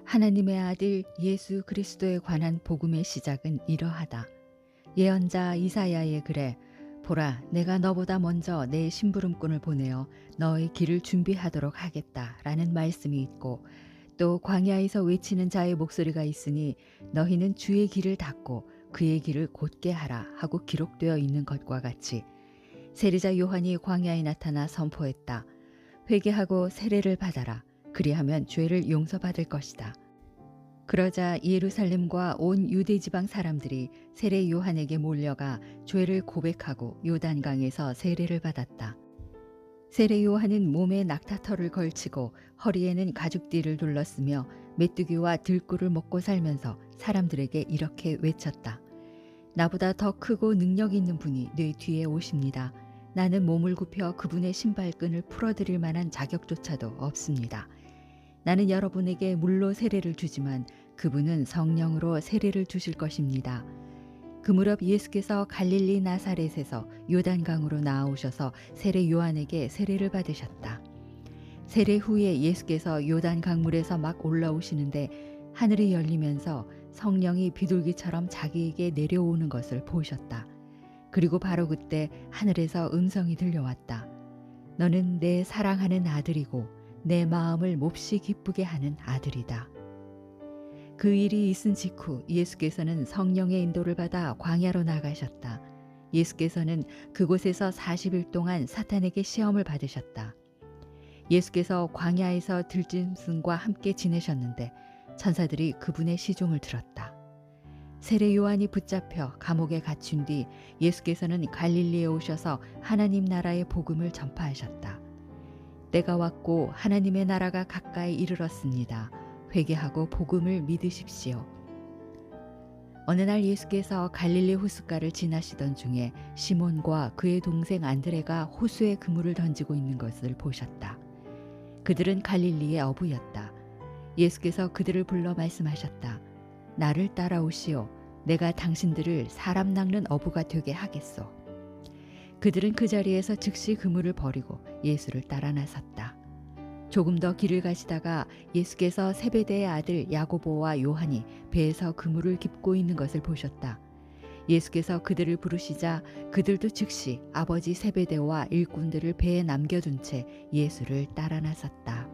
하나님의 아들 예수 그리스도에 관한 복음의 시작은 이러하다. 예언자 이사야의 글에 보라, 내가 너보다 먼저 내 심부름꾼을 보내어 너의 길을 준비하도록 하겠다라는 말씀이 있고, 또 광야에서 외치는 자의 목소리가 있으니 너희는 주의 길을 닫고 그의 길을 곧게 하라 하고 기록되어 있는 것과 같이, 세리자 요한이 광야에 나타나 선포했다. 회개하고 세례를 받아라. 그리하면 죄를 용서받을 것이다. 그러자 예루살렘과 온 유대 지방 사람들이 세례 요한에게 몰려가 죄를 고백하고 요단강에서 세례를 받았다. 세례 요한은 몸에 낙타털을 걸치고 허리에는 가죽띠를 둘렀으며 메뚜기와 들꿀을 먹고 살면서 사람들에게 이렇게 외쳤다. 나보다 더 크고 능력 있는 분이 내 뒤에 오십니다. 나는 몸을 굽혀 그분의 신발끈을 풀어드릴 만한 자격조차도 없습니다. 나는 여러분에게 물로 세례를 주지만 그분은 성령으로 세례를 주실 것입니다. 그 무렵 예수께서 갈릴리 나사렛에서 요단강으로 나아오셔서 세례 요한에게 세례를 받으셨다. 세례 후에 예수께서 요단 강물에서 막 올라오시는데 하늘이 열리면서 성령이 비둘기처럼 자기에게 내려오는 것을 보셨다. 그리고 바로 그때 하늘에서 음성이 들려왔다. 너는 내 사랑하는 아들이고 내 마음을 몹시 기쁘게 하는 아들이다. 그 일이 있은 직후 예수께서는 성령의 인도를 받아 광야로 나가셨다. 예수께서는 그곳에서 40일 동안 사탄에게 시험을 받으셨다. 예수께서 광야에서 들짐승과 함께 지내셨는데 천사들이 그분의 시종을 들었다. 세례 요한이 붙잡혀 감옥에 갇힌 뒤 예수께서는 갈릴리에 오셔서 하나님 나라의 복음을 전파하셨다. 때가 왔고 하나님의 나라가 가까이 이르렀습니다. 회개하고 복음을 믿으십시오. 어느 날 예수께서 갈릴리 호숫가를 지나시던 중에 시몬과 그의 동생 안드레가 호수에 그물을 던지고 있는 것을 보셨다. 그들은 갈릴리의 어부였다. 예수께서 그들을 불러 말씀하셨다. 나를 따라오시오. 내가 당신들을 사람 낚는 어부가 되게 하겠소. 그들은 그 자리에서 즉시 그물을 버리고 예수를 따라 나섰다. 조금 더 길을 가시다가 예수께서 세베대의 아들 야고보와 요한이 배에서 그물을 깁고 있는 것을 보셨다. 예수께서 그들을 부르시자 그들도 즉시 아버지 세베대와 일꾼들을 배에 남겨둔 채 예수를 따라 나섰다.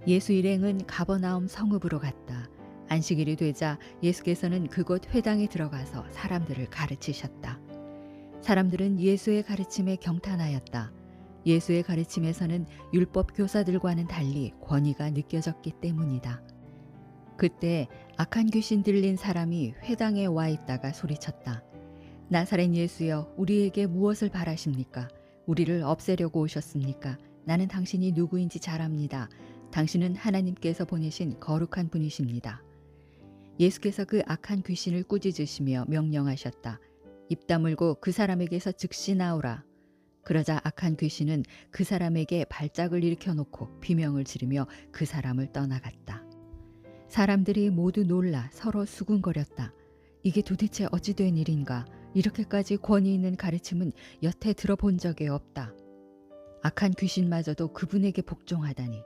예수 일행은 가버나움 성읍으로 갔다. 안식일이 되자 예수께서는 그곳 회당에 들어가서 사람들을 가르치셨다. 사람들은 예수의 가르침에 경탄하였다. 예수의 가르침에서는 율법 교사들과는 달리 권위가 느껴졌기 때문이다. 그때 악한 귀신 들린 사람이 회당에 와 있다가 소리쳤다. 나사렛 예수여, 우리에게 무엇을 바라십니까? 우리를 없애려고 오셨습니까? 나는 당신이 누구인지 잘 압니다. 당신은 하나님께서 보내신 거룩한 분이십니다. 예수께서 그 악한 귀신을 꾸짖으시며 명령하셨다. 입 다물고 그 사람에게서 즉시 나오라. 그러자 악한 귀신은 그 사람에게 발작을 일으켜 놓고 비명을 지르며 그 사람을 떠나갔다. 사람들이 모두 놀라 서로 수군거렸다. 이게 도대체 어찌 된 일인가? 이렇게까지 권위 있는 가르침은 여태 들어본 적이 없다. 악한 귀신마저도 그분에게 복종하다니.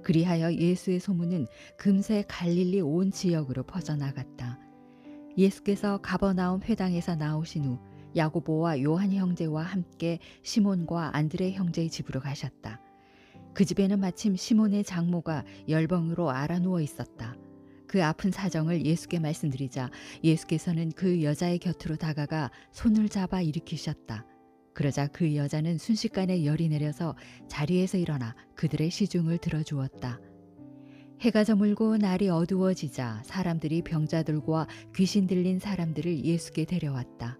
그리하여 예수의 소문은 금세 갈릴리 온 지역으로 퍼져나갔다. 예수께서 가버나움 회당에서 나오신 후 야고보와 요한 형제와 함께 시몬과 안드레 형제의 집으로 가셨다. 그 집에는 마침 시몬의 장모가 열병으로 앓아누워 있었다. 그 아픈 사정을 예수께 말씀드리자 예수께서는 그 여자의 곁으로 다가가 손을 잡아 일으키셨다. 그러자 그 여자는 순식간에 열이 내려서 자리에서 일어나 그들의 시중을 들어주었다. 해가 저물고 날이 어두워지자 사람들이 병자들과 귀신 들린 사람들을 예수께 데려왔다.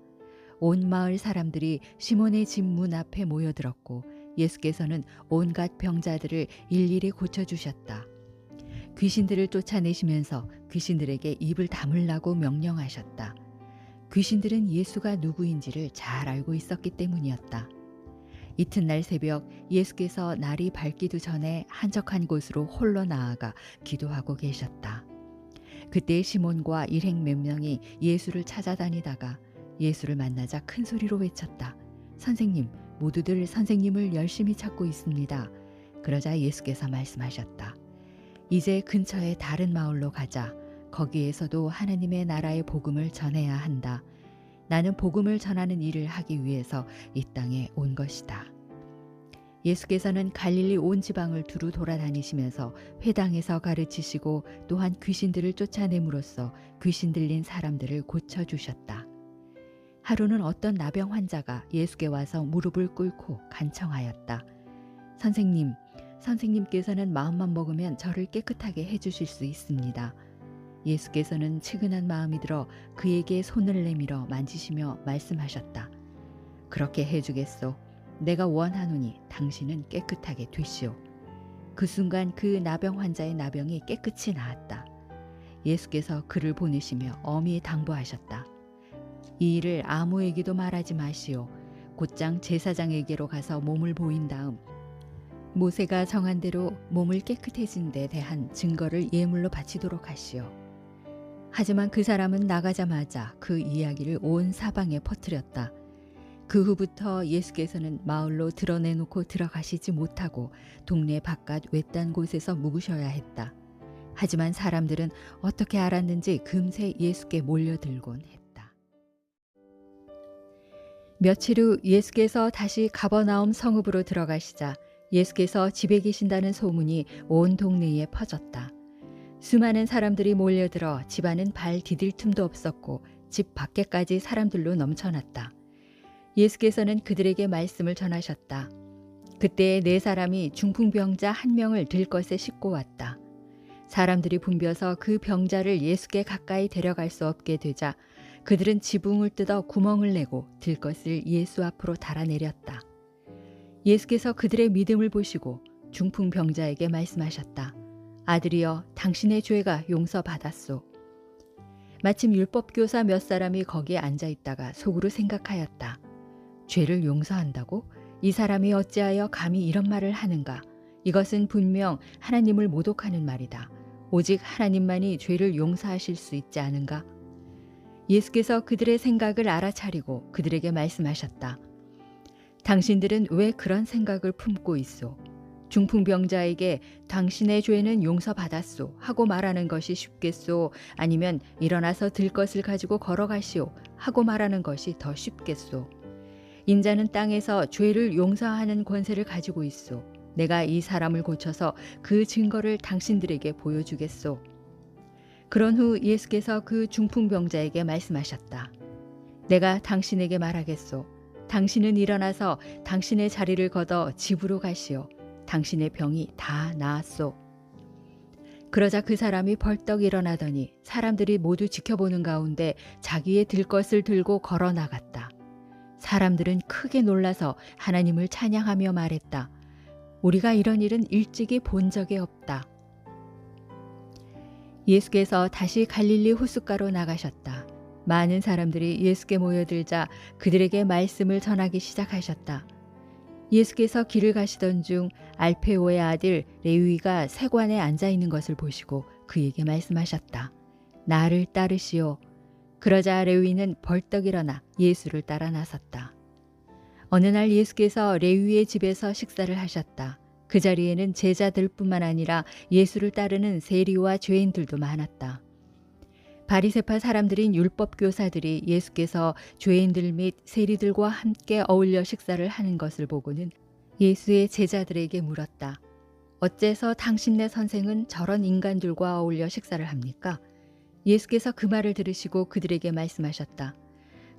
온 마을 사람들이 시몬의 집 문 앞에 모여들었고 예수께서는 온갖 병자들을 일일이 고쳐주셨다. 귀신들을 쫓아내시면서 귀신들에게 입을 다물라고 명령하셨다. 귀신들은 예수가 누구인지를 잘 알고 있었기 때문이었다. 이튿날 새벽 예수께서 날이 밝기도 전에 한적한 곳으로 홀로 나아가 기도하고 계셨다. 그때 시몬과 일행 몇 명이 예수를 찾아다니다가 예수를 만나자 큰 소리로 외쳤다. 선생님, 모두들 선생님을 열심히 찾고 있습니다. 그러자 예수께서 말씀하셨다. 이제 근처의 다른 마을로 가자. 거기에서도 하나님의 나라의 복음을 전해야 한다. 나는 복음을 전하는 일을 하기 위해서 이 땅에 온 것이다. 예수께서는 갈릴리 온 지방을 두루 돌아다니시면서 회당에서 가르치시고 또한 귀신들을 쫓아냄으로써 귀신 들린 사람들을 고쳐주셨다. 하루는 어떤 나병 환자가 예수께 와서 무릎을 꿇고 간청하였다. 선생님, 선생님께서는 마음만 먹으면 저를 깨끗하게 해주실 수 있습니다. 예수께서는 측은한 마음이 들어 그에게 손을 내밀어 만지시며 말씀하셨다. 그렇게 해주겠소. 내가 원하노니 당신은 깨끗하게 되시오. 그 순간 그 나병 환자의 나병이 깨끗이 나았다. 예수께서 그를 보내시며 엄히 당부하셨다. 이 일을 아무에게도 말하지 마시오. 곧장 제사장에게로 가서 몸을 보인 다음 모세가 정한 대로 몸을 깨끗해진 데 대한 증거를 예물로 바치도록 하시오. 하지만 그 사람은 나가자마자 그 이야기를 온 사방에 퍼뜨렸다. 그 후부터 예수께서는 마을로 드러내놓고 들어가시지 못하고 동네 바깥 외딴 곳에서 묵으셔야 했다. 하지만 사람들은 어떻게 알았는지 금세 예수께 몰려들곤 했다. 며칠 후 예수께서 다시 가버나움 성읍으로 들어가시자 예수께서 집에 계신다는 소문이 온 동네에 퍼졌다. 수많은 사람들이 몰려들어 집 안은 발 디딜 틈도 없었고 집 밖에까지 사람들로 넘쳐났다. 예수께서는 그들에게 말씀을 전하셨다. 그때 네 사람이 중풍병자 한 명을 들것에 싣고 왔다. 사람들이 붐벼서 그 병자를 예수께 가까이 데려갈 수 없게 되자 그들은 지붕을 뜯어 구멍을 내고 들것을 예수 앞으로 달아내렸다. 예수께서 그들의 믿음을 보시고 중풍병자에게 말씀하셨다. 아들이여, 당신의 죄가 용서받았소. 마침 율법교사 몇 사람이 거기에 앉아 있다가 속으로 생각하였다. 죄를 용서한다고? 이 사람이 어찌하여 감히 이런 말을 하는가? 이것은 분명 하나님을 모독하는 말이다. 오직 하나님만이 죄를 용서하실 수 있지 않은가? 예수께서 그들의 생각을 알아차리고 그들에게 말씀하셨다. 당신들은 왜 그런 생각을 품고 있소? 중풍병자에게 당신의 죄는 용서받았소 하고 말하는 것이 쉽겠소? 아니면 일어나서 들것을 가지고 걸어가시오 하고 말하는 것이 더 쉽겠소? 인자는 땅에서 죄를 용서하는 권세를 가지고 있소. 내가 이 사람을 고쳐서 그 증거를 당신들에게 보여주겠소. 그런 후 예수께서 그 중풍병자에게 말씀하셨다. 내가 당신에게 말하겠소. 당신은 일어나서 당신의 자리를 걷어 집으로 가시오. 당신의 병이 다 나았소. 그러자 그 사람이 벌떡 일어나더니 사람들이 모두 지켜보는 가운데 자기의 들것을 들고 걸어 나갔다. 사람들은 크게 놀라서 하나님을 찬양하며 말했다. 우리가 이런 일은 일찍이 본 적이 없다. 예수께서 다시 갈릴리 호숫가로 나가셨다. 많은 사람들이 예수께 모여들자 그들에게 말씀을 전하기 시작하셨다. 예수께서 길을 가시던 중 알페오의 아들 레위가 세관에 앉아 있는 것을 보시고 그에게 말씀하셨다. 나를 따르시오. 그러자 레위는 벌떡 일어나 예수를 따라 나섰다. 어느 날 예수께서 레위의 집에서 식사를 하셨다. 그 자리에는 제자들뿐만 아니라 예수를 따르는 세리와 죄인들도 많았다. 바리새파 사람들인 율법교사들이 예수께서 죄인들 및 세리들과 함께 어울려 식사를 하는 것을 보고는 예수의 제자들에게 물었다. 어째서 당신네 선생은 저런 인간들과 어울려 식사를 합니까? 예수께서 그 말을 들으시고 그들에게 말씀하셨다.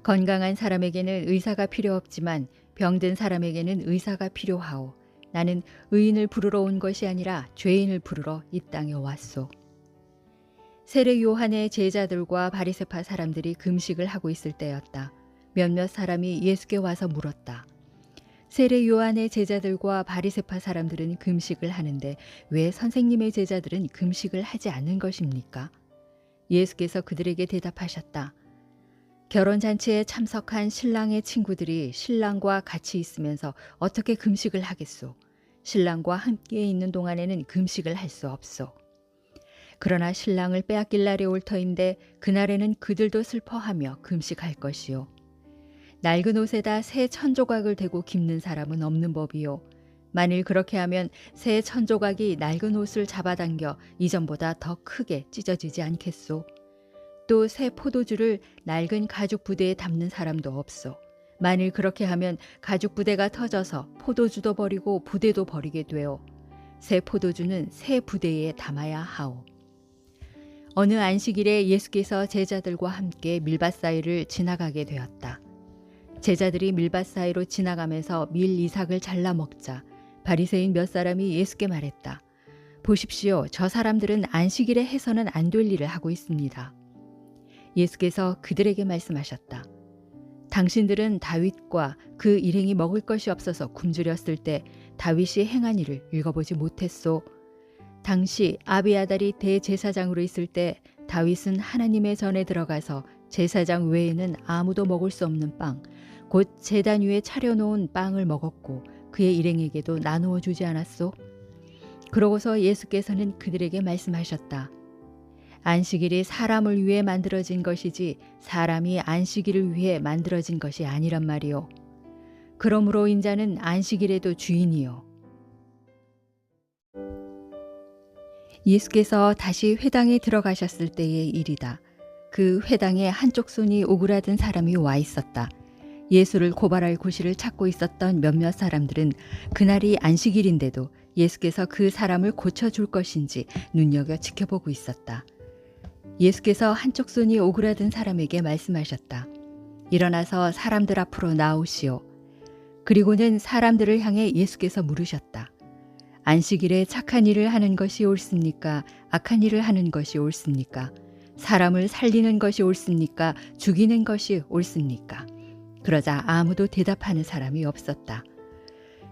건강한 사람에게는 의사가 필요 없지만 병든 사람에게는 의사가 필요하오. 나는 의인을 부르러 온 것이 아니라 죄인을 부르러 이 땅에 왔소. 세례 요한의 제자들과 바리새파 사람들이 금식을 하고 있을 때였다. 몇몇 사람이 예수께 와서 물었다. 세례 요한의 제자들과 바리새파 사람들은 금식을 하는데 왜 선생님의 제자들은 금식을 하지 않는 것입니까? 예수께서 그들에게 대답하셨다. 결혼잔치에 참석한 신랑의 친구들이 신랑과 같이 있으면서 어떻게 금식을 하겠소? 신랑과 함께 있는 동안에는 금식을 할 수 없소. 그러나 신랑을 빼앗길 날이 올 터인데 그날에는 그들도 슬퍼하며 금식할 것이요. 낡은 옷에다 새 천조각을 대고 깁는 사람은 없는 법이요. 만일 그렇게 하면 새 천조각이 낡은 옷을 잡아당겨 이전보다 더 크게 찢어지지 않겠소. 또 새 포도주를 낡은 가죽 부대에 담는 사람도 없소. 만일 그렇게 하면 가죽 부대가 터져서 포도주도 버리고 부대도 버리게 되어 새 포도주는 새 부대에 담아야 하오. 어느 안식일에 예수께서 제자들과 함께 밀밭 사이를 지나가게 되었다. 제자들이 밀밭 사이로 지나가면서 밀 이삭을 잘라 먹자 바리새인 몇 사람이 예수께 말했다. 보십시오. 저 사람들은 안식일에 해서는 안 될 일을 하고 있습니다. 예수께서 그들에게 말씀하셨다. 당신들은 다윗과 그 일행이 먹을 것이 없어서 굶주렸을 때 다윗이 행한 일을 읽어보지 못했소. 당시 아비아달이 대제사장으로 있을 때 다윗은 하나님의 전에 들어가서 제사장 외에는 아무도 먹을 수 없는 빵, 곧 제단 위에 차려놓은 빵을 먹었고 그의 일행에게도 나누어 주지 않았소? 그러고서 예수께서는 그들에게 말씀하셨다. 안식일이 사람을 위해 만들어진 것이지 사람이 안식일을 위해 만들어진 것이 아니란 말이요. 그러므로 인자는 안식일에도 주인이요. 예수께서 다시 회당에 들어가셨을 때의 일이다. 그 회당에 한쪽 손이 오그라든 사람이 와 있었다. 예수를 고발할 구실을 찾고 있었던 몇몇 사람들은 그날이 안식일인데도 예수께서 그 사람을 고쳐줄 것인지 눈여겨 지켜보고 있었다. 예수께서 한쪽 손이 오그라든 사람에게 말씀하셨다. 일어나서 사람들 앞으로 나오시오. 그리고는 사람들을 향해 예수께서 물으셨다. 안식일에 착한 일을 하는 것이 옳습니까? 악한 일을 하는 것이 옳습니까? 사람을 살리는 것이 옳습니까? 죽이는 것이 옳습니까? 그러자 아무도 대답하는 사람이 없었다.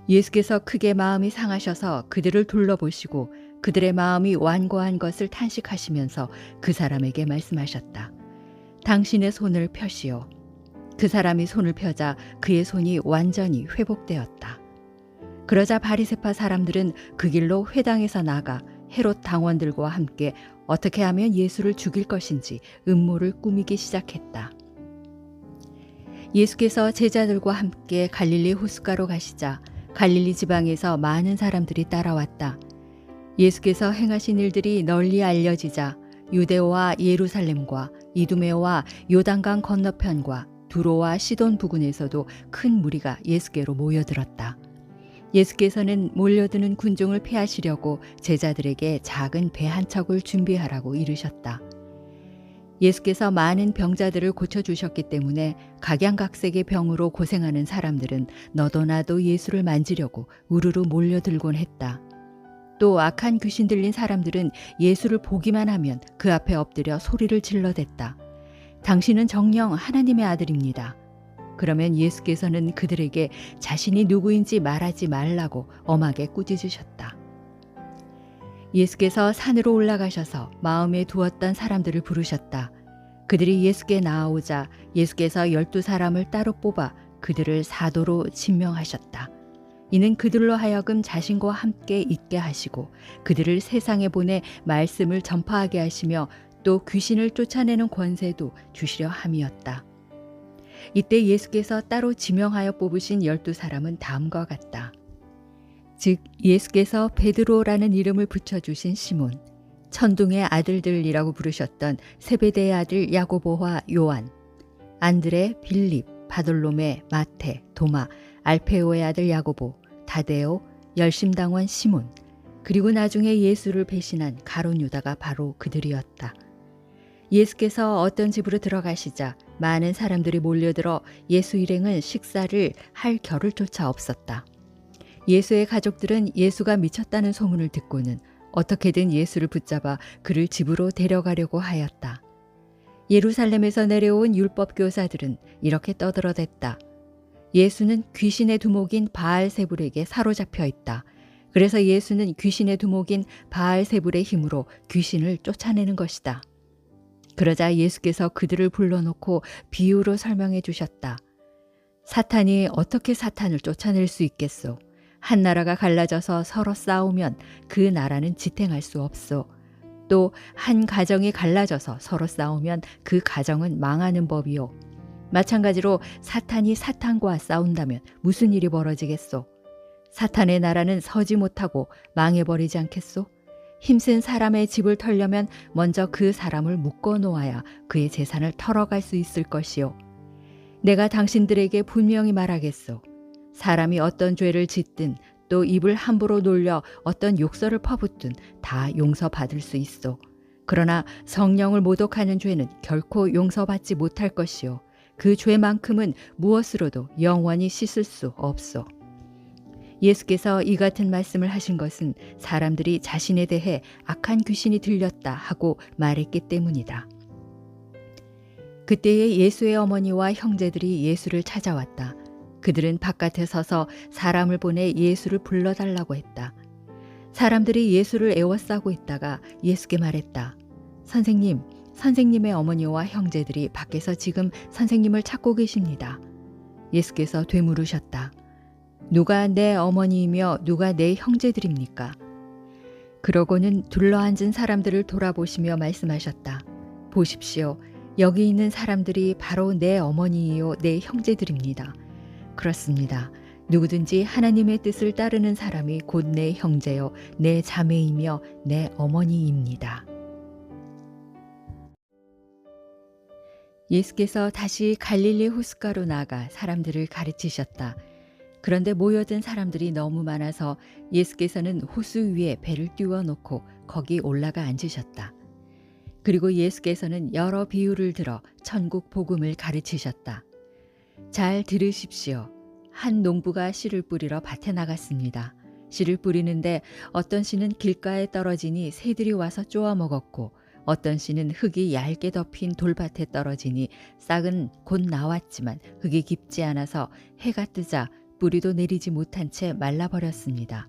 예수께서 크게 마음이 상하셔서 그들을 둘러보시고 그들의 마음이 완고한 것을 탄식하시면서 그 사람에게 말씀하셨다. 당신의 손을 펴시오. 그 사람이 손을 펴자 그의 손이 완전히 회복되었다. 그러자 바리새파 사람들은 그 길로 회당에서 나가 헤롯 당원들과 함께 어떻게 하면 예수를 죽일 것인지 음모를 꾸미기 시작했다. 예수께서 제자들과 함께 갈릴리 호숫가로 가시자 갈릴리 지방에서 많은 사람들이 따라왔다. 예수께서 행하신 일들이 널리 알려지자 유대와 예루살렘과 이두메와 요단강 건너편과 두로와 시돈 부근에서도 큰 무리가 예수께로 모여들었다. 예수께서는 몰려드는 군중을 피하시려고 제자들에게 작은 배 한 척을 준비하라고 이르셨다. 예수께서 많은 병자들을 고쳐주셨기 때문에 각양각색의 병으로 고생하는 사람들은 너도 나도 예수를 만지려고 우르르 몰려들곤 했다. 또 악한 귀신 들린 사람들은 예수를 보기만 하면 그 앞에 엎드려 소리를 질러댔다. 당신은 정녕 하나님의 아들입니다. 그러면 예수께서는 그들에게 자신이 누구인지 말하지 말라고 엄하게 꾸짖으셨다. 예수께서 산으로 올라가셔서 마음에 두었던 사람들을 부르셨다. 그들이 예수께 나아오자 예수께서 12사람을 따로 뽑아 그들을 사도로 지명하셨다. 이는 그들로 하여금 자신과 함께 있게 하시고 그들을 세상에 보내 말씀을 전파하게 하시며 또 귀신을 쫓아내는 권세도 주시려 함이었다. 이때 예수께서 따로 지명하여 뽑으신 12사람은 다음과 같다. 즉 예수께서 베드로라는 이름을 붙여주신 시몬, 천둥의 아들들이라고 부르셨던 세베대의 아들 야고보와 요한, 안드레, 빌립, 바돌로메, 마테, 도마, 알페오의 아들 야고보, 다데오, 열심당원 시몬, 그리고 나중에 예수를 배신한 가룟 유다가 바로 그들이었다. 예수께서 어떤 집으로 들어가시자 많은 사람들이 몰려들어 예수 일행은 식사를 할 겨를 조차 없었다. 예수의 가족들은 예수가 미쳤다는 소문을 듣고는 어떻게든 예수를 붙잡아 그를 집으로 데려가려고 하였다. 예루살렘에서 내려온 율법 교사들은 이렇게 떠들어댔다. 예수는 귀신의 두목인 바알세불에게 사로잡혀 있다. 그래서 예수는 귀신의 두목인 바알세불의 힘으로 귀신을 쫓아내는 것이다. 그러자 예수께서 그들을 불러놓고 비유로 설명해 주셨다. 사탄이 어떻게 사탄을 쫓아낼 수 있겠소? 한 나라가 갈라져서 서로 싸우면 그 나라는 지탱할 수 없소. 또 한 가정이 갈라져서 서로 싸우면 그 가정은 망하는 법이요. 마찬가지로 사탄이 사탄과 싸운다면 무슨 일이 벌어지겠소? 사탄의 나라는 서지 못하고 망해버리지 않겠소? 힘센 사람의 집을 털려면 먼저 그 사람을 묶어 놓아야 그의 재산을 털어갈 수 있을 것이요. 내가 당신들에게 분명히 말하겠소. 사람이 어떤 죄를 짓든 또 입을 함부로 놀려 어떤 욕설을 퍼붓든 다 용서받을 수 있소. 그러나 성령을 모독하는 죄는 결코 용서받지 못할 것이요. 그 죄만큼은 무엇으로도 영원히 씻을 수 없소. 예수께서 이 같은 말씀을 하신 것은 사람들이 자신에 대해 악한 귀신이 들렸다 하고 말했기 때문이다. 그때에 예수의 어머니와 형제들이 예수를 찾아왔다. 그들은 바깥에 서서 사람을 보내 예수를 불러달라고 했다. 사람들이 예수를 애워싸고 있다가 예수께 말했다. 선생님, 선생님의 어머니와 형제들이 밖에서 지금 선생님을 찾고 계십니다. 예수께서 되물으셨다. 누가 내 어머니이며 누가 내 형제들입니까? 그러고는 둘러앉은 사람들을 돌아보시며 말씀하셨다. 보십시오. 여기 있는 사람들이 바로 내 어머니이요 내 형제들입니다. 그렇습니다. 누구든지 하나님의 뜻을 따르는 사람이 곧 내 형제요 내 자매이며 내 어머니입니다. 예수께서 다시 갈릴리 호숫가로 나가 사람들을 가르치셨다. 그런데 모여든 사람들이 너무 많아서 예수께서는 호수 위에 배를 띄워놓고 거기 올라가 앉으셨다. 그리고 예수께서는 여러 비유를 들어 천국 복음을 가르치셨다. 잘 들으십시오. 한 농부가 씨를 뿌리러 밭에 나갔습니다. 씨를 뿌리는데 어떤 씨는 길가에 떨어지니 새들이 와서 쪼아 먹었고 어떤 씨는 흙이 얇게 덮인 돌밭에 떨어지니 싹은 곧 나왔지만 흙이 깊지 않아서 해가 뜨자 뿌리도 내리지 못한 채 말라버렸습니다.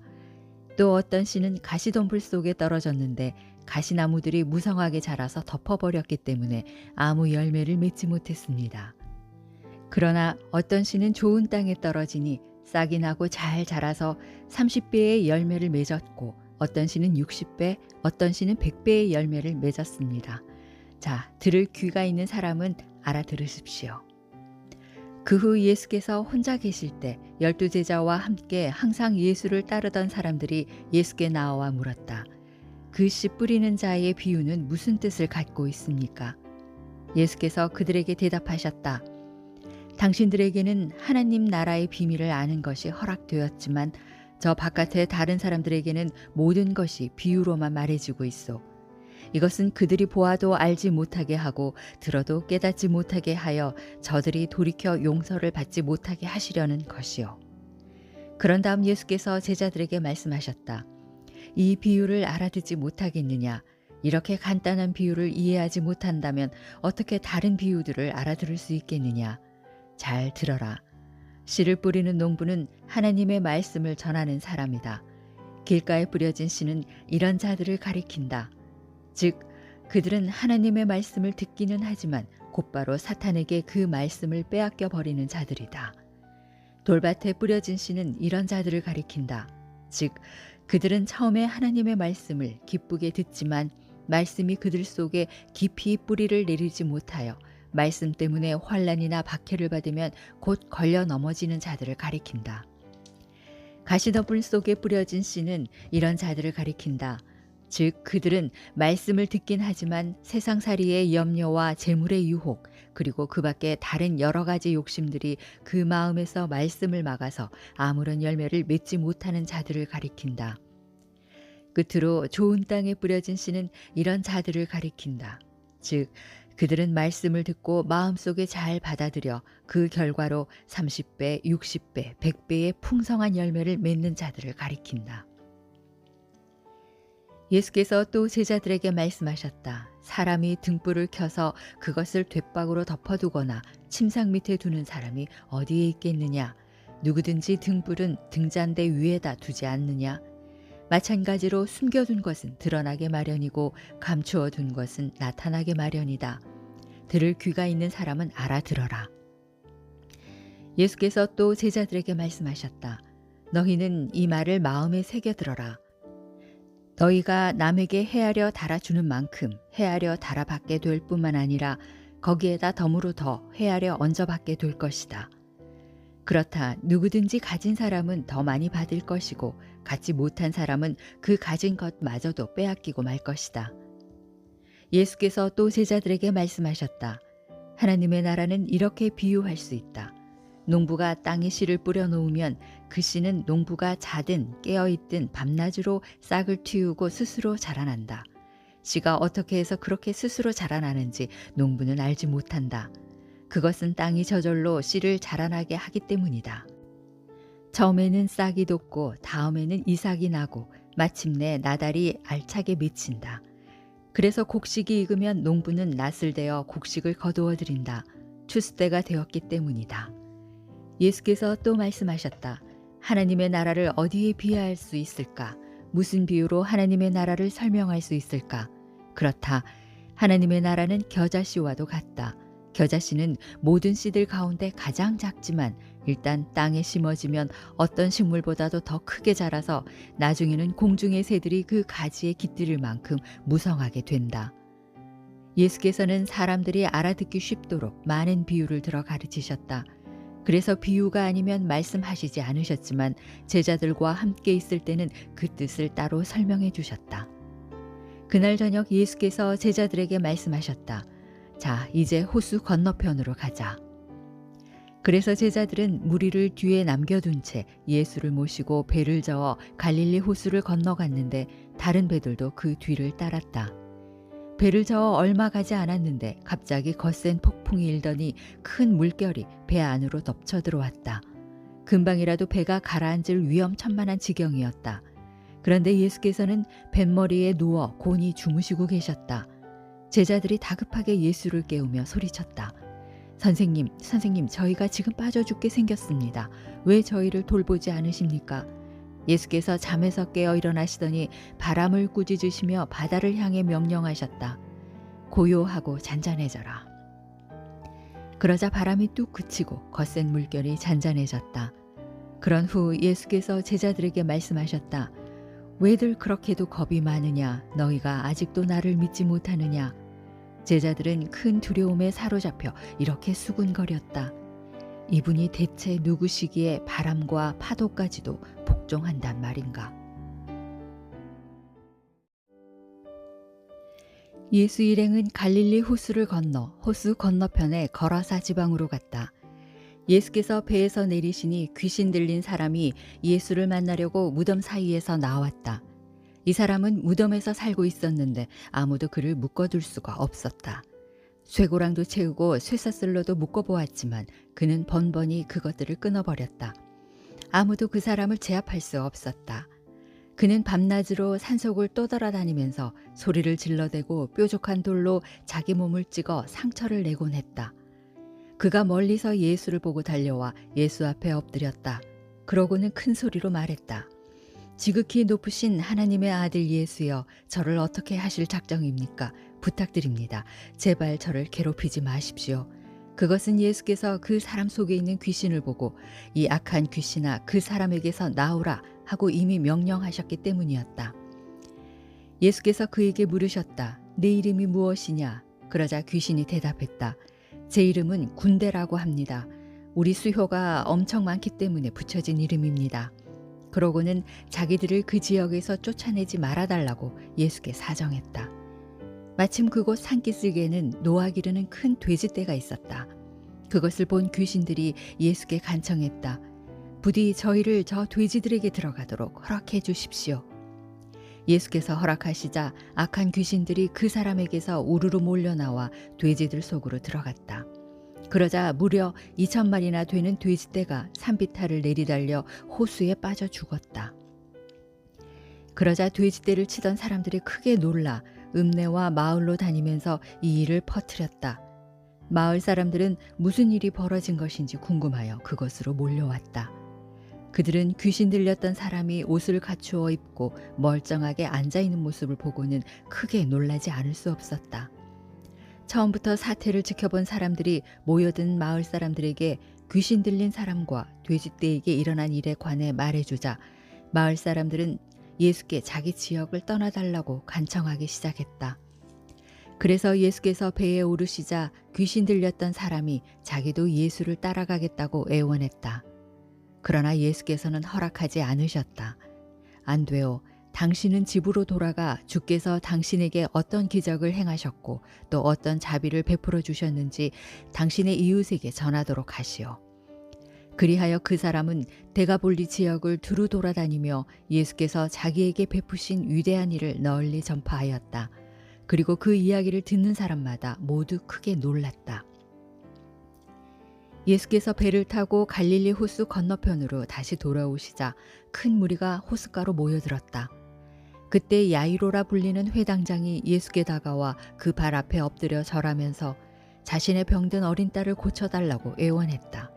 또 어떤 씨는 가시덤불 속에 떨어졌는데 가시나무들이 무성하게 자라서 덮어버렸기 때문에 아무 열매를 맺지 못했습니다. 그러나 어떤 씨는 좋은 땅에 떨어지니 싹이 나고 잘 자라서 30배의 열매를 맺었고 어떤 씨는 60배, 어떤 씨는 100배의 열매를 맺었습니다. 자, 들을 귀가 있는 사람은 알아들으십시오. 그 후 예수께서 혼자 계실 때 12제자와 함께 항상 예수를 따르던 사람들이 예수께 나와 물었다. 그 씨 뿌리는 자의 비유는 무슨 뜻을 갖고 있습니까? 예수께서 그들에게 대답하셨다. 당신들에게는 하나님 나라의 비밀을 아는 것이 허락되었지만 저 바깥의 다른 사람들에게는 모든 것이 비유로만 말해지고 있어. 이것은 그들이 보아도 알지 못하게 하고 들어도 깨닫지 못하게 하여 저들이 돌이켜 용서를 받지 못하게 하시려는 것이요. 그런 다음 예수께서 제자들에게 말씀하셨다. 이 비유를 알아듣지 못하겠느냐? 이렇게 간단한 비유를 이해하지 못한다면 어떻게 다른 비유들을 알아들을 수 있겠느냐? 잘 들어라. 씨를 뿌리는 농부는 하나님의 말씀을 전하는 사람이다. 길가에 뿌려진 씨는 이런 자들을 가리킨다. 즉 그들은 하나님의 말씀을 듣기는 하지만 곧바로 사탄에게 그 말씀을 빼앗겨 버리는 자들이다. 돌밭에 뿌려진 씨는 이런 자들을 가리킨다. 즉 그들은 처음에 하나님의 말씀을 기쁘게 듣지만 말씀이 그들 속에 깊이 뿌리를 내리지 못하여 말씀 때문에 환난이나 박해를 받으면 곧 걸려 넘어지는 자들을 가리킨다. 가시덤불 속에 뿌려진 씨는 이런 자들을 가리킨다. 즉 그들은 말씀을 듣긴 하지만 세상살이의 염려와 재물의 유혹 그리고 그 밖에 다른 여러 가지 욕심들이 그 마음에서 말씀을 막아서 아무런 열매를 맺지 못하는 자들을 가리킨다. 끝으로 좋은 땅에 뿌려진 씨는 이런 자들을 가리킨다. 즉 그들은 말씀을 듣고 마음속에 잘 받아들여 그 결과로 30배, 60배, 100배의 풍성한 열매를 맺는 자들을 가리킨다. 예수께서 또 제자들에게 말씀하셨다. 사람이 등불을 켜서 그것을 돛박으로 덮어두거나 침상 밑에 두는 사람이 어디에 있겠느냐? 누구든지 등불은 등잔대 위에다 두지 않느냐? 마찬가지로 숨겨둔 것은 드러나게 마련이고 감추어둔 것은 나타나게 마련이다. 들을 귀가 있는 사람은 알아들어라. 예수께서 또 제자들에게 말씀하셨다. 너희는 이 말을 마음에 새겨들어라. 너희가 남에게 헤아려 달아주는 만큼 헤아려 달아받게 될 뿐만 아니라 거기에다 덤으로 더 헤아려 얹어받게 될 것이다. 그렇다 누구든지 가진 사람은 더 많이 받을 것이고 갖지 못한 사람은 그 가진 것마저도 빼앗기고 말 것이다. 예수께서 또 제자들에게 말씀하셨다. 하나님의 나라는 이렇게 비유할 수 있다. 농부가 땅에 씨를 뿌려 놓으면 그 씨는 농부가 자든 깨어있든 밤낮으로 싹을 틔우고 스스로 자라난다. 씨가 어떻게 해서 그렇게 스스로 자라나는지 농부는 알지 못한다. 그것은 땅이 저절로 씨를 자라나게 하기 때문이다. 처음에는 싹이 돋고 다음에는 이삭이 나고 마침내 나달이 알차게 맺힌다. 그래서 곡식이 익으면 농부는 낫을 대어 곡식을 거두어 들인다. 추수 때가 되었기 때문이다. 예수께서 또 말씀하셨다. 하나님의 나라를 어디에 비유할 수 있을까? 무슨 비유로 하나님의 나라를 설명할 수 있을까? 그렇다. 하나님의 나라는 겨자씨와도 같다. 겨자씨는 모든 씨들 가운데 가장 작지만 일단 땅에 심어지면 어떤 식물보다도 더 크게 자라서 나중에는 공중의 새들이 그 가지에 깃들일 만큼 무성하게 된다. 예수께서는 사람들이 알아듣기 쉽도록 많은 비유를 들어 가르치셨다. 그래서 비유가 아니면 말씀하시지 않으셨지만 제자들과 함께 있을 때는 그 뜻을 따로 설명해 주셨다. 그날 저녁 예수께서 제자들에게 말씀하셨다. 자, 이제 호수 건너편으로 가자. 그래서 제자들은 무리를 뒤에 남겨둔 채 예수를 모시고 배를 저어 갈릴리 호수를 건너갔는데 다른 배들도 그 뒤를 따랐다. 배를 저어 얼마 가지 않았는데 갑자기 거센 폭풍이 일더니 큰 물결이 배 안으로 덮쳐 들어왔다. 금방이라도 배가 가라앉을 위험천만한 지경이었다. 그런데 예수께서는 뱃머리에 누워 곤히 주무시고 계셨다. 제자들이 다급하게 예수를 깨우며 소리쳤다. 선생님, 선생님, 저희가 지금 빠져 죽게 생겼습니다. 왜 저희를 돌보지 않으십니까? 예수께서 잠에서 깨어 일어나시더니 바람을 꾸짖으시며 바다를 향해 명령하셨다. 고요하고 잔잔해져라. 그러자 바람이 뚝 그치고 거센 물결이 잔잔해졌다. 그런 후 예수께서 제자들에게 말씀하셨다. 왜들 그렇게도 겁이 많으냐? 너희가 아직도 나를 믿지 못하느냐? 제자들은 큰 두려움에 사로잡혀 이렇게 수군거렸다. 이분이 대체 누구시기에 바람과 파도까지도 복종한단 말인가? 예수 일행은 갈릴리 호수를 건너 호수 건너편에 거라사 지방으로 갔다. 예수께서 배에서 내리시니 귀신 들린 사람이 예수를 만나려고 무덤 사이에서 나왔다. 이 사람은 무덤에서 살고 있었는데 아무도 그를 묶어둘 수가 없었다. 쇠고랑도 채우고 쇠사슬로도 묶어보았지만 그는 번번이 그것들을 끊어버렸다. 아무도 그 사람을 제압할 수 없었다. 그는 밤낮으로 산속을 떠돌아다니면서 소리를 질러대고 뾰족한 돌로 자기 몸을 찍어 상처를 내곤 했다. 그가 멀리서 예수를 보고 달려와 예수 앞에 엎드렸다. 그러고는 큰 소리로 말했다. 지극히 높으신 하나님의 아들 예수여, 저를 어떻게 하실 작정입니까? 부탁드립니다. 제발 저를 괴롭히지 마십시오. 그것은 예수께서 그 사람 속에 있는 귀신을 보고 이 악한 귀신아 그 사람에게서 나오라 하고 이미 명령하셨기 때문이었다. 예수께서 그에게 물으셨다. 네 이름이 무엇이냐? 그러자 귀신이 대답했다. 제 이름은 군대라고 합니다. 우리 수효가 엄청 많기 때문에 붙여진 이름입니다. 그러고는 자기들을 그 지역에서 쫓아내지 말아달라고 예수께 사정했다. 마침 그곳 산기슭에는 노아 기르는 큰 돼지떼가 있었다. 그것을 본 귀신들이 예수께 간청했다. 부디 저희를 저 돼지들에게 들어가도록 허락해 주십시오. 예수께서 허락하시자 악한 귀신들이 그 사람에게서 우르르 몰려나와 돼지들 속으로 들어갔다. 그러자 무려 2,000마리나 되는 돼지떼가 산비탈을 내리달려 호수에 빠져 죽었다. 그러자 돼지떼를 치던 사람들이 크게 놀라 읍내와 마을로 다니면서 이 일을 퍼뜨렸다. 마을 사람들은 무슨 일이 벌어진 것인지 궁금하여 그곳으로 몰려왔다. 그들은 귀신 들렸던 사람이 옷을 갖추어 입고 멀쩡하게 앉아있는 모습을 보고는 크게 놀라지 않을 수 없었다. 처음부터 사태를 지켜본 사람들이 모여든 마을 사람들에게 귀신 들린 사람과 돼지떼에게 일어난 일에 관해 말해주자 마을 사람들은 예수께 자기 지역을 떠나달라고 간청하기 시작했다. 그래서 예수께서 배에 오르시자 귀신 들렸던 사람이 자기도 예수를 따라가겠다고 애원했다. 그러나 예수께서는 허락하지 않으셨다. 안 돼요. 당신은 집으로 돌아가 주께서 당신에게 어떤 기적을 행하셨고 또 어떤 자비를 베풀어 주셨는지 당신의 이웃에게 전하도록 하시오. 그리하여 그 사람은 데가볼리 지역을 두루 돌아다니며 예수께서 자기에게 베푸신 위대한 일을 널리 전파하였다. 그리고 그 이야기를 듣는 사람마다 모두 크게 놀랐다. 예수께서 배를 타고 갈릴리 호수 건너편으로 다시 돌아오시자 큰 무리가 호숫가로 모여들었다. 그때 야이로라 불리는 회당장이 예수께 다가와 그 발 앞에 엎드려 절하면서 자신의 병든 어린 딸을 고쳐달라고 애원했다.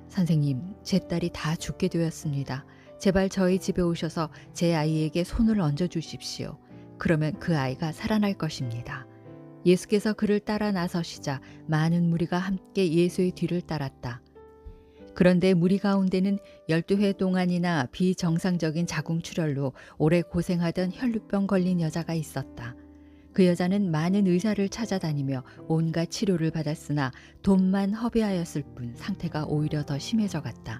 선생님, 제 딸이 다 죽게 되었습니다. 제발 저희 집에 오셔서 제 아이에게 손을 얹어 주십시오. 그러면 그 아이가 살아날 것입니다. 예수께서 그를 따라 나서시자 많은 무리가 함께 예수의 뒤를 따랐다. 그런데 무리 가운데는 12해 동안이나 비정상적인 자궁출혈로 오래 고생하던 혈루병 걸린 여자가 있었다. 그 여자는 많은 의사를 찾아다니며 온갖 치료를 받았으나 돈만 허비하였을 뿐 상태가 오히려 더 심해져 갔다.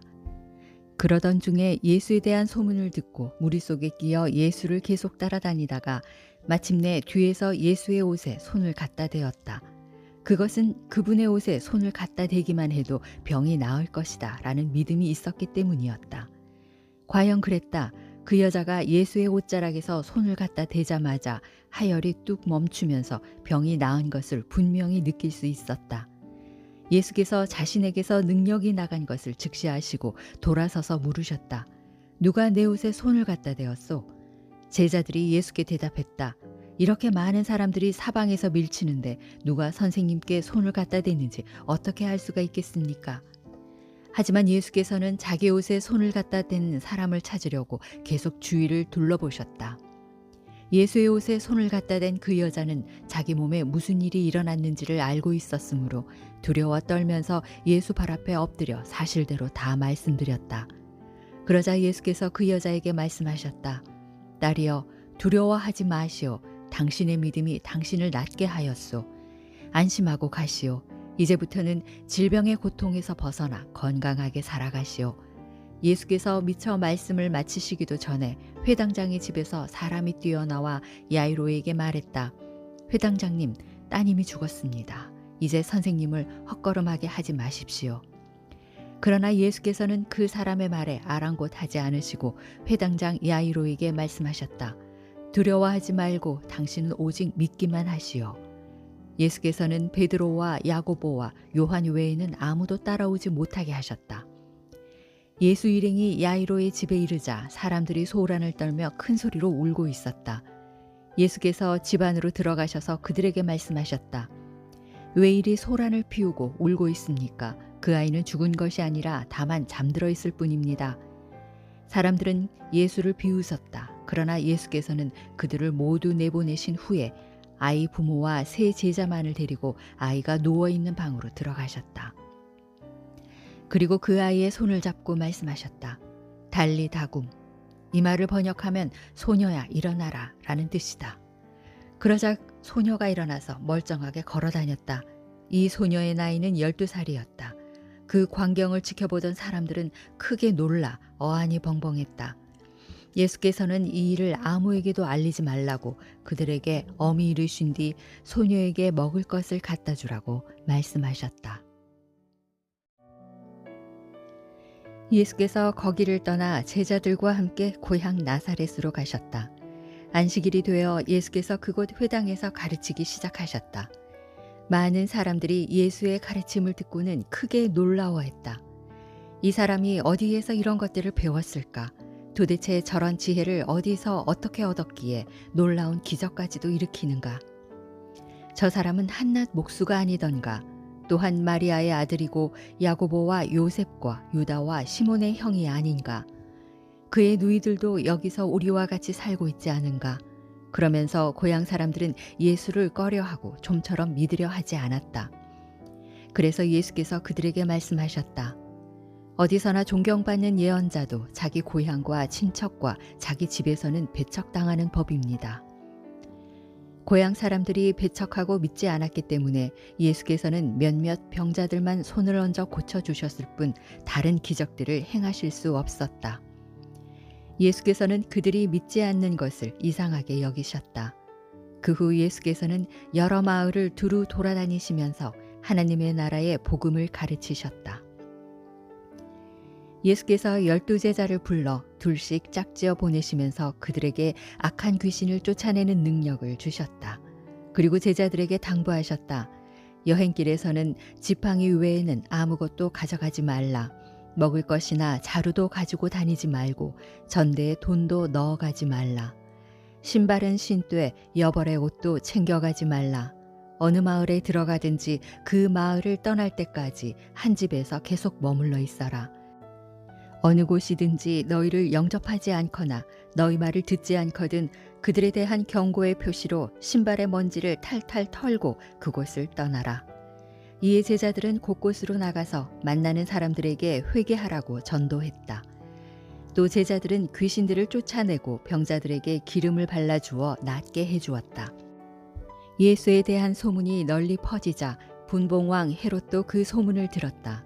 그러던 중에 예수에 대한 소문을 듣고 무리 속에 끼어 예수를 계속 따라다니다가 마침내 뒤에서 예수의 옷에 손을 갖다 대었다. 그것은 그분의 옷에 손을 갖다 대기만 해도 병이 나을 것이다 라는 믿음이 있었기 때문이었다. 과연 그랬다. 그 여자가 예수의 옷자락에서 손을 갖다 대자마자 하열이 뚝 멈추면서 병이 나은 것을 분명히 느낄 수 있었다. 예수께서 자신에게서 능력이 나간 것을 즉시하시고 돌아서서 물으셨다. 누가 내 옷에 손을 갖다 대었소? 제자들이 예수께 대답했다. 이렇게 많은 사람들이 사방에서 밀치는데 누가 선생님께 손을 갖다 대는지 어떻게 알 수가 있겠습니까? 하지만 예수께서는 자기 옷에 손을 갖다 댄 사람을 찾으려고 계속 주위를 둘러보셨다. 예수의 옷에 손을 갖다 댄 그 여자는 자기 몸에 무슨 일이 일어났는지를 알고 있었으므로 두려워 떨면서 예수 발 앞에 엎드려 사실대로 다 말씀드렸다. 그러자 예수께서 그 여자에게 말씀하셨다. 딸이여, 두려워하지 마시오. 당신의 믿음이 당신을 낫게 하였소. 안심하고 가시오. 이제부터는 질병의 고통에서 벗어나 건강하게 살아가시오. 예수께서 미처 말씀을 마치시기도 전에 회당장의 집에서 사람이 뛰어나와 야이로에게 말했다. 회당장님, 따님이 죽었습니다. 이제 선생님을 헛걸음하게 하지 마십시오. 그러나 예수께서는 그 사람의 말에 아랑곳하지 않으시고 회당장 야이로에게 말씀하셨다. 두려워하지 말고 당신은 오직 믿기만 하시오. 예수께서는 베드로와 야고보와 요한 외에는 아무도 따라오지 못하게 하셨다. 예수 일행이 야이로의 집에 이르자 사람들이 소란을 떨며 큰 소리로 울고 있었다. 예수께서 집 안으로 들어가셔서 그들에게 말씀하셨다. 왜 이리 소란을 피우고 울고 있습니까? 그 아이는 죽은 것이 아니라 다만 잠들어 있을 뿐입니다. 사람들은 예수를 비웃었다. 그러나 예수께서는 그들을 모두 내보내신 후에 아이 부모와 세 제자만을 데리고 아이가 누워있는 방으로 들어가셨다. 그리고 그 아이의 손을 잡고 말씀하셨다. 달리 다굼. 이 말을 번역하면 소녀야 일어나라 라는 뜻이다. 그러자 소녀가 일어나서 멀쩡하게 걸어 다녔다. 이 소녀의 나이는 12살이었다. 그 광경을 지켜보던 사람들은 크게 놀라 어안이 벙벙했다. 예수께서는 이 일을 아무에게도 알리지 말라고 그들에게 엄히 이르신 뒤 소녀에게 먹을 것을 갖다 주라고 말씀하셨다. 예수께서 거기를 떠나 제자들과 함께 고향 나사렛으로 가셨다. 안식일이 되어 예수께서 그곳 회당에서 가르치기 시작하셨다. 많은 사람들이 예수의 가르침을 듣고는 크게 놀라워했다. 이 사람이 어디에서 이런 것들을 배웠을까? 도대체 저런 지혜를 어디서 어떻게 얻었기에 놀라운 기적까지도 일으키는가? 저 사람은 한낱 목수가 아니던가? 또한 마리아의 아들이고 야고보와 요셉과 유다와 시몬의 형이 아닌가? 그의 누이들도 여기서 우리와 같이 살고 있지 않은가? 그러면서 고향 사람들은 예수를 꺼려하고 좀처럼 믿으려 하지 않았다. 그래서 예수께서 그들에게 말씀하셨다. 어디서나 존경받는 예언자도 자기 고향과 친척과 자기 집에서는 배척당하는 법입니다. 고향 사람들이 배척하고 믿지 않았기 때문에 예수께서는 몇몇 병자들만 손을 얹어 고쳐주셨을 뿐 다른 기적들을 행하실 수 없었다. 예수께서는 그들이 믿지 않는 것을 이상하게 여기셨다. 그 후 예수께서는 여러 마을을 두루 돌아다니시면서 하나님의 나라의 복음을 가르치셨다. 예수께서 12제자를 불러 둘씩 짝지어 보내시면서 그들에게 악한 귀신을 쫓아내는 능력을 주셨다. 그리고 제자들에게 당부하셨다. 여행길에서는 지팡이 외에는 아무것도 가져가지 말라. 먹을 것이나 자루도 가지고 다니지 말고 전대에 돈도 넣어가지 말라. 신발은 신되 여벌의 옷도 챙겨가지 말라. 어느 마을에 들어가든지 그 마을을 떠날 때까지 한 집에서 계속 머물러 있어라. 어느 곳이든지 너희를 영접하지 않거나 너희 말을 듣지 않거든 그들에 대한 경고의 표시로 신발의 먼지를 탈탈 털고 그곳을 떠나라. 이에 제자들은 곳곳으로 나가서 만나는 사람들에게 회개하라고 전도했다. 또 제자들은 귀신들을 쫓아내고 병자들에게 기름을 발라주어 낫게 해주었다. 예수에 대한 소문이 널리 퍼지자 분봉왕 헤롯도 그 소문을 들었다.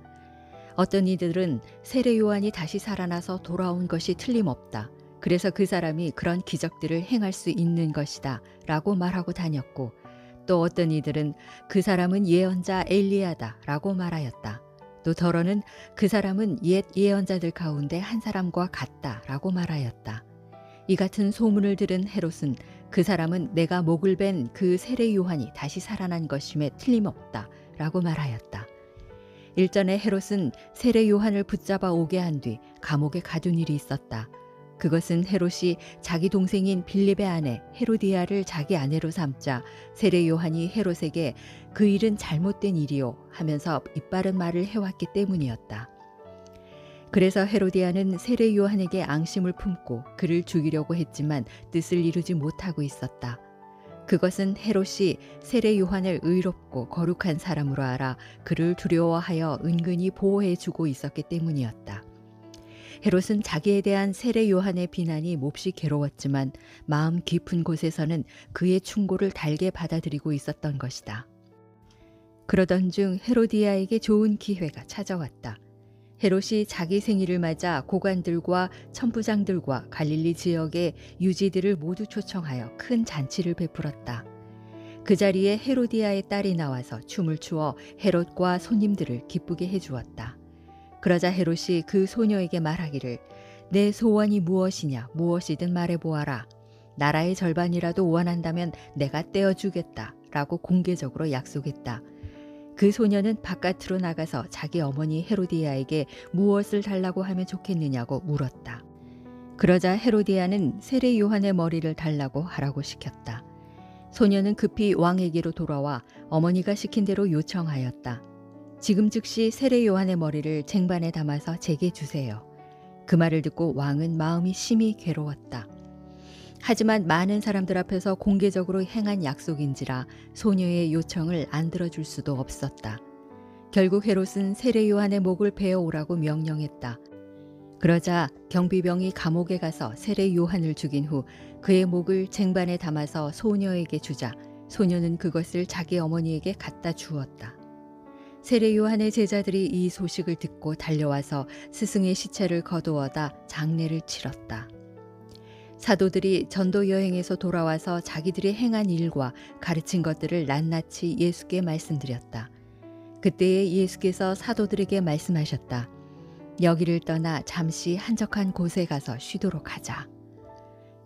어떤 이들은 세례 요한이 다시 살아나서 돌아온 것이 틀림없다. 그래서 그 사람이 그런 기적들을 행할 수 있는 것이다 라고 말하고 다녔고, 또 어떤 이들은 그 사람은 예언자 엘리야다 라고 말하였다. 또 더러는 그 사람은 옛 예언자들 가운데 한 사람과 같다 라고 말하였다. 이 같은 소문을 들은 헤롯은 그 사람은 내가 목을 벤 그 세례 요한이 다시 살아난 것임에 틀림없다 라고 말하였다. 일전에 헤롯은 세례 요한을 붙잡아 오게 한 뒤 감옥에 가둔 일이 있었다. 그것은 헤롯이 자기 동생인 빌립의 아내 헤로디아를 자기 아내로 삼자 세례 요한이 헤롯에게 그 일은 잘못된 일이요 하면서 입바른 말을 해왔기 때문이었다. 그래서 헤로디아는 세례 요한에게 앙심을 품고 그를 죽이려고 했지만 뜻을 이루지 못하고 있었다. 그것은 헤롯이 세례 요한을 의롭고 거룩한 사람으로 알아 그를 두려워하여 은근히 보호해주고 있었기 때문이었다. 헤롯은 자기에 대한 세례 요한의 비난이 몹시 괴로웠지만 마음 깊은 곳에서는 그의 충고를 달게 받아들이고 있었던 것이다. 그러던 중 헤로디아에게 좋은 기회가 찾아왔다. 헤롯이 자기 생일을 맞아 고관들과 천부장들과 갈릴리 지역의 유지들을 모두 초청하여 큰 잔치를 베풀었다. 그 자리에 헤로디아의 딸이 나와서 춤을 추어 헤롯과 손님들을 기쁘게 해주었다. 그러자 헤롯이 그 소녀에게 말하기를 내 소원이 무엇이냐 무엇이든 말해보아라. 나라의 절반이라도 원한다면 내가 떼어주겠다 라고 공개적으로 약속했다. 그 소녀는 바깥으로 나가서 자기 어머니 헤로디아에게 무엇을 달라고 하면 좋겠느냐고 물었다. 그러자 헤로디아는 세례 요한의 머리를 달라고 하라고 시켰다. 소녀는 급히 왕에게로 돌아와 어머니가 시킨 대로 요청하였다. 지금 즉시 세례 요한의 머리를 쟁반에 담아서 제게 주세요. 그 말을 듣고 왕은 마음이 심히 괴로웠다. 하지만 많은 사람들 앞에서 공개적으로 행한 약속인지라 소녀의 요청을 안 들어줄 수도 없었다. 결국 헤롯은 세례 요한의 목을 베어 오라고 명령했다. 그러자 경비병이 감옥에 가서 세례 요한을 죽인 후 그의 목을 쟁반에 담아서 소녀에게 주자 소녀는 그것을 자기 어머니에게 갖다 주었다. 세례 요한의 제자들이 이 소식을 듣고 달려와서 스승의 시체를 거두어다 장례를 치렀다. 사도들이 전도 여행에서 돌아와서 자기들이 행한 일과 가르친 것들을 낱낱이 예수께 말씀드렸다. 그때에 예수께서 사도들에게 말씀하셨다. 여기를 떠나 잠시 한적한 곳에 가서 쉬도록 하자.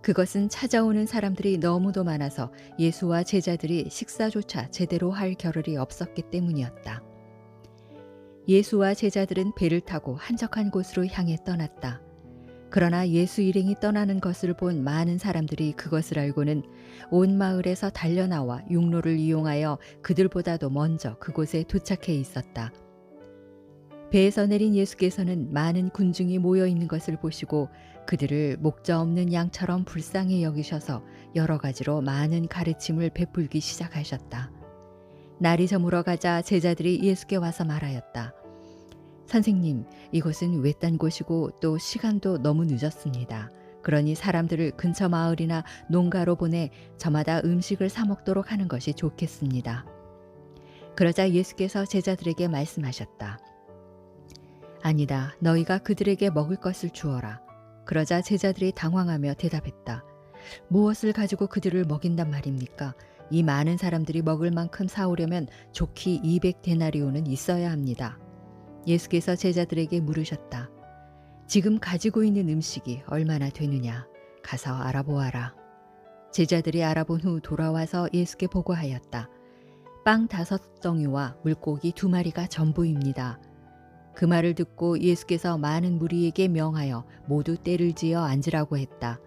그것은 찾아오는 사람들이 너무도 많아서 예수와 제자들이 식사조차 제대로 할 겨를이 없었기 때문이었다. 예수와 제자들은 배를 타고 한적한 곳으로 향해 떠났다. 그러나 예수 일행이 떠나는 것을 본 많은 사람들이 그것을 알고는 온 마을에서 달려나와 육로를 이용하여 그들보다도 먼저 그곳에 도착해 있었다. 배에서 내린 예수께서는 많은 군중이 모여 있는 것을 보시고 그들을 목자 없는 양처럼 불쌍히 여기셔서 여러 가지로 많은 가르침을 베풀기 시작하셨다. 날이 저물어 가자 제자들이 예수께 와서 말하였다. 선생님, 이곳은 외딴 곳이고 또 시간도 너무 늦었습니다. 그러니 사람들을 근처 마을이나 농가로 보내 저마다 음식을 사 먹도록 하는 것이 좋겠습니다. 그러자 예수께서 제자들에게 말씀하셨다. 아니다. 너희가 그들에게 먹을 것을 주어라. 그러자 제자들이 당황하며 대답했다. 무엇을 가지고 그들을 먹인단 말입니까? 이 많은 사람들이 먹을 만큼 사오려면 좋기 200데나리온은 있어야 합니다. 예수께서 제자들에게 물으셨다. 지금 가지고 있는 음식이 얼마나 되느냐? 가서 알아보아라. 제자들이 알아본 후 돌아와서 예수께 보고하였다. 빵 5덩이와 물고기 2마리가 전부입니다. 그 말을 듣고 예수께서 많은 무리에게 명하여 모두 때를 지어 앉으라고 했다.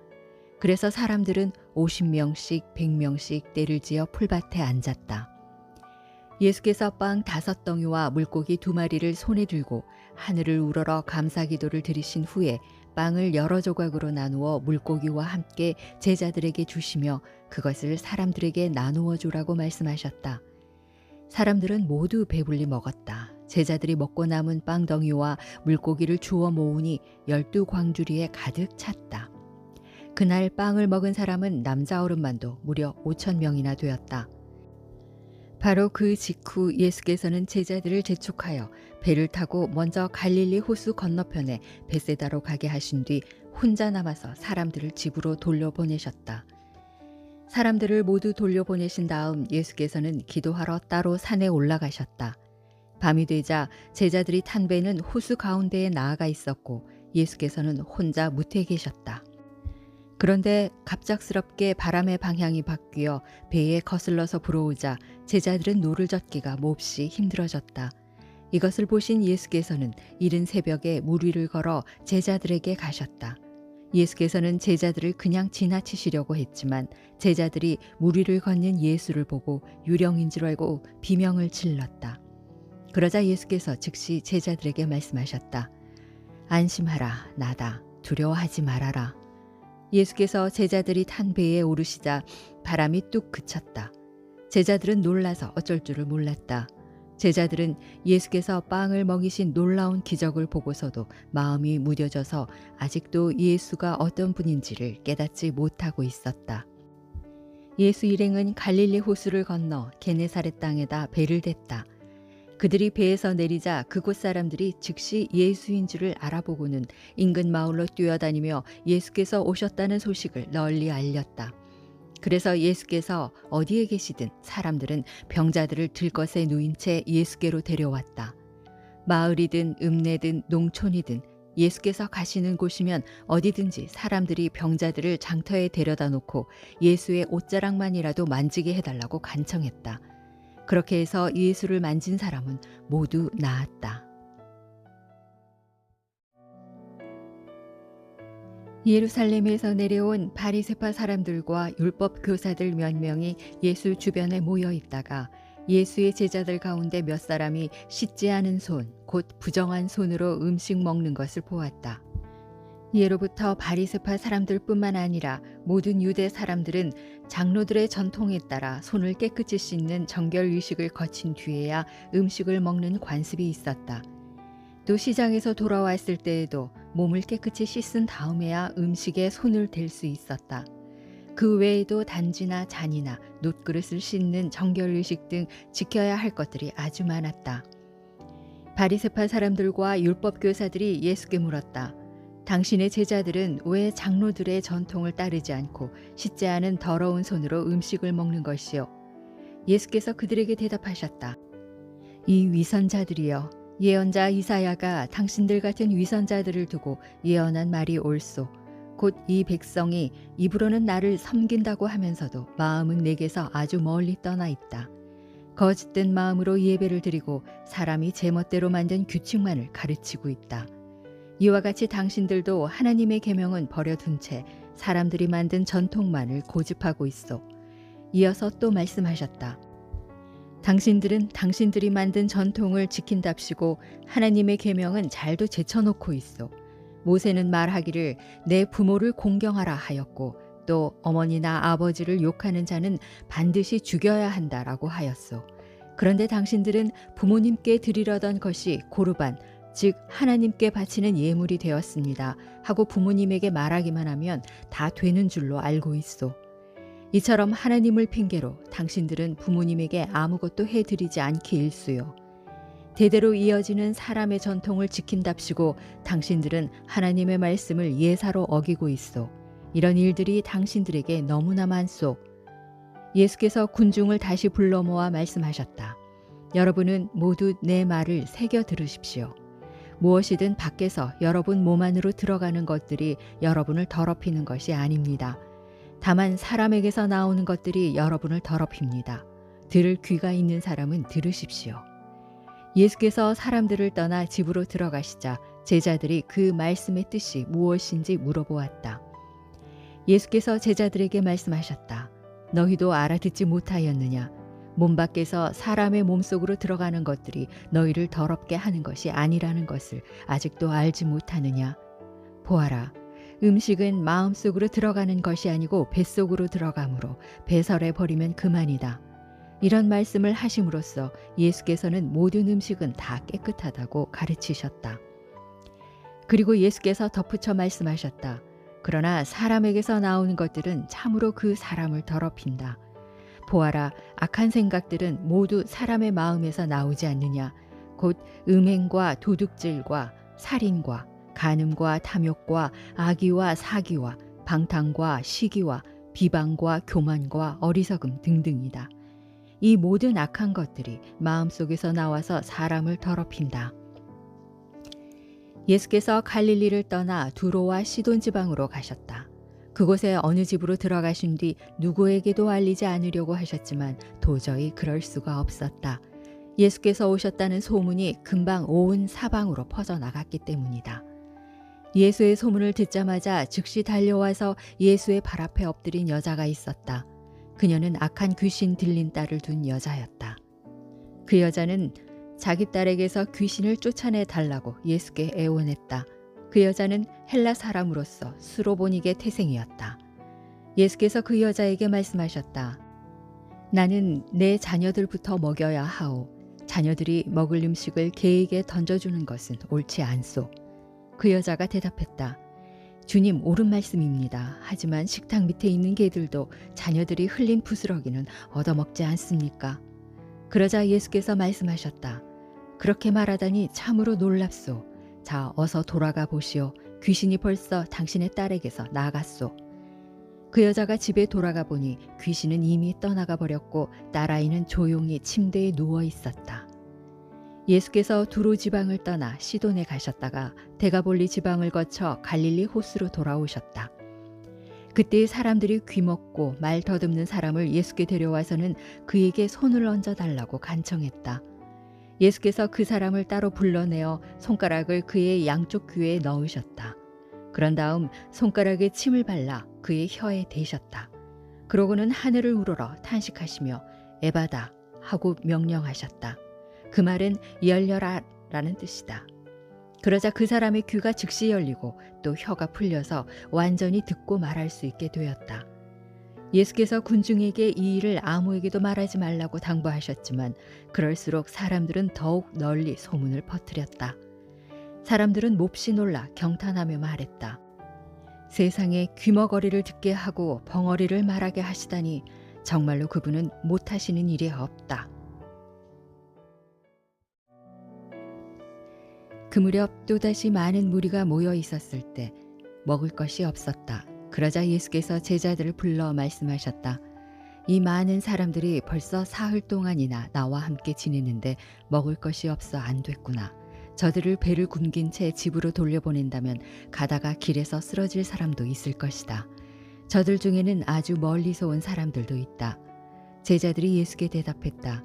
그래서 사람들은 50명씩 100명씩 때를 지어 풀밭에 앉았다. 예수께서 빵 5덩이와 물고기 2마리를 손에 들고 하늘을 우러러 감사기도를 드리신 후에 빵을 여러 조각으로 나누어 물고기와 함께 제자들에게 주시며 그것을 사람들에게 나누어 주라고 말씀하셨다. 사람들은 모두 배불리 먹었다. 제자들이 먹고 남은 빵덩이와 물고기를 주워 모으니 12광주리에 가득 찼다. 그날 빵을 먹은 사람은 남자 어른만도 무려 5,000명이나 되었다. 바로 그 직후 예수께서는 제자들을 재촉하여 배를 타고 먼저 갈릴리 호수 건너편에 벳세다로 가게 하신 뒤 혼자 남아서 사람들을 집으로 돌려보내셨다. 사람들을 모두 돌려보내신 다음 예수께서는 기도하러 따로 산에 올라가셨다. 밤이 되자 제자들이 탄 배는 호수 가운데에 나아가 있었고 예수께서는 혼자 무태에 계셨다. 그런데 갑작스럽게 바람의 방향이 바뀌어 배에 거슬러서 불어오자 제자들은 노를 젓기가 몹시 힘들어졌다. 이것을 보신 예수께서는 이른 새벽에 물 위를 걸어 제자들에게 가셨다. 예수께서는 제자들을 그냥 지나치시려고 했지만 제자들이 물 위를 걷는 예수를 보고 유령인 줄 알고 비명을 질렀다. 그러자 예수께서 즉시 제자들에게 말씀하셨다. 안심하라, 나다. 두려워하지 말아라. 예수께서 제자들이 탄 배에 오르시자 바람이 뚝 그쳤다. 제자들은 놀라서 어쩔 줄을 몰랐다. 제자들은 예수께서 빵을 먹이신 놀라운 기적을 보고서도 마음이 무뎌져서 아직도 예수가 어떤 분인지를 깨닫지 못하고 있었다. 예수 일행은 갈릴리 호수를 건너 게네사렛 땅에다 배를 댔다. 그들이 배에서 내리자 그곳 사람들이 즉시 예수인 줄을 알아보고는 인근 마을로 뛰어다니며 예수께서 오셨다는 소식을 널리 알렸다. 그래서 예수께서 어디에 계시든 사람들은 병자들을 들것에 누인 채 예수께로 데려왔다. 마을이든 읍내든 농촌이든 예수께서 가시는 곳이면 어디든지 사람들이 병자들을 장터에 데려다 놓고 예수의 옷자락만이라도 만지게 해달라고 간청했다. 그렇게 해서 예수를 만진 사람은 모두 나았다. 예루살렘에서 내려온 바리새파 사람들과 율법 교사들 몇 명이 예수 주변에 모여 있다가 예수의 제자들 가운데 몇 사람이 씻지 않은 손, 곧 부정한 손으로 음식 먹는 것을 보았다. 예로부터 바리새파 사람들뿐만 아니라 모든 유대 사람들은 장로들의 전통에 따라 손을 깨끗이 씻는 정결 의식을 거친 뒤에야 음식을 먹는 관습이 있었다. 또 시장에서 돌아왔을 때에도 몸을 깨끗이 씻은 다음에야 음식에 손을 댈 수 있었다. 그 외에도 단지나 잔이나 놋그릇을 씻는 정결 의식 등 지켜야 할 것들이 아주 많았다. 바리새파 사람들과 율법 교사들이 예수께 물었다. 당신의 제자들은 왜 장로들의 전통을 따르지 않고 씻지 않은 더러운 손으로 음식을 먹는 것이요? 예수께서 그들에게 대답하셨다. 이 위선자들이여, 예언자 이사야가 당신들 같은 위선자들을 두고 예언한 말이 옳소. 곧 이 백성이 입으로는 나를 섬긴다고 하면서도 마음은 내게서 아주 멀리 떠나 있다. 거짓된 마음으로 예배를 드리고 사람이 제멋대로 만든 규칙만을 가르치고 있다. 이와 같이 당신들도 하나님의 계명은 버려둔 채 사람들이 만든 전통만을 고집하고 있어. 이어서 또 말씀하셨다. 당신들은 당신들이 만든 전통을 지킨답시고 하나님의 계명은 잘도 제쳐놓고 있어. 모세는 말하기를 내 부모를 공경하라 하였고 또 어머니나 아버지를 욕하는 자는 반드시 죽여야 한다라고 하였소. 그런데 당신들은 부모님께 드리려던 것이 고르반, 즉 하나님께 바치는 예물이 되었습니다 하고 부모님에게 말하기만 하면 다 되는 줄로 알고 있소. 이처럼 하나님을 핑계로 당신들은 부모님에게 아무것도 해드리지 않기 일쑤요. 대대로 이어지는 사람의 전통을 지킨답시고 당신들은 하나님의 말씀을 예사로 어기고 있소. 이런 일들이 당신들에게 너무나 많소. 예수께서 군중을 다시 불러 모아 말씀하셨다. 여러분은 모두 내 말을 새겨 들으십시오. 무엇이든 밖에서 여러분 몸 안으로 들어가는 것들이 여러분을 더럽히는 것이 아닙니다. 다만 사람에게서 나오는 것들이 여러분을 더럽힙니다. 들을 귀가 있는 사람은 들으십시오. 예수께서 사람들을 떠나 집으로 들어가시자 제자들이 그 말씀의 뜻이 무엇인지 물어보았다. 예수께서 제자들에게 말씀하셨다. 너희도 알아듣지 못하였느냐? 몸 밖에서 사람의 몸속으로 들어가는 것들이 너희를 더럽게 하는 것이 아니라는 것을 아직도 알지 못하느냐? 보아라. 음식은 마음속으로 들어가는 것이 아니고 뱃속으로 들어가므로 배설해 버리면 그만이다. 이런 말씀을 하심으로써 예수께서는 모든 음식은 다 깨끗하다고 가르치셨다. 그리고 예수께서 덧붙여 말씀하셨다. 그러나 사람에게서 나오는 것들은 참으로 그 사람을 더럽힌다. 보아라, 악한 생각들은 모두 사람의 마음에서 나오지 않느냐. 곧 음행과 도둑질과 살인과 간음과 탐욕과 악의와 사기와 방탕과 시기와 비방과 교만과 어리석음 등등이다. 이 모든 악한 것들이 마음속에서 나와서 사람을 더럽힌다. 예수께서 갈릴리를 떠나 두로와 시돈 지방으로 가셨다. 그곳에 어느 집으로 들어가신 뒤 누구에게도 알리지 않으려고 하셨지만 도저히 그럴 수가 없었다. 예수께서 오셨다는 소문이 금방 온 사방으로 퍼져나갔기 때문이다. 예수의 소문을 듣자마자 즉시 달려와서 예수의 발 앞에 엎드린 여자가 있었다. 그녀는 악한 귀신 들린 딸을 둔 여자였다. 그 여자는 자기 딸에게서 귀신을 쫓아내 달라고 예수께 애원했다. 그 여자는 헬라 사람으로서 수로보닉의 태생이었다. 예수께서 그 여자에게 말씀하셨다. 나는 내 자녀들부터 먹여야 하오. 자녀들이 먹을 음식을 개에게 던져주는 것은 옳지 않소. 그 여자가 대답했다. 주님, 옳은 말씀입니다. 하지만 식탁 밑에 있는 개들도 자녀들이 흘린 부스러기는 얻어먹지 않습니까? 그러자 예수께서 말씀하셨다. 그렇게 말하다니 참으로 놀랍소. 자, 어서 돌아가 보시오. 귀신이 벌써 당신의 딸에게서 나갔소. 그 여자가 집에 돌아가 보니 귀신은 이미 떠나가 버렸고 딸아이는 조용히 침대에 누워 있었다. 예수께서 두로 지방을 떠나 시돈에 가셨다가 데가볼리 지방을 거쳐 갈릴리 호수로 돌아오셨다. 그때 사람들이 귀먹고 말 더듬는 사람을 예수께 데려와서는 그에게 손을 얹어 달라고 간청했다. 예수께서 그 사람을 따로 불러내어 손가락을 그의 양쪽 귀에 넣으셨다. 그런 다음 손가락에 침을 발라 그의 혀에 대셨다. 그러고는 하늘을 우러러 탄식하시며 에바다 하고 명령하셨다. 그 말은 열려라 라는 뜻이다. 그러자 그 사람의 귀가 즉시 열리고 또 혀가 풀려서 완전히 듣고 말할 수 있게 되었다. 예수께서 군중에게 이 일을 아무에게도 말하지 말라고 당부하셨지만 그럴수록 사람들은 더욱 널리 소문을 퍼뜨렸다. 사람들은 몹시 놀라 경탄하며 말했다. 세상에 귀머거리를 듣게 하고 벙어리를 말하게 하시다니 정말로 그분은 못하시는 일이 없다. 그 무렵 또다시 많은 무리가 모여 있었을 때 먹을 것이 없었다. 그러자 예수께서 제자들을 불러 말씀하셨다. 이 많은 사람들이 벌써 사흘 동안이나 나와 함께 지내는데 먹을 것이 없어 안 됐구나. 저들을 배를 굶긴 채 집으로 돌려보낸다면 가다가 길에서 쓰러질 사람도 있을 것이다. 저들 중에는 아주 멀리서 온 사람들도 있다. 제자들이 예수께 대답했다.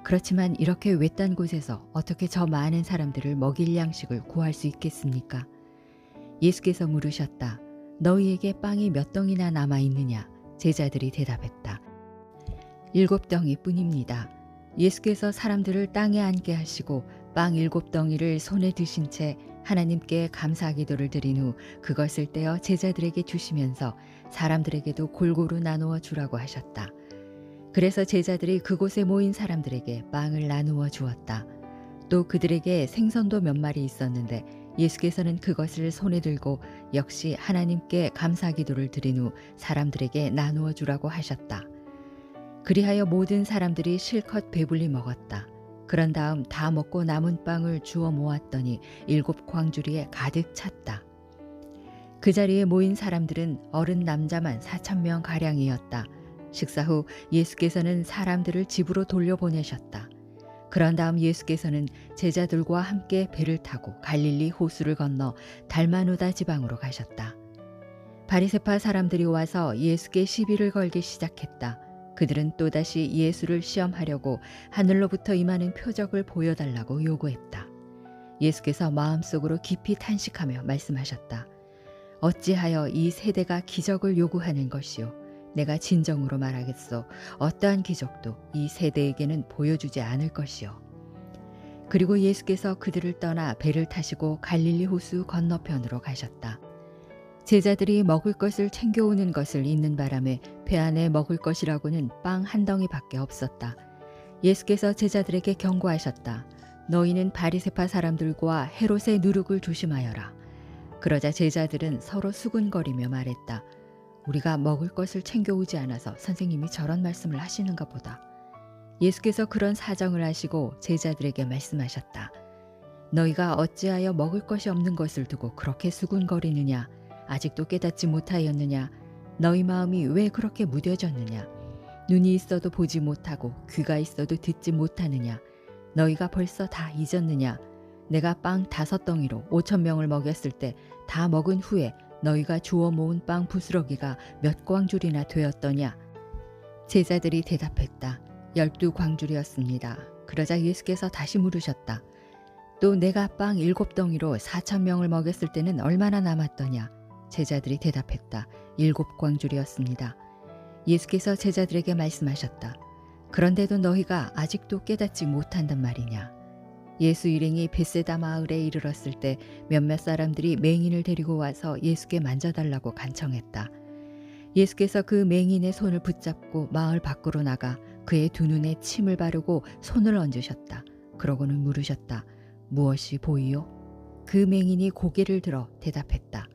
그렇지만 이렇게 외딴 곳에서 어떻게 저 많은 사람들을 먹일 양식을 구할 수 있겠습니까? 예수께서 물으셨다. 너희에게 빵이 몇 덩이나 남아 있느냐? 제자들이 대답했다. 7덩이 뿐입니다. 예수께서 사람들을 땅에 앉게 하시고 빵 7덩이를 손에 드신 채 하나님께 감사 기도를 드린 후 그것을 떼어 제자들에게 주시면서 사람들에게도 골고루 나누어 주라고 하셨다. 그래서 제자들이 그곳에 모인 사람들에게 빵을 나누어 주었다. 또 그들에게 생선도 몇 마리 있었는데 예수께서는 그것을 손에 들고 역시 하나님께 감사기도를 드린 후 사람들에게 나누어 주라고 하셨다. 그리하여 모든 사람들이 실컷 배불리 먹었다. 그런 다음 다 먹고 남은 빵을 주워 모았더니 7광주리에 가득 찼다. 그 자리에 모인 사람들은 어른 남자만 4,000명 가량이었다. 식사 후 예수께서는 사람들을 집으로 돌려보내셨다. 그런 다음 예수께서는 제자들과 함께 배를 타고 갈릴리 호수를 건너 달마누다 지방으로 가셨다. 바리새파 사람들이 와서 예수께 시비를 걸기 시작했다. 그들은 또다시 예수를 시험하려고 하늘로부터 임하는 표적을 보여달라고 요구했다. 예수께서 마음속으로 깊이 탄식하며 말씀하셨다. 어찌하여 이 세대가 기적을 요구하는 것이요. 내가 진정으로 말하겠소. 어떠한 기적도 이 세대에게는 보여주지 않을 것이요. 그리고 예수께서 그들을 떠나 배를 타시고 갈릴리 호수 건너편으로 가셨다. 제자들이 먹을 것을 챙겨오는 것을 잊는 바람에 배 안에 먹을 것이라고는 빵 한 덩이밖에 없었다. 예수께서 제자들에게 경고하셨다. 너희는 바리새파 사람들과 헤롯의 누룩을 조심하여라. 그러자 제자들은 서로 수군거리며 말했다. 우리가 먹을 것을 챙겨오지 않아서 선생님이 저런 말씀을 하시는가 보다. 예수께서 그런 사정을 아시고 제자들에게 말씀하셨다. 너희가 어찌하여 먹을 것이 없는 것을 두고 그렇게 수군거리느냐? 아직도 깨닫지 못하였느냐? 너희 마음이 왜 그렇게 무뎌졌느냐? 눈이 있어도 보지 못하고 귀가 있어도 듣지 못하느냐? 너희가 벌써 다 잊었느냐? 내가 빵 5덩이로 5,000명을 먹였을 때 다 먹은 후에 너희가 주워 모은 빵 부스러기가 몇 광줄이나 되었더냐? 제자들이 대답했다. 12광줄이었습니다. 그러자 예수께서 다시 물으셨다. 또 내가 빵 7덩이로 4,000명을 먹였을 때는 얼마나 남았더냐? 제자들이 대답했다. 7광줄이었습니다. 예수께서 제자들에게 말씀하셨다. 그런데도 너희가 아직도 깨닫지 못한단 말이냐? 예수 일행이 벳세다 마을에 이르렀을 때 몇몇 사람들이 맹인을 데리고 와서 예수께 만져달라고 간청했다. 예수께서 그 맹인의 손을 붙잡고 마을 밖으로 나가 그의 두 눈에 침을 바르고 손을 얹으셨다. 그러고는 물으셨다. 무엇이 보이요? 그 맹인이 고개를 들어 대답했다.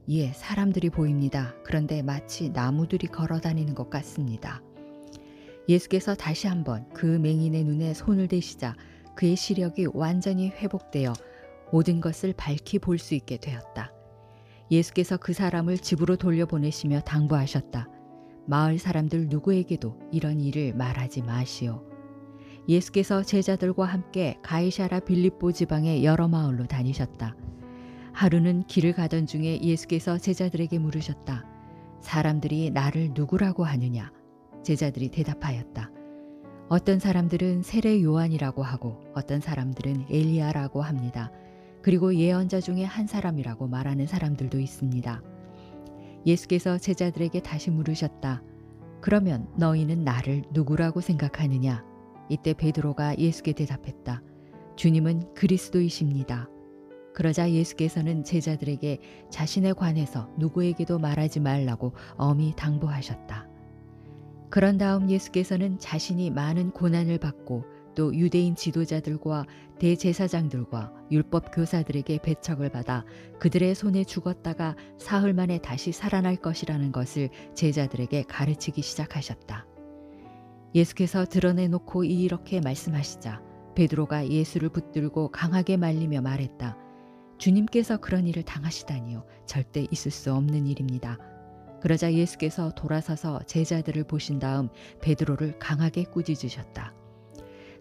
예, 사람들이 보입니다. 그런데 마치 나무들이 걸어 다니는 것 같습니다. 예수께서 다시 한번 그 맹인의 눈에 손을 대시자 그의 시력이 완전히 회복되어 모든 것을 밝히 볼 수 있게 되었다. 예수께서 그 사람을 집으로 돌려보내시며 당부하셨다. 마을 사람들 누구에게도 이런 일을 말하지 마시오. 예수께서 제자들과 함께 가이사랴 빌립보 지방의 여러 마을로 다니셨다. 하루는 길을 가던 중에 예수께서 제자들에게 물으셨다. 사람들이 나를 누구라고 하느냐? 제자들이 대답하였다. 어떤 사람들은 세례 요한이라고 하고 어떤 사람들은 엘리야라고 합니다. 그리고 예언자 중에 한 사람이라고 말하는 사람들도 있습니다. 예수께서 제자들에게 다시 물으셨다. 그러면 너희는 나를 누구라고 생각하느냐? 이때 베드로가 예수께 대답했다. 주님은 그리스도이십니다. 그러자 예수께서는 제자들에게 자신에 관해서 누구에게도 말하지 말라고 엄히 당부하셨다. 그런 다음 예수께서는 자신이 많은 고난을 받고 또 유대인 지도자들과 대제사장들과 율법 교사들에게 배척을 받아 그들의 손에 죽었다가 사흘 만에 다시 살아날 것이라는 것을 제자들에게 가르치기 시작하셨다. 예수께서 드러내놓고 이렇게 말씀하시자 베드로가 예수를 붙들고 강하게 말리며 말했다. 주님께서 그런 일을 당하시다니요. 절대 있을 수 없는 일입니다. 그러자 예수께서 돌아서서 제자들을 보신 다음 베드로를 강하게 꾸짖으셨다.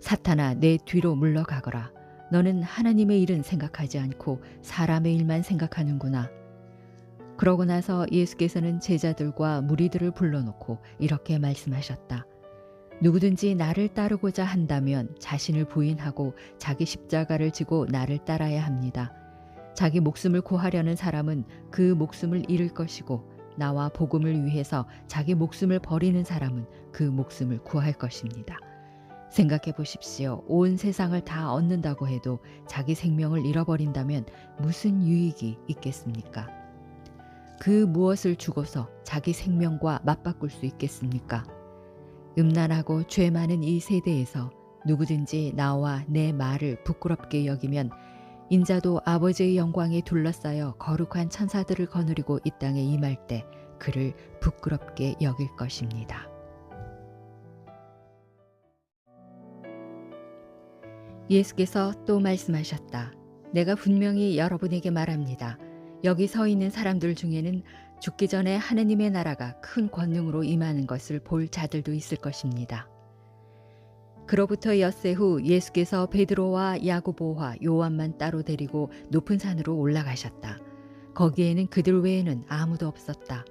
사탄아, 내 뒤로 물러가거라. 너는 하나님의 일은 생각하지 않고 사람의 일만 생각하는구나. 그러고 나서 예수께서는 제자들과 무리들을 불러놓고 이렇게 말씀하셨다. 누구든지 나를 따르고자 한다면 자신을 부인하고 자기 십자가를 지고 나를 따라야 합니다. 자기 목숨을 구하려는 사람은 그 목숨을 잃을 것이고 나와 복음을 위해서 자기 목숨을 버리는 사람은 그 목숨을 구할 것입니다. 생각해 보십시오. 온 세상을 다 얻는다고 해도 자기 생명을 잃어버린다면 무슨 유익이 있겠습니까? 그 무엇을 주고서 자기 생명과 맞바꿀 수 있겠습니까? 음란하고 죄 많은 이 세대에서 누구든지 나와 내 말을 부끄럽게 여기면 인자도 아버지의 영광에 둘러싸여 거룩한 천사들을 거느리고 이 땅에 임할 때 그를 부끄럽게 여길 것입니다. 예수께서 또 말씀하셨다. 내가 분명히 여러분에게 말합니다. 여기 서 있는 사람들 중에는 죽기 전에 하느님의 나라가 큰 권능으로 임하는 것을 볼 자들도 있을 것입니다. 그로부터 엿새 후 예수께서 베드로와 야고보와 요한만 따로 데리고 높은 산으로 올라가셨다. 거기에는 그들 외에는 아무도 없었다.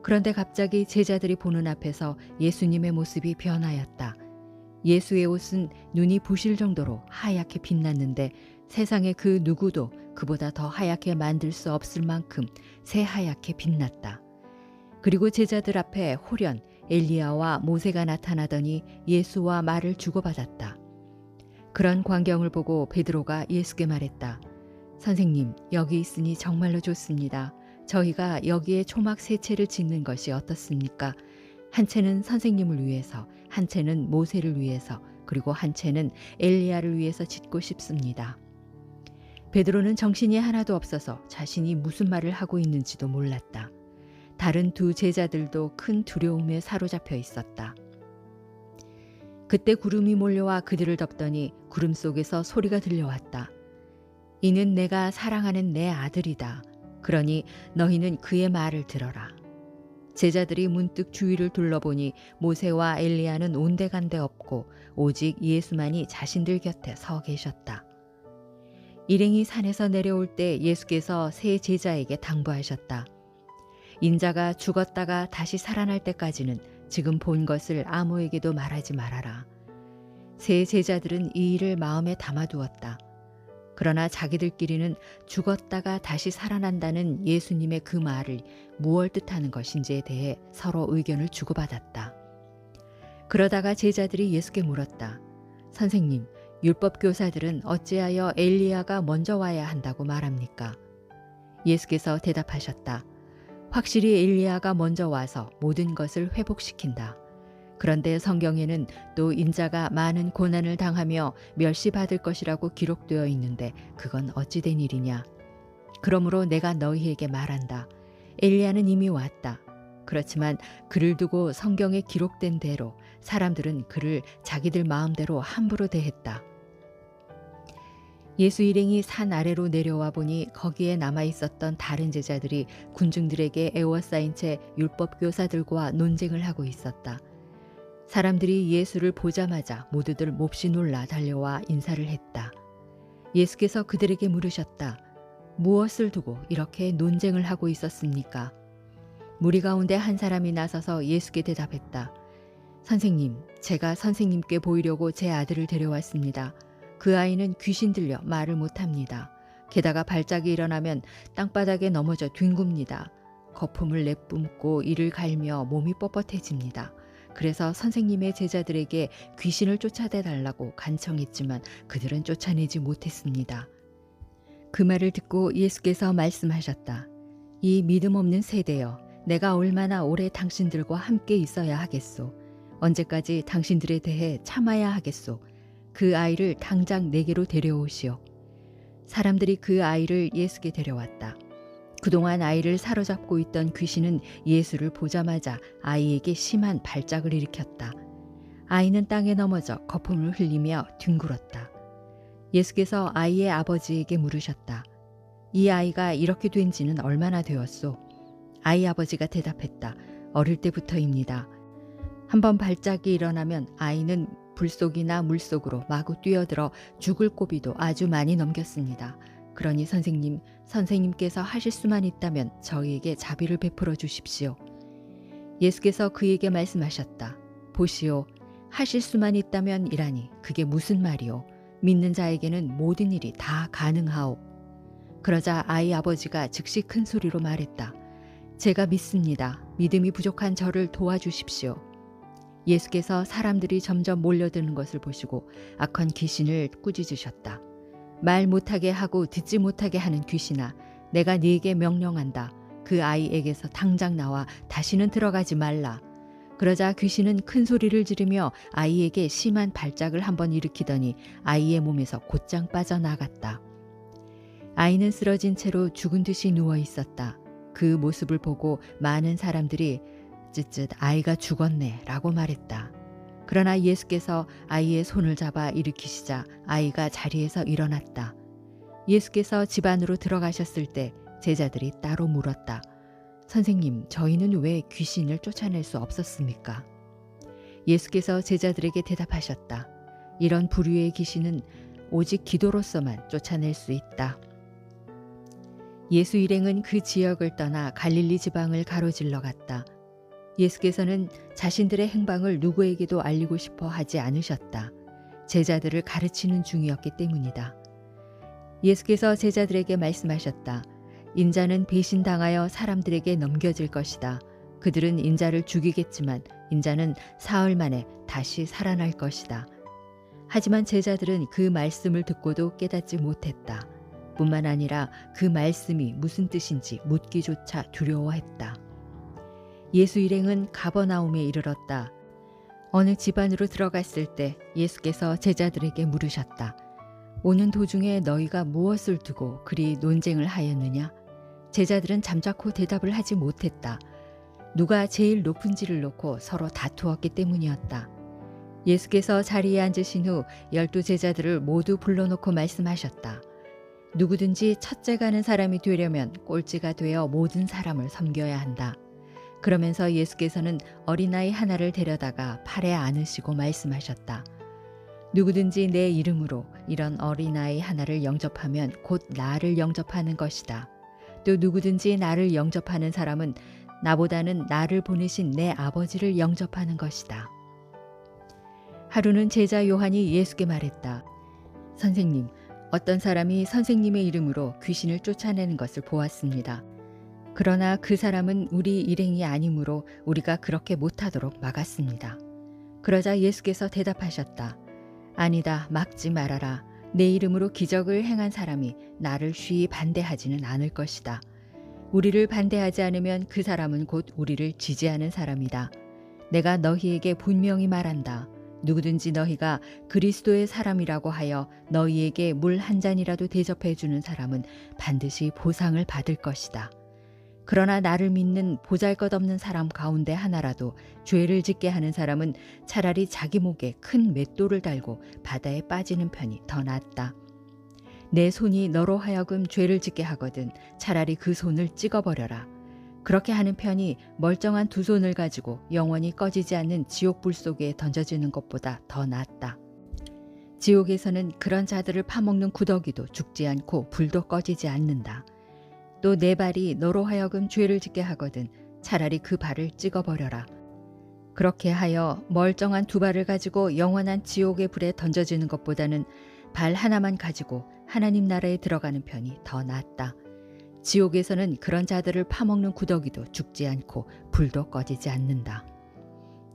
그런데 갑자기 제자들이 보는 앞에서 예수님의 모습이 변하였다. 예수의 옷은 눈이 부실 정도로 하얗게 빛났는데 세상에 그 누구도 그보다 더 하얗게 만들 수 없을 만큼 새하얗게 빛났다. 그리고 제자들 앞에 홀연 엘리야와 모세가 나타나더니 예수와 말을 주고받았다. 그런 광경을 보고 베드로가 예수께 말했다. 선생님, 여기 있으니 정말로 좋습니다. 저희가 여기에 초막 세 채를 짓는 것이 어떻습니까? 한 채는 선생님을 위해서, 한 채는 모세를 위해서, 그리고 한 채는 엘리야를 위해서 짓고 싶습니다. 베드로는 정신이 하나도 없어서 자신이 무슨 말을 하고 있는지도 몰랐다. 다른 두 제자들도 큰 두려움에 사로잡혀 있었다. 그때 구름이 몰려와 그들을 덮더니 구름 속에서 소리가 들려왔다. 이는 내가 사랑하는 내 아들이다. 그러니 너희는 그의 말을 들어라. 제자들이 문득 주위를 둘러보니 모세와 엘리야는 온데간데 없고 오직 예수만이 자신들 곁에 서 계셨다. 일행이 산에서 내려올 때 예수께서 세 제자에게 당부하셨다. 인자가 죽었다가 다시 살아날 때까지는 지금 본 것을 아무에게도 말하지 말아라. 세 제자들은 이 일을 마음에 담아두었다. 그러나 자기들끼리는 죽었다가 다시 살아난다는 예수님의 그 말을 무엇 뜻하는 것인지에 대해 서로 의견을 주고받았다. 그러다가 제자들이 예수께 물었다. 선생님, 율법 교사들은 어찌하여 엘리야가 먼저 와야 한다고 말합니까? 예수께서 대답하셨다. 확실히 엘리야가 먼저 와서 모든 것을 회복시킨다. 그런데 성경에는 또 인자가 많은 고난을 당하며 멸시받을 것이라고 기록되어 있는데 그건 어찌 된 일이냐? 그러므로 내가 너희에게 말한다. 엘리야는 이미 왔다. 그렇지만 그를 두고 성경에 기록된 대로 사람들은 그를 자기들 마음대로 함부로 대했다. 예수 일행이 산 아래로 내려와 보니 거기에 남아 있었던 다른 제자들이 군중들에게 애워싸인 채 율법 교사들과 논쟁을 하고 있었다. 사람들이 예수를 보자마자 모두들 몹시 놀라 달려와 인사를 했다. 예수께서 그들에게 물으셨다. 무엇을 두고 이렇게 논쟁을 하고 있었습니까? 무리 가운데 한 사람이 나서서 예수께 대답했다. 선생님, 제가 선생님께 보이려고 제 아들을 데려왔습니다. 그 아이는 귀신 들려 말을 못합니다. 게다가 발작이 일어나면 땅바닥에 넘어져 뒹굽니다. 거품을 내뿜고 이를 갈며 몸이 뻣뻣해집니다. 그래서 선생님의 제자들에게 귀신을 쫓아내달라고 간청했지만 그들은 쫓아내지 못했습니다. 그 말을 듣고 예수께서 말씀하셨다. 이 믿음 없는 세대여, 내가 얼마나 오래 당신들과 함께 있어야 하겠소? 언제까지 당신들에 대해 참아야 하겠소? 그 아이를 당장 내게로 데려오시오. 사람들이 그 아이를 예수께 데려왔다. 그동안 아이를 사로잡고 있던 귀신은 예수를 보자마자 아이에게 심한 발작을 일으켰다. 아이는 땅에 넘어져 거품을 흘리며 뒹굴었다. 예수께서 아이의 아버지에게 물으셨다. 이 아이가 이렇게 된 지는 얼마나 되었소? 아이 아버지가 대답했다. 어릴 때부터입니다. 한번 발작이 일어나면 아이는 불속이나 물속으로 마구 뛰어들어 죽을 고비도 아주 많이 넘겼습니다. 그러니 선생님께서 하실 수만 있다면 저희에게 자비를 베풀어 주십시오. 예수께서 그에게 말씀하셨다. 보시오, 하실 수만 있다면 이라니 그게 무슨 말이오? 믿는 자에게는 모든 일이 다 가능하오. 그러자 아이 아버지가 즉시 큰 소리로 말했다. 제가 믿습니다. 믿음이 부족한 저를 도와주십시오. 예수께서 사람들이 점점 몰려드는 것을 보시고 악한 귀신을 꾸짖으셨다. 말 못하게 하고 듣지 못하게 하는 귀신아, 내가 네게 명령한다. 그 아이에게서 당장 나와 다시는 들어가지 말라. 그러자 귀신은 큰 소리를 지르며 아이에게 심한 발작을 한번 일으키더니 아이의 몸에서 곧장 빠져나갔다. 아이는 쓰러진 채로 죽은 듯이 누워 있었다. 그 모습을 보고 많은 사람들이 쯧쯧 아이가 죽었네 라고 말했다. 그러나 예수께서 아이의 손을 잡아 일으키시자 아이가 자리에서 일어났다. 예수께서 집 안으로 들어가셨을 때 제자들이 따로 물었다. 선생님, 저희는 왜 귀신을 쫓아낼 수 없었습니까? 예수께서 제자들에게 대답하셨다. 이런 부류의 귀신은 오직 기도로서만 쫓아낼 수 있다. 예수 일행은 그 지역을 떠나 갈릴리 지방을 가로질러 갔다. 예수께서는 자신들의 행방을 누구에게도 알리고 싶어 하지 않으셨다. 제자들을 가르치는 중이었기 때문이다. 예수께서 제자들에게 말씀하셨다. 인자는 배신당하여 사람들에게 넘겨질 것이다. 그들은 인자를 죽이겠지만 인자는 사흘 만에 다시 살아날 것이다. 하지만 제자들은 그 말씀을 듣고도 깨닫지 못했다. 뿐만 아니라 그 말씀이 무슨 뜻인지 묻기조차 두려워했다. 예수 일행은 가버나움에 이르렀다. 어느 집 안으로 들어갔을 때 예수께서 제자들에게 물으셨다. 오는 도중에 너희가 무엇을 두고 그리 논쟁을 하였느냐? 제자들은 잠자코 대답을 하지 못했다. 누가 제일 높은지를 놓고 서로 다투었기 때문이었다. 예수께서 자리에 앉으신 후 12 제자들을 모두 불러놓고 말씀하셨다. 누구든지 첫째 가는 사람이 되려면 꼴찌가 되어 모든 사람을 섬겨야 한다. 그러면서 예수께서는 어린아이 하나를 데려다가 팔에 안으시고 말씀하셨다. 누구든지 내 이름으로 이런 어린아이 하나를 영접하면 곧 나를 영접하는 것이다. 또 누구든지 나를 영접하는 사람은 나보다는 나를 보내신 내 아버지를 영접하는 것이다. 하루는 제자 요한이 예수께 말했다. 선생님, 어떤 사람이 선생님의 이름으로 귀신을 쫓아내는 것을 보았습니다. 그러나 그 사람은 우리 일행이 아니므로 우리가 그렇게 못하도록 막았습니다. 그러자 예수께서 대답하셨다. 아니다, 막지 말아라. 내 이름으로 기적을 행한 사람이 나를 쉬이 반대하지는 않을 것이다. 우리를 반대하지 않으면 그 사람은 곧 우리를 지지하는 사람이다. 내가 너희에게 분명히 말한다. 누구든지 너희가 그리스도의 사람이라고 하여 너희에게 물 한 잔이라도 대접해 주는 사람은 반드시 보상을 받을 것이다. 그러나 나를 믿는 보잘것없는 사람 가운데 하나라도 죄를 짓게 하는 사람은 차라리 자기 목에 큰 맷돌을 달고 바다에 빠지는 편이 더 낫다. 내 손이 너로 하여금 죄를 짓게 하거든 차라리 그 손을 찍어버려라. 그렇게 하는 편이 멀쩡한 2 손을 가지고 영원히 꺼지지 않는 지옥불 속에 던져지는 것보다 더 낫다. 지옥에서는 그런 자들을 파먹는 구더기도 죽지 않고 불도 꺼지지 않는다. 또 내 발이 너로 하여금 죄를 짓게 하거든 차라리 그 발을 찍어버려라. 그렇게 하여 멀쩡한 2 발을 가지고 영원한 지옥의 불에 던져지는 것보다는 발 하나만 가지고 하나님 나라에 들어가는 편이 더 낫다. 지옥에서는 그런 자들을 파먹는 구더기도 죽지 않고 불도 꺼지지 않는다.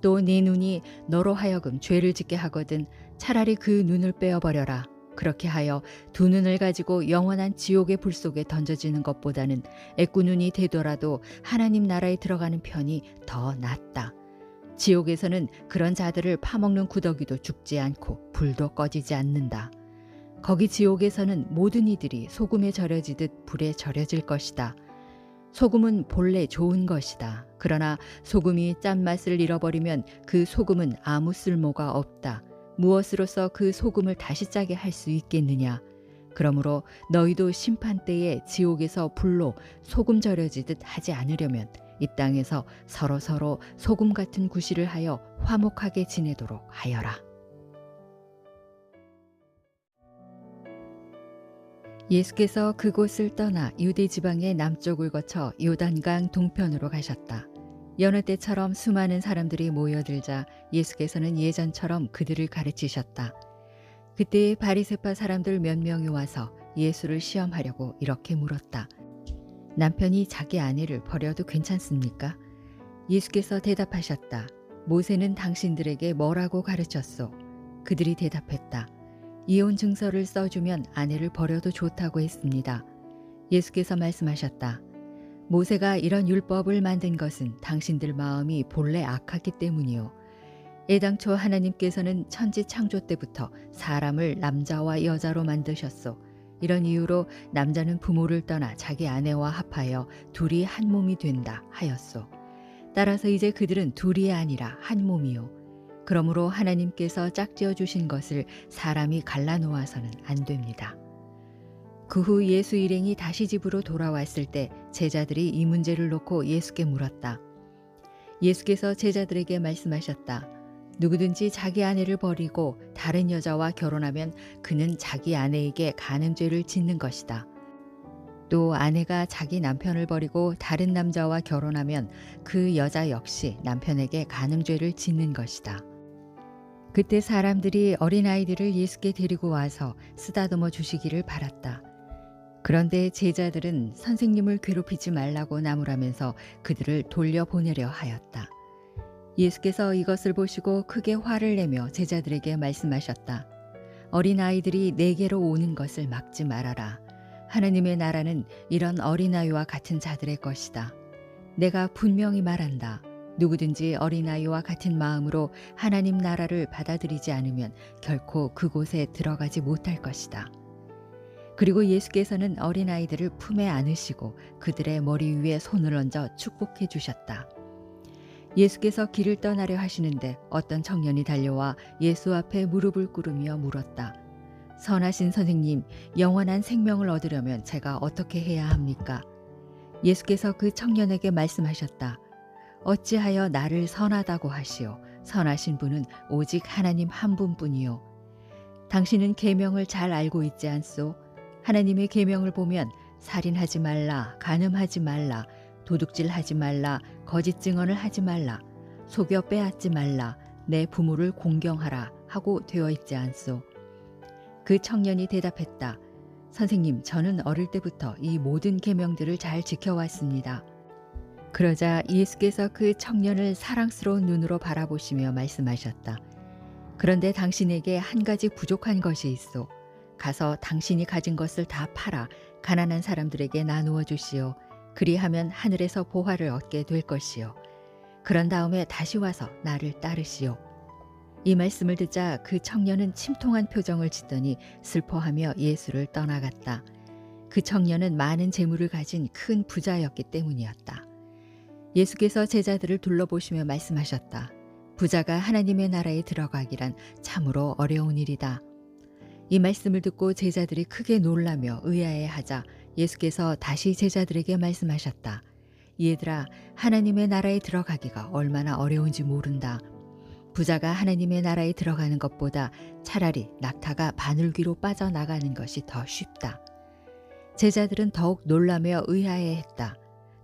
또 네 눈이 너로 하여금 죄를 짓게 하거든 차라리 그 눈을 빼어버려라. 그렇게 하여 2 눈을 가지고 영원한 지옥의 불 속에 던져지는 것보다는 애꾸눈이 되더라도 하나님 나라에 들어가는 편이 더 낫다. 지옥에서는 그런 자들을 파먹는 구더기도 죽지 않고 불도 꺼지지 않는다. 거기 지옥에서는 모든 이들이 소금에 절여지듯 불에 절여질 것이다. 소금은 본래 좋은 것이다. 그러나 소금이 짠맛을 잃어버리면 그 소금은 아무 쓸모가 없다. 무엇으로서 그 소금을 다시 짜게 할 수 있겠느냐. 그러므로 너희도 심판 때에 지옥에서 불로 소금 절여지듯 하지 않으려면 이 땅에서 서로 소금 같은 구실을 하여 화목하게 지내도록 하여라. 예수께서 그곳을 떠나 유대 지방의 남쪽을 거쳐 요단강 동편으로 가셨다. 여느 때처럼 수많은 사람들이 모여들자 예수께서는 예전처럼 그들을 가르치셨다. 그때 바리새파 사람들 몇 명이 와서 예수를 시험하려고 이렇게 물었다. 남편이 자기 아내를 버려도 괜찮습니까? 예수께서 대답하셨다. 모세는 당신들에게 뭐라고 가르쳤소? 그들이 대답했다. 이혼 증서를 써주면 아내를 버려도 좋다고 했습니다. 예수께서 말씀하셨다. 모세가 이런 율법을 만든 것은 당신들 마음이 본래 악하기 때문이요. 애당초 하나님께서는 천지 창조 때부터 사람을 남자와 여자로 만드셨소. 이런 이유로 남자는 부모를 떠나 자기 아내와 합하여 둘이 한 몸이 된다 하였소. 따라서 이제 그들은 둘이 아니라 한 몸이요. 그러므로 하나님께서 짝지어 주신 것을 사람이 갈라놓아서는 안 됩니다. 그 후 예수 일행이 다시 집으로 돌아왔을 때 제자들이 이 문제를 놓고 예수께 물었다. 예수께서 제자들에게 말씀하셨다. 누구든지 자기 아내를 버리고 다른 여자와 결혼하면 그는 자기 아내에게 간음죄를 짓는 것이다. 또 아내가 자기 남편을 버리고 다른 남자와 결혼하면 그 여자 역시 남편에게 간음죄를 짓는 것이다. 그때 사람들이 어린아이들을 예수께 데리고 와서 쓰다듬어 주시기를 바랐다. 그런데 제자들은 선생님을 괴롭히지 말라고 나무라면서 그들을 돌려보내려 하였다. 예수께서 이것을 보시고 크게 화를 내며 제자들에게 말씀하셨다. 어린아이들이 내게로 오는 것을 막지 말아라. 하나님의 나라는 이런 어린아이와 같은 자들의 것이다. 내가 분명히 말한다. 누구든지 어린아이와 같은 마음으로 하나님 나라를 받아들이지 않으면 결코 그곳에 들어가지 못할 것이다. 그리고 예수께서는 어린아이들을 품에 안으시고 그들의 머리 위에 손을 얹어 축복해 주셨다. 예수께서 길을 떠나려 하시는데 어떤 청년이 달려와 예수 앞에 무릎을 꿇으며 물었다. 선하신 선생님, 영원한 생명을 얻으려면 제가 어떻게 해야 합니까? 예수께서 그 청년에게 말씀하셨다. 어찌하여 나를 선하다고 하시오? 선하신 분은 오직 하나님 한 분뿐이요. 당신은 계명을 잘 알고 있지 않소? 하나님의 계명을 보면 살인하지 말라, 간음하지 말라, 도둑질하지 말라, 거짓 증언을 하지 말라, 속여 빼앗지 말라, 내 부모를 공경하라 하고 되어 있지 않소? 그 청년이 대답했다. 선생님, 저는 어릴 때부터 이 모든 계명들을 잘 지켜왔습니다. 그러자 예수께서 그 청년을 사랑스러운 눈으로 바라보시며 말씀하셨다. 그런데 당신에게 한 가지 부족한 것이 있어. 가서 당신이 가진 것을 다 팔아 가난한 사람들에게 나누어 주시오. 그리하면 하늘에서 보화를 얻게 될 것이요. 그런 다음에 다시 와서 나를 따르시오. 이 말씀을 듣자 그 청년은 침통한 표정을 짓더니 슬퍼하며 예수를 떠나갔다. 그 청년은 많은 재물을 가진 큰 부자였기 때문이었다. 예수께서 제자들을 둘러보시며 말씀하셨다. 부자가 하나님의 나라에 들어가기란 참으로 어려운 일이다. 이 말씀을 듣고 제자들이 크게 놀라며 의아해하자 예수께서 다시 제자들에게 말씀하셨다. 얘들아, 하나님의 나라에 들어가기가 얼마나 어려운지 모른다. 부자가 하나님의 나라에 들어가는 것보다 차라리 낙타가 바늘귀로 빠져나가는 것이 더 쉽다. 제자들은 더욱 놀라며 의아해했다.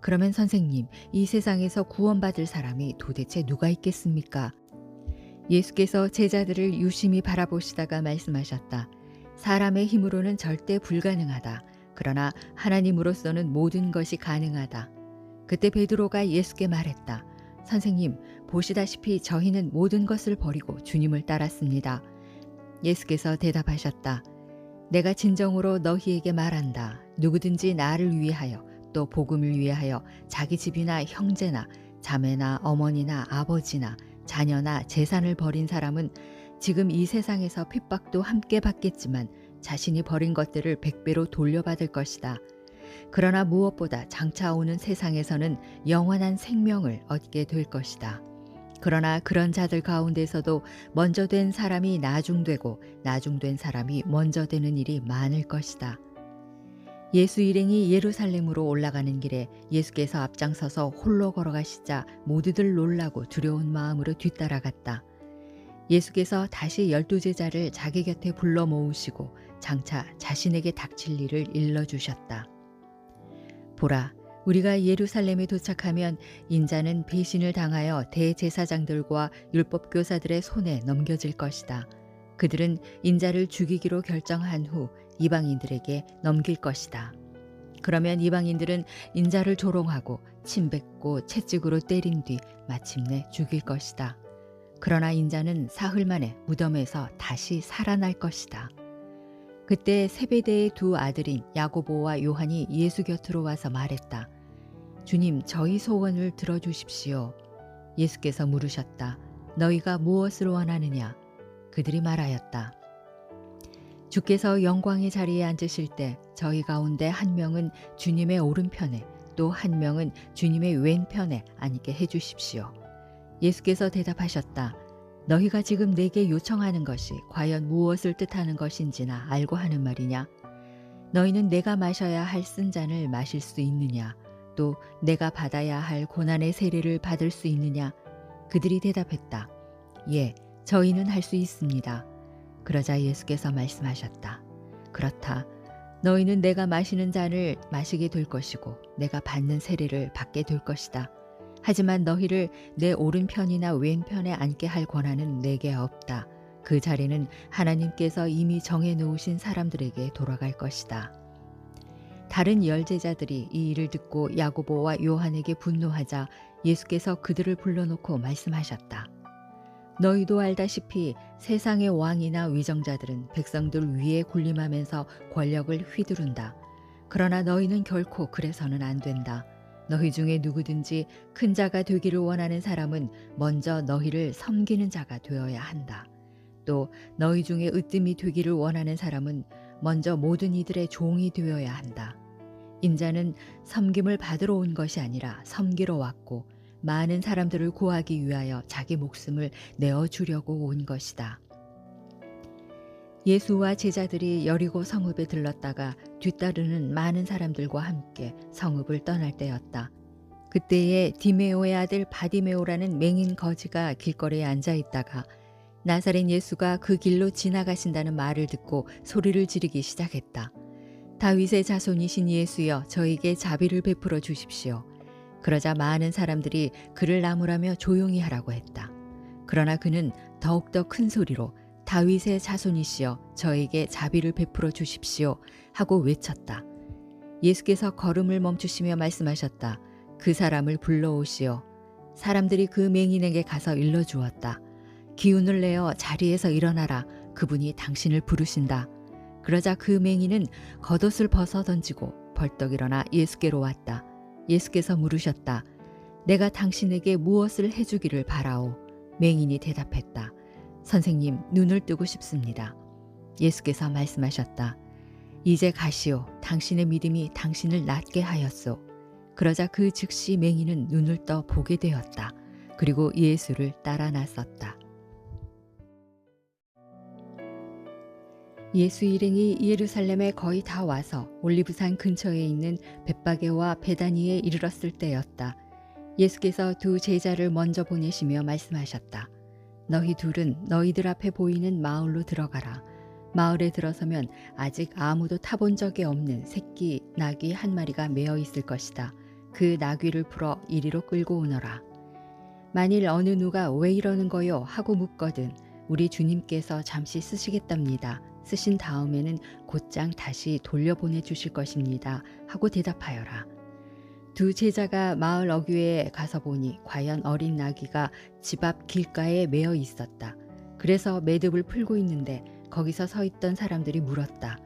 그러면 선생님, 이 세상에서 구원받을 사람이 도대체 누가 있겠습니까? 예수께서 제자들을 유심히 바라보시다가 말씀하셨다. 사람의 힘으로는 절대 불가능하다. 그러나 하나님으로서는 모든 것이 가능하다. 그때 베드로가 예수께 말했다. 선생님, 보시다시피 저희는 모든 것을 버리고 주님을 따랐습니다. 예수께서 대답하셨다. 내가 진정으로 너희에게 말한다. 누구든지 나를 위하여 또 복음을 위하여 자기 집이나 형제나 자매나 어머니나 아버지나 자녀나 재산을 버린 사람은 지금 이 세상에서 핍박도 함께 받겠지만 자신이 버린 것들을 100배로 돌려받을 것이다. 그러나 무엇보다 장차 오는 세상에서는 영원한 생명을 얻게 될 것이다. 그러나 그런 자들 가운데서도 먼저 된 사람이 나중되고 나중된 사람이 먼저 되는 일이 많을 것이다. 예수 일행이 예루살렘으로 올라가는 길에 예수께서 앞장서서 홀로 걸어가시자 모두들 놀라고 두려운 마음으로 뒤따라갔다. 예수께서 다시 12제자를 자기 곁에 불러 모으시고 장차 자신에게 닥칠 일을 일러주셨다. 보라, 우리가 예루살렘에 도착하면 인자는 배신을 당하여 대제사장들과 율법교사들의 손에 넘겨질 것이다. 그들은 인자를 죽이기로 결정한 후 이방인들에게 넘길 것이다. 그러면 이방인들은 인자를 조롱하고 침뱉고 채찍으로 때린 뒤 마침내 죽일 것이다. 그러나 인자는 사흘 만에 무덤에서 다시 살아날 것이다. 그때 세베대의 두 아들인 야고보와 요한이 예수 곁으로 와서 말했다. 주님, 저희 소원을 들어주십시오. 예수께서 물으셨다. 너희가 무엇을 원하느냐? 그들이 말하였다. 주께서 영광의 자리에 앉으실 때 저희 가운데 한 명은 주님의 오른편에 또 한 명은 주님의 왼편에 앉게 해주십시오. 예수께서 대답하셨다. 너희가 지금 내게 요청하는 것이 과연 무엇을 뜻하는 것인지나 알고 하는 말이냐? 너희는 내가 마셔야 할 쓴 잔을 마실 수 있느냐? 또 내가 받아야 할 고난의 세례를 받을 수 있느냐? 그들이 대답했다. 예, 저희는 할 수 있습니다. 그러자 예수께서 말씀하셨다. 그렇다. 너희는 내가 마시는 잔을 마시게 될 것이고 내가 받는 세례를 받게 될 것이다. 하지만 너희를 내 오른편이나 왼편에 앉게 할 권한은 내게 없다. 그 자리는 하나님께서 이미 정해 놓으신 사람들에게 돌아갈 것이다. 다른 열제자들이 이 일을 듣고 야고보와 요한에게 분노하자 예수께서 그들을 불러놓고 말씀하셨다. 너희도 알다시피 세상의 왕이나 위정자들은 백성들 위에 군림하면서 권력을 휘두른다. 그러나 너희는 결코 그래서는 안 된다. 너희 중에 누구든지 큰 자가 되기를 원하는 사람은 먼저 너희를 섬기는 자가 되어야 한다. 또 너희 중에 으뜸이 되기를 원하는 사람은 먼저 모든 이들의 종이 되어야 한다. 인자는 섬김을 받으러 온 것이 아니라 섬기러 왔고 많은 사람들을 구하기 위하여 자기 목숨을 내어주려고 온 것이다. 예수와 제자들이 여리고 성읍에 들렀다가 뒤따르는 많은 사람들과 함께 성읍을 떠날 때였다. 그때에 디메오의 아들 바디메오라는 맹인 거지가 길거리에 앉아 있다가 나사렛 예수가 그 길로 지나가신다는 말을 듣고 소리를 지르기 시작했다. 다윗의 자손이신 예수여, 저에게 자비를 베풀어 주십시오. 그러자 많은 사람들이 그를 나무라며 조용히 하라고 했다. 그러나 그는 더욱더 큰 소리로 다윗의 자손이시여, 저에게 자비를 베풀어 주십시오 하고 외쳤다. 예수께서 걸음을 멈추시며 말씀하셨다. 그 사람을 불러오시오. 사람들이 그 맹인에게 가서 일러주었다. 기운을 내어 자리에서 일어나라. 그분이 당신을 부르신다. 그러자 그 맹인은 겉옷을 벗어 던지고 벌떡 일어나 예수께로 왔다. 예수께서 물으셨다. 내가 당신에게 무엇을 해주기를 바라오? 맹인이 대답했다. 선생님, 눈을 뜨고 싶습니다. 예수께서 말씀하셨다. 이제 가시오. 당신의 믿음이 당신을 낫게 하였소. 그러자 그 즉시 맹인은 눈을 떠 보게 되었다. 그리고 예수를 따라 나섰다. 예수 일행이 예루살렘에 거의 다 와서 올리브산 근처에 있는 벳바게와 베다니에 이르렀을 때였다. 예수께서 두 제자를 먼저 보내시며 말씀하셨다. 너희 둘은 너희들 앞에 보이는 마을로 들어가라. 마을에 들어서면 아직 아무도 타본 적이 없는 새끼 나귀 한 마리가 매어 있을 것이다. 그 나귀를 풀어 이리로 끌고 오너라. 만일 어느 누가 왜 이러는 거요 하고 묻거든 우리 주님께서 잠시 쓰시겠답니다. 쓰신 다음에는 곧장 다시 돌려보내 주실 것입니다 하고 대답하여라. 두 제자가 마을 어귀에 가서 보니 과연 어린 나귀가 집 앞 길가에 매어 있었다. 그래서 매듭을 풀고 있는데 거기서 서 있던 사람들이 물었다.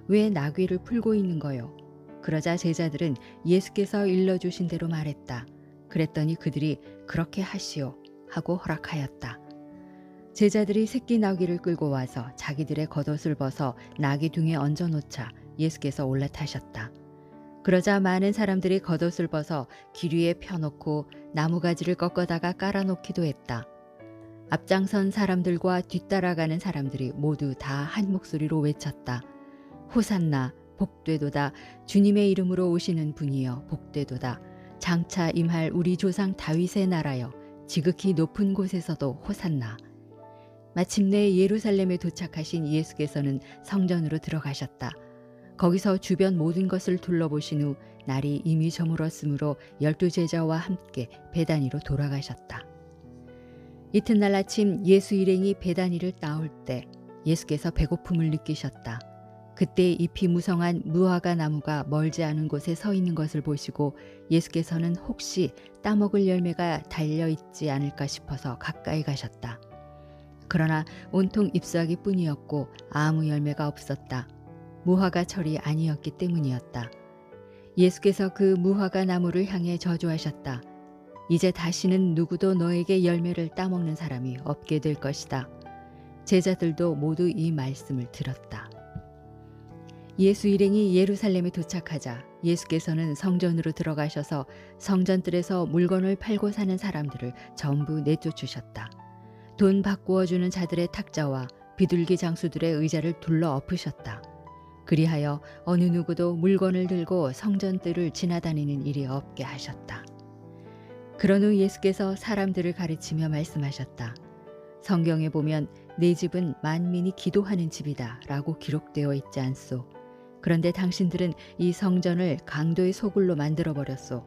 왜 나귀를 풀고 있는 거요? 그러자 제자들은 예수께서 일러주신 대로 말했다. 그랬더니 그들이 그렇게 하시오 하고 허락하였다. 제자들이 새끼 나귀를 끌고 와서 자기들의 겉옷을 벗어 나귀 등에 얹어놓자 예수께서 올라타셨다. 그러자 많은 사람들이 겉옷을 벗어 길 위에 펴놓고 나무가지를 꺾어다가 깔아놓기도 했다. 앞장선 사람들과 뒤따라가는 사람들이 모두 다 한 목소리로 외쳤다. 호산나, 복되도다. 주님의 이름으로 오시는 분이여 복되도다. 장차 임할 우리 조상 다윗의 나라여 지극히 높은 곳에서도 호산나. 마침내 예루살렘에 도착하신 예수께서는 성전으로 들어가셨다. 거기서 주변 모든 것을 둘러보신 후 날이 이미 저물었으므로 12 제자와 함께 베다니로 돌아가셨다. 이튿날 아침 예수 일행이 베다니를 나올 때 예수께서 배고픔을 느끼셨다. 그때 잎이 무성한 무화과 나무가 멀지 않은 곳에 서 있는 것을 보시고 예수께서는 혹시 따먹을 열매가 달려있지 않을까 싶어서 가까이 가셨다. 그러나 온통 잎사귀 뿐이었고 아무 열매가 없었다. 무화과 철이 아니었기 때문이었다. 예수께서 그 무화과 나무를 향해 저주하셨다. 이제 다시는 누구도 너에게 열매를 따먹는 사람이 없게 될 것이다. 제자들도 모두 이 말씀을 들었다. 예수 일행이 예루살렘에 도착하자 예수께서는 성전으로 들어가셔서 성전들에서 물건을 팔고 사는 사람들을 전부 내쫓으셨다. 돈 바꾸어 주는 자들의 탁자와 비둘기 장수들의 의자를 둘러 엎으셨다. 그리하여 어느 누구도 물건을 들고 성전들을 지나다니는 일이 없게 하셨다. 그런 후 예수께서 사람들을 가르치며 말씀하셨다. 성경에 보면 내 집은 만민이 기도하는 집이다 라고 기록되어 있지 않소. 그런데 당신들은 이 성전을 강도의 소굴로 만들어버렸소.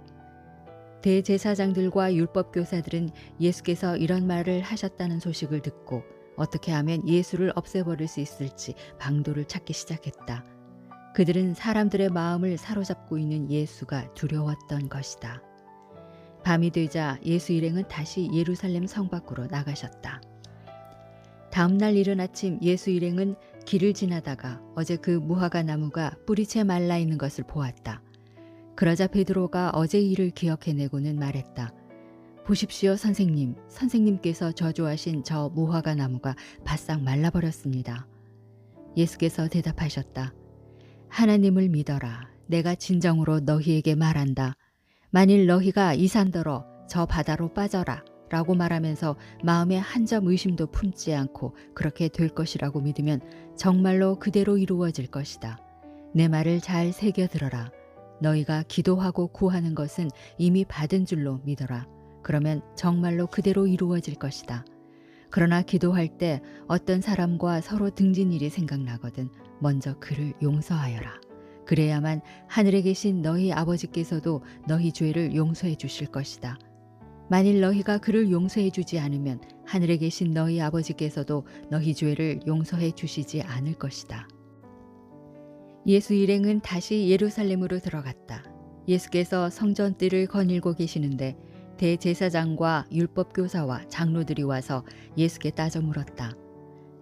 대제사장들과 율법교사들은 예수께서 이런 말을 하셨다는 소식을 듣고 어떻게 하면 예수를 없애버릴 수 있을지 방도를 찾기 시작했다. 그들은 사람들의 마음을 사로잡고 있는 예수가 두려웠던 것이다. 밤이 되자 예수 일행은 다시 예루살렘 성 밖으로 나가셨다. 다음 날 이른 아침 예수 일행은 길을 지나다가 어제 그 무화과 나무가 뿌리채 말라 있는 것을 보았다. 그러자 베드로가 어제 일을 기억해내고는 말했다. 보십시오 선생님, 선생님께서 저주하신 저 무화과 나무가 바싹 말라버렸습니다. 예수께서 대답하셨다. 하나님을 믿어라. 내가 진정으로 너희에게 말한다. 만일 너희가 이 산더러 저 바다로 빠져라 라고 말하면서 마음에 한 점 의심도 품지 않고 그렇게 될 것이라고 믿으면 정말로 그대로 이루어질 것이다. 내 말을 잘 새겨 들어라. 너희가 기도하고 구하는 것은 이미 받은 줄로 믿어라. 그러면 정말로 그대로 이루어질 것이다. 그러나 기도할 때 어떤 사람과 서로 등진 일이 생각나거든 먼저 그를 용서하여라. 그래야만 하늘에 계신 너희 아버지께서도 너희 죄를 용서해 주실 것이다. 만일 너희가 그를 용서해 주지 않으면 하늘에 계신 너희 아버지께서도 너희 죄를 용서해 주시지 않을 것이다. 예수 일행은 다시 예루살렘으로 들어갔다. 예수께서 성전뜰을 거닐고 계시는데 대제사장과 율법교사와 장로들이 와서 예수께 따져 물었다.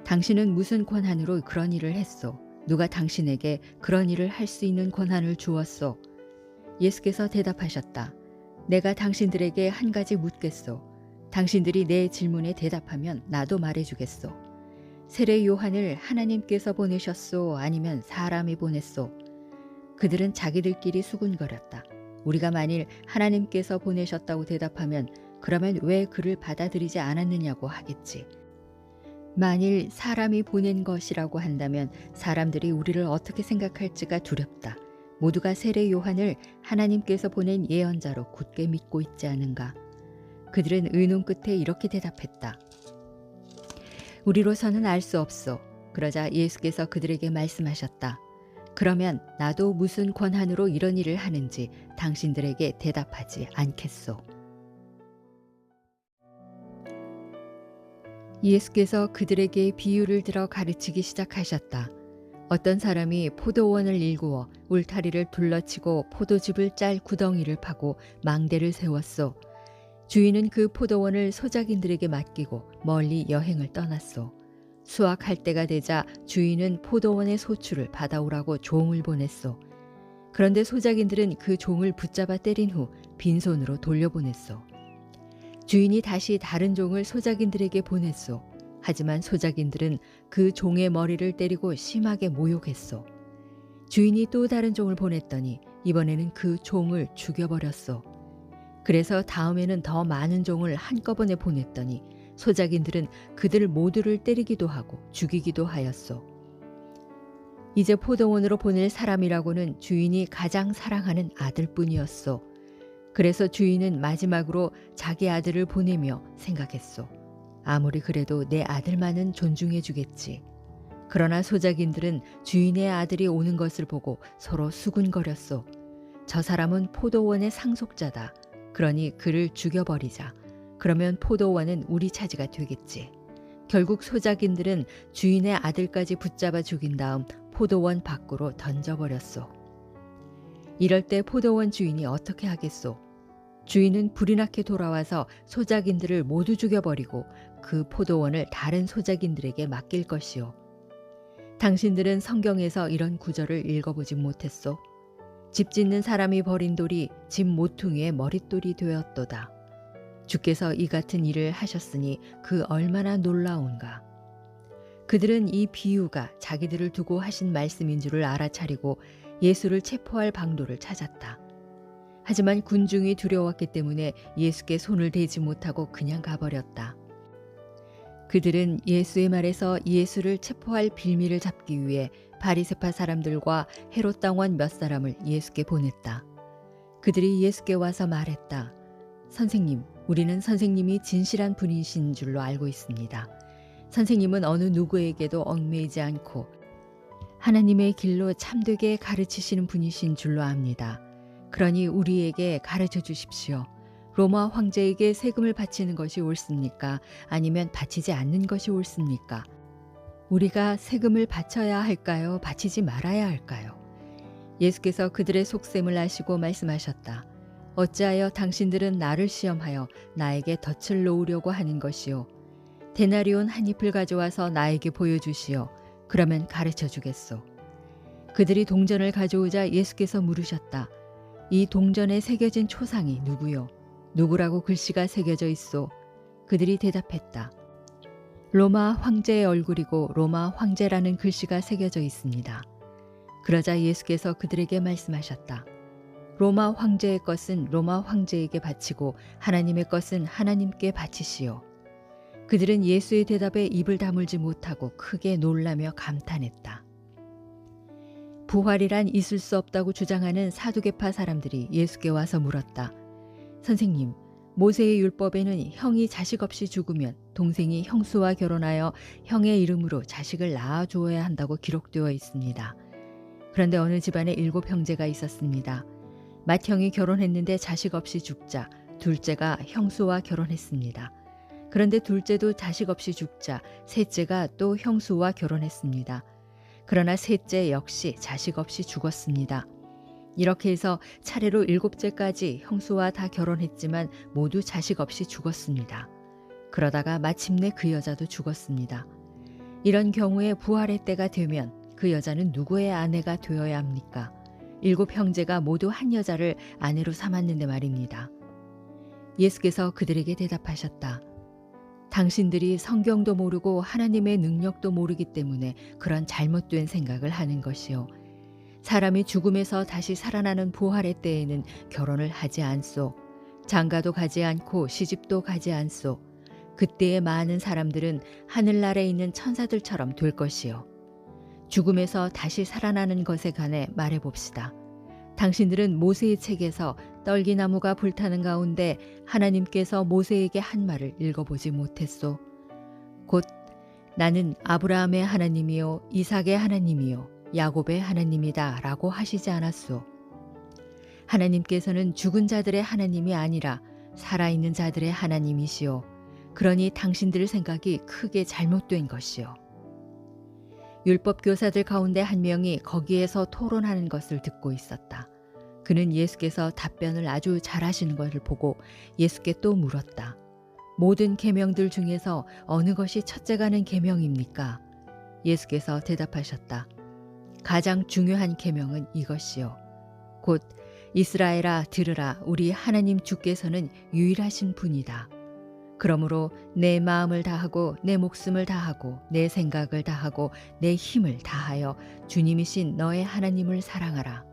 당신은 무슨 권한으로 그런 일을 했소? 누가 당신에게 그런 일을 할 수 있는 권한을 주었소? 예수께서 대답하셨다. 내가 당신들에게 한 가지 묻겠소. 당신들이 내 질문에 대답하면 나도 말해주겠소. 세례 요한을 하나님께서 보내셨소? 아니면 사람이 보냈소? 그들은 자기들끼리 수군거렸다. 우리가 만일 하나님께서 보내셨다고 대답하면 그러면 왜 그를 받아들이지 않았느냐고 하겠지. 만일 사람이 보낸 것이라고 한다면 사람들이 우리를 어떻게 생각할지가 두렵다. 모두가 세례 요한을 하나님께서 보낸 예언자로 굳게 믿고 있지 않은가. 그들은 의논 끝에 이렇게 대답했다. 우리로서는 알 수 없소. 그러자 예수께서 그들에게 말씀하셨다. 그러면 나도 무슨 권한으로 이런 일을 하는지 당신들에게 대답하지 않겠소. 예수께서 그들에게 비유를 들어 가르치기 시작하셨다. 어떤 사람이 포도원을 일구어 울타리를 둘러치고 포도즙을 짤 구덩이를 파고 망대를 세웠소. 주인은 그 포도원을 소작인들에게 맡기고 멀리 여행을 떠났소. 수확할 때가 되자 주인은 포도원의 소출을 받아오라고 종을 보냈소. 그런데 소작인들은 그 종을 붙잡아 때린 후 빈손으로 돌려보냈소. 주인이 다시 다른 종을 소작인들에게 보냈소. 하지만 소작인들은 그 종의 머리를 때리고 심하게 모욕했소. 주인이 또 다른 종을 보냈더니 이번에는 그 종을 죽여버렸소. 그래서 다음에는 더 많은 종을 한꺼번에 보냈더니 소작인들은 그들 모두를 때리기도 하고 죽이기도 하였소. 이제 포도원으로 보낼 사람이라고는 주인이 가장 사랑하는 아들뿐이었소. 그래서 주인은 마지막으로 자기 아들을 보내며 생각했소. 아무리 그래도 내 아들만은 존중해 주겠지. 그러나 소작인들은 주인의 아들이 오는 것을 보고 서로 수군거렸소. 저 사람은 포도원의 상속자다. 그러니 그를 죽여버리자. 그러면 포도원은 우리 차지가 되겠지. 결국 소작인들은 주인의 아들까지 붙잡아 죽인 다음 포도원 밖으로 던져버렸소. 이럴 때 포도원 주인이 어떻게 하겠소? 주인은 불이 나게 돌아와서 소작인들을 모두 죽여버리고 그 포도원을 다른 소작인들에게 맡길 것이요. 당신들은 성경에서 이런 구절을 읽어보지 못했소? 집 짓는 사람이 버린 돌이 집 모퉁이의 머릿돌이 되었도다. 주께서 이 같은 일을 하셨으니 그 얼마나 놀라운가. 그들은 이 비유가 자기들을 두고 하신 말씀인 줄을 알아차리고 예수를 체포할 방도를 찾았다. 하지만 군중이 두려웠기 때문에 예수께 손을 대지 못하고 그냥 가버렸다. 그들은 예수의 말에서 예수를 체포할 빌미를 잡기 위해 바리새파 사람들과 헤롯 당원 몇 사람을 예수께 보냈다. 그들이 예수께 와서 말했다. 선생님, 우리는 선생님이 진실한 분이신 줄로 알고 있습니다. 선생님은 어느 누구에게도 얽매이지 않고 하나님의 길로 참되게 가르치시는 분이신 줄로 압니다. 그러니 우리에게 가르쳐 주십시오. 로마 황제에게 세금을 바치는 것이 옳습니까? 아니면 바치지 않는 것이 옳습니까? 우리가 세금을 바쳐야 할까요? 바치지 말아야 할까요? 예수께서 그들의 속셈을 아시고 말씀하셨다. 어찌하여 당신들은 나를 시험하여 나에게 덫을 놓으려고 하는 것이요. 데나리온 한 잎을 가져와서 나에게 보여주시오. 그러면 가르쳐 주겠소. 그들이 동전을 가져오자 예수께서 물으셨다. 이 동전에 새겨진 초상이 누구요? 누구라고 글씨가 새겨져 있소? 그들이 대답했다. 로마 황제의 얼굴이고 로마 황제라는 글씨가 새겨져 있습니다. 그러자 예수께서 그들에게 말씀하셨다. 로마 황제의 것은 로마 황제에게 바치고 하나님의 것은 하나님께 바치시오. 그들은 예수의 대답에 입을 다물지 못하고 크게 놀라며 감탄했다. 부활이란 있을 수 없다고 주장하는 사두개파 사람들이 예수께 와서 물었다. 선생님, 모세의 율법에는 형이 자식 없이 죽으면 동생이 형수와 결혼하여 형의 이름으로 자식을 낳아 주어야 한다고 기록되어 있습니다. 그런데 어느 집안에 7 형제가 있었습니다. 맏형이 결혼했는데 자식 없이 죽자 둘째가 형수와 결혼했습니다. 그런데 둘째도 자식 없이 죽자 셋째가 또 형수와 결혼했습니다. 그러나 셋째 역시 자식 없이 죽었습니다. 이렇게 해서 차례로 7째까지 형수와 다 결혼했지만 모두 자식 없이 죽었습니다. 그러다가 마침내 그 여자도 죽었습니다. 이런 경우에 부활의 때가 되면 그 여자는 누구의 아내가 되어야 합니까? 7 형제가 모두 한 여자를 아내로 삼았는데 말입니다. 예수께서 그들에게 대답하셨다. 당신들이 성경도 모르고 하나님의 능력도 모르기 때문에 그런 잘못된 생각을 하는 것이요. 사람이 죽음에서 다시 살아나는 부활의 때에는 결혼을 하지 않소. 장가도 가지 않고 시집도 가지 않소. 그때의 많은 사람들은 하늘나라에 있는 천사들처럼 될 것이요. 죽음에서 다시 살아나는 것에 관해 말해봅시다. 당신들은 모세의 책에서 떨기나무가 불타는 가운데 하나님께서 모세에게 한 말을 읽어보지 못했소. 곧 나는 아브라함의 하나님이요 이삭의 하나님이요 야곱의 하나님이다 라고 하시지 않았소. 하나님께서는 죽은 자들의 하나님이 아니라 살아있는 자들의 하나님이시요. 그러니 당신들 생각이 크게 잘못된 것이요. 율법 교사들 가운데 한 명이 거기에서 토론하는 것을 듣고 있었다. 그는 예수께서 답변을 아주 잘하시는 것을 보고 예수께 또 물었다. 모든 계명들 중에서 어느 것이 첫째가는 계명입니까? 예수께서 대답하셨다. 가장 중요한 계명은 이것이요. 곧 이스라엘아 들으라 우리 하나님 주께서는 유일하신 분이다. 그러므로 내 마음을 다하고 내 목숨을 다하고 내 생각을 다하고 내 힘을 다하여 주님이신 너의 하나님을 사랑하라.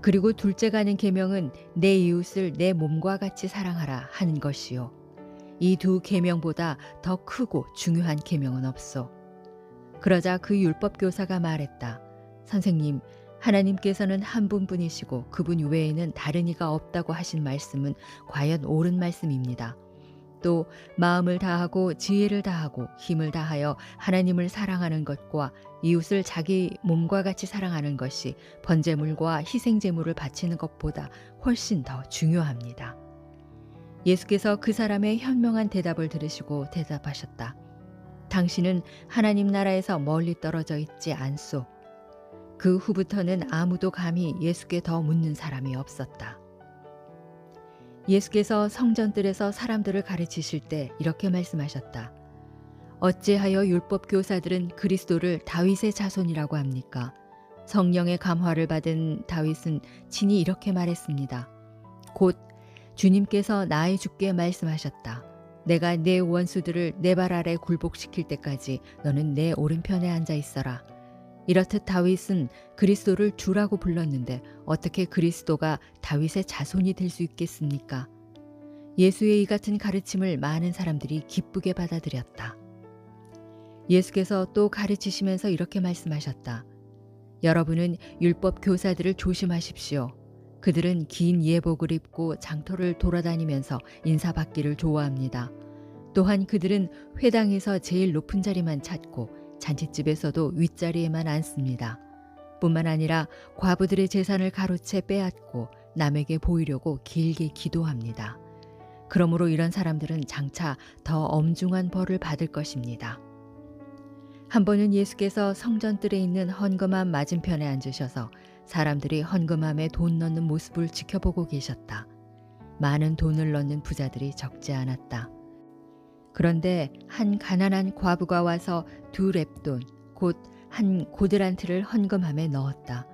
그리고 둘째가는 계명은 내 이웃을 내 몸과 같이 사랑하라 하는 것이요. 이 2 계명보다 더 크고 중요한 계명은 없소. 그러자 그 율법 교사가 말했다. 선생님, 하나님께서는 한 분뿐이시고 그분 외에는 다른 이가 없다고 하신 말씀은 과연 옳은 말씀입니다. 또 마음을 다하고 지혜를 다하고 힘을 다하여 하나님을 사랑하는 것과 이웃을 자기 몸과 같이 사랑하는 것이 번제물과 희생제물을 바치는 것보다 훨씬 더 중요합니다. 예수께서 그 사람의 현명한 대답을 들으시고 대답하셨다. 당신은 하나님 나라에서 멀리 떨어져 있지 않소. 그 후부터는 아무도 감히 예수께 더 묻는 사람이 없었다. 예수께서 성전들에서 사람들을 가르치실 때 이렇게 말씀하셨다. 어찌하여 율법 교사들은 그리스도를 다윗의 자손이라고 합니까? 성령의 감화를 받은 다윗은 친히 이렇게 말했습니다. 곧 주님께서 나의 주께 말씀하셨다. 내가 내 원수들을 내 발 아래 굴복시킬 때까지 너는 내 오른편에 앉아 있어라. 이렇듯 다윗은 그리스도를 주라고 불렀는데 어떻게 그리스도가 다윗의 자손이 될 수 있겠습니까? 예수의 이 같은 가르침을 많은 사람들이 기쁘게 받아들였다. 예수께서 또 가르치시면서 이렇게 말씀하셨다. 여러분은 율법 교사들을 조심하십시오. 그들은 긴 예복을 입고 장터를 돌아다니면서 인사받기를 좋아합니다. 또한 그들은 회당에서 제일 높은 자리만 찾고 잔치집에서도 윗자리에만 앉습니다. 뿐만 아니라 과부들의 재산을 가로채 빼앗고 남에게 보이려고 길게 기도합니다. 그러므로 이런 사람들은 장차 더 엄중한 벌을 받을 것입니다. 한 번은 예수께서 성전뜰에 있는 헌금함 맞은편에 앉으셔서 사람들이 헌금함에 돈 넣는 모습을 지켜보고 계셨다. 많은 돈을 넣는 부자들이 적지 않았다. 그런데 한 가난한 과부가 와서 2렙돈, 곧 한 고드란트를 헌금함에 넣었다.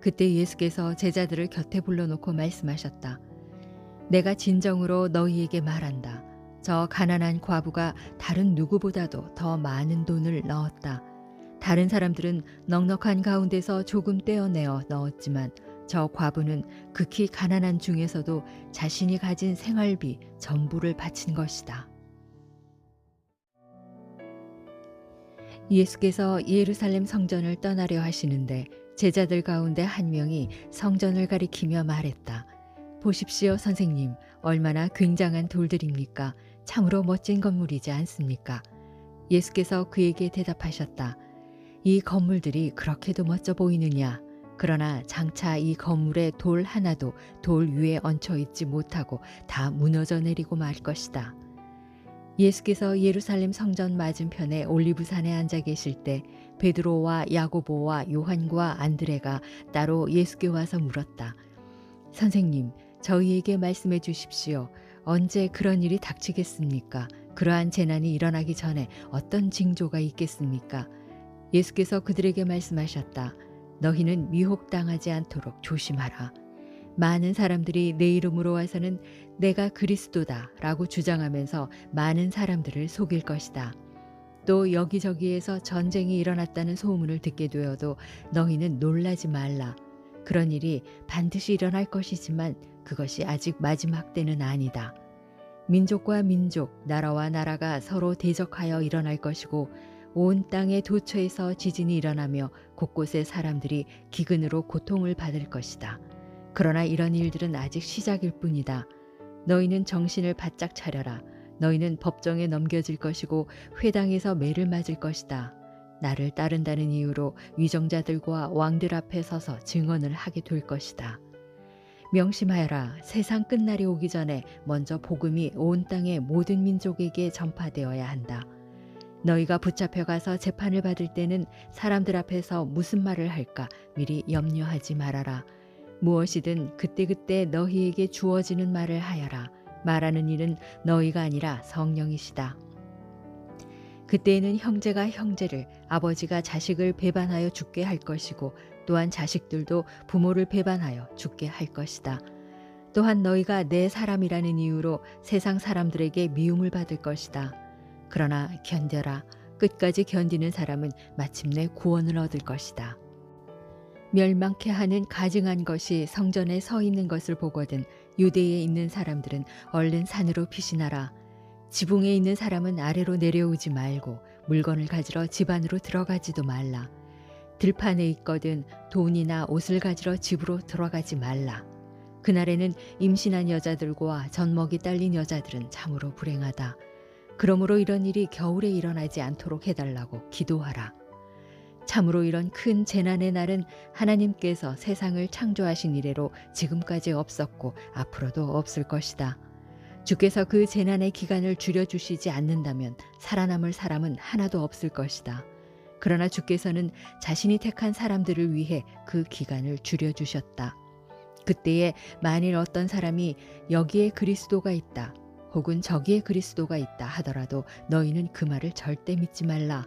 그때 예수께서 제자들을 곁에 불러놓고 말씀하셨다. 내가 진정으로 너희에게 말한다. 저 가난한 과부가 다른 누구보다도 더 많은 돈을 넣었다. 다른 사람들은 넉넉한 가운데서 조금 떼어내어 넣었지만 저 과부는 극히 가난한 중에서도 자신이 가진 생활비 전부를 바친 것이다. 예수께서 예루살렘 성전을 떠나려 하시는데 제자들 가운데 한 명이 성전을 가리키며 말했다. 보십시오, 선생님. 얼마나 굉장한 돌들입니까? 참으로 멋진 건물이지 않습니까? 예수께서 그에게 대답하셨다. 이 건물들이 그렇게도 멋져 보이느냐? 그러나 장차 이 건물에 돌 하나도 돌 위에 얹혀 있지 못하고 다 무너져 내리고 말 것이다. 예수께서 예루살렘 성전 맞은편에 올리브산에 앉아 계실 때 베드로와 야고보와 요한과 안드레가 따로 예수께 와서 물었다. 선생님, 저희에게 말씀해 주십시오. 언제 그런 일이 닥치겠습니까? 그러한 재난이 일어나기 전에 어떤 징조가 있겠습니까? 예수께서 그들에게 말씀하셨다. 너희는 미혹당하지 않도록 조심하라. 많은 사람들이 내 이름으로 와서는 내가 그리스도다 라고 주장하면서 많은 사람들을 속일 것이다. 또 여기저기에서 전쟁이 일어났다는 소문을 듣게 되어도 너희는 놀라지 말라. 그런 일이 반드시 일어날 것이지만 그것이 아직 마지막 때는 아니다. 민족과 민족, 나라와 나라가 서로 대적하여 일어날 것이고 온 땅의 도처에서 지진이 일어나며 곳곳의 사람들이 기근으로 고통을 받을 것이다. 그러나 이런 일들은 아직 시작일 뿐이다. 너희는 정신을 바짝 차려라. 너희는 법정에 넘겨질 것이고 회당에서 매를 맞을 것이다. 나를 따른다는 이유로 위정자들과 왕들 앞에 서서 증언을 하게 될 것이다. 명심하여라. 세상 끝날이 오기 전에 먼저 복음이 온 땅의 모든 민족에게 전파되어야 한다. 너희가 붙잡혀가서 재판을 받을 때는 사람들 앞에서 무슨 말을 할까 미리 염려하지 말아라. 무엇이든 그때그때 너희에게 주어지는 말을 하여라. 말하는 일은 너희가 아니라 성령이시다. 그때에는 형제가 형제를, 아버지가 자식을 배반하여 죽게 할 것이고 또한 자식들도 부모를 배반하여 죽게 할 것이다. 또한 너희가 내 사람이라는 이유로 세상 사람들에게 미움을 받을 것이다. 그러나 견뎌라. 끝까지 견디는 사람은 마침내 구원을 얻을 것이다. 멸망케 하는 가증한 것이 성전에 서 있는 것을 보거든 유대에 있는 사람들은 얼른 산으로 피신하라. 지붕에 있는 사람은 아래로 내려오지 말고 물건을 가지러 집 안으로 들어가지도 말라. 들판에 있거든 돈이나 옷을 가지러 집으로 들어가지 말라. 그날에는 임신한 여자들과 젖먹이 딸린 여자들은 참으로 불행하다. 그러므로 이런 일이 겨울에 일어나지 않도록 해달라고 기도하라. 참으로 이런 큰 재난의 날은 하나님께서 세상을 창조하신 이래로 지금까지 없었고 앞으로도 없을 것이다. 주께서 그 재난의 기간을 줄여주시지 않는다면 살아남을 사람은 하나도 없을 것이다. 그러나 주께서는 자신이 택한 사람들을 위해 그 기간을 줄여주셨다. 그때에 만일 어떤 사람이 여기에 그리스도가 있다 혹은 저기에 그리스도가 있다 하더라도 너희는 그 말을 절대 믿지 말라.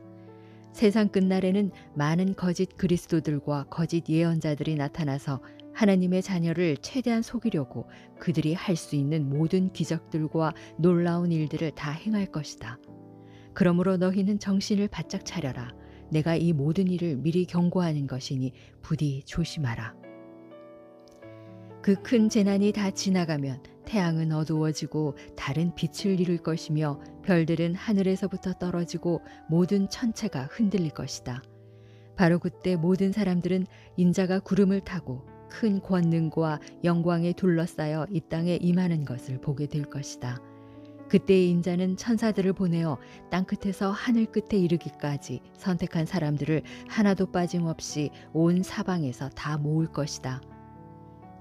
세상 끝날에는 많은 거짓 그리스도들과 거짓 예언자들이 나타나서 하나님의 자녀를 최대한 속이려고 그들이 할 수 있는 모든 기적들과 놀라운 일들을 다 행할 것이다. 그러므로 너희는 정신을 바짝 차려라. 내가 이 모든 일을 미리 경고하는 것이니 부디 조심하라. 그 큰 재난이 다 지나가면 태양은 어두워지고 달은 빛을 잃을 것이며 별들은 하늘에서부터 떨어지고 모든 천체가 흔들릴 것이다. 바로 그때 모든 사람들은 인자가 구름을 타고 큰 권능과 영광에 둘러싸여 이 땅에 임하는 것을 보게 될 것이다. 그때의 인자는 천사들을 보내어 땅끝에서 하늘 끝에 이르기까지 선택한 사람들을 하나도 빠짐없이 온 사방에서 다 모을 것이다.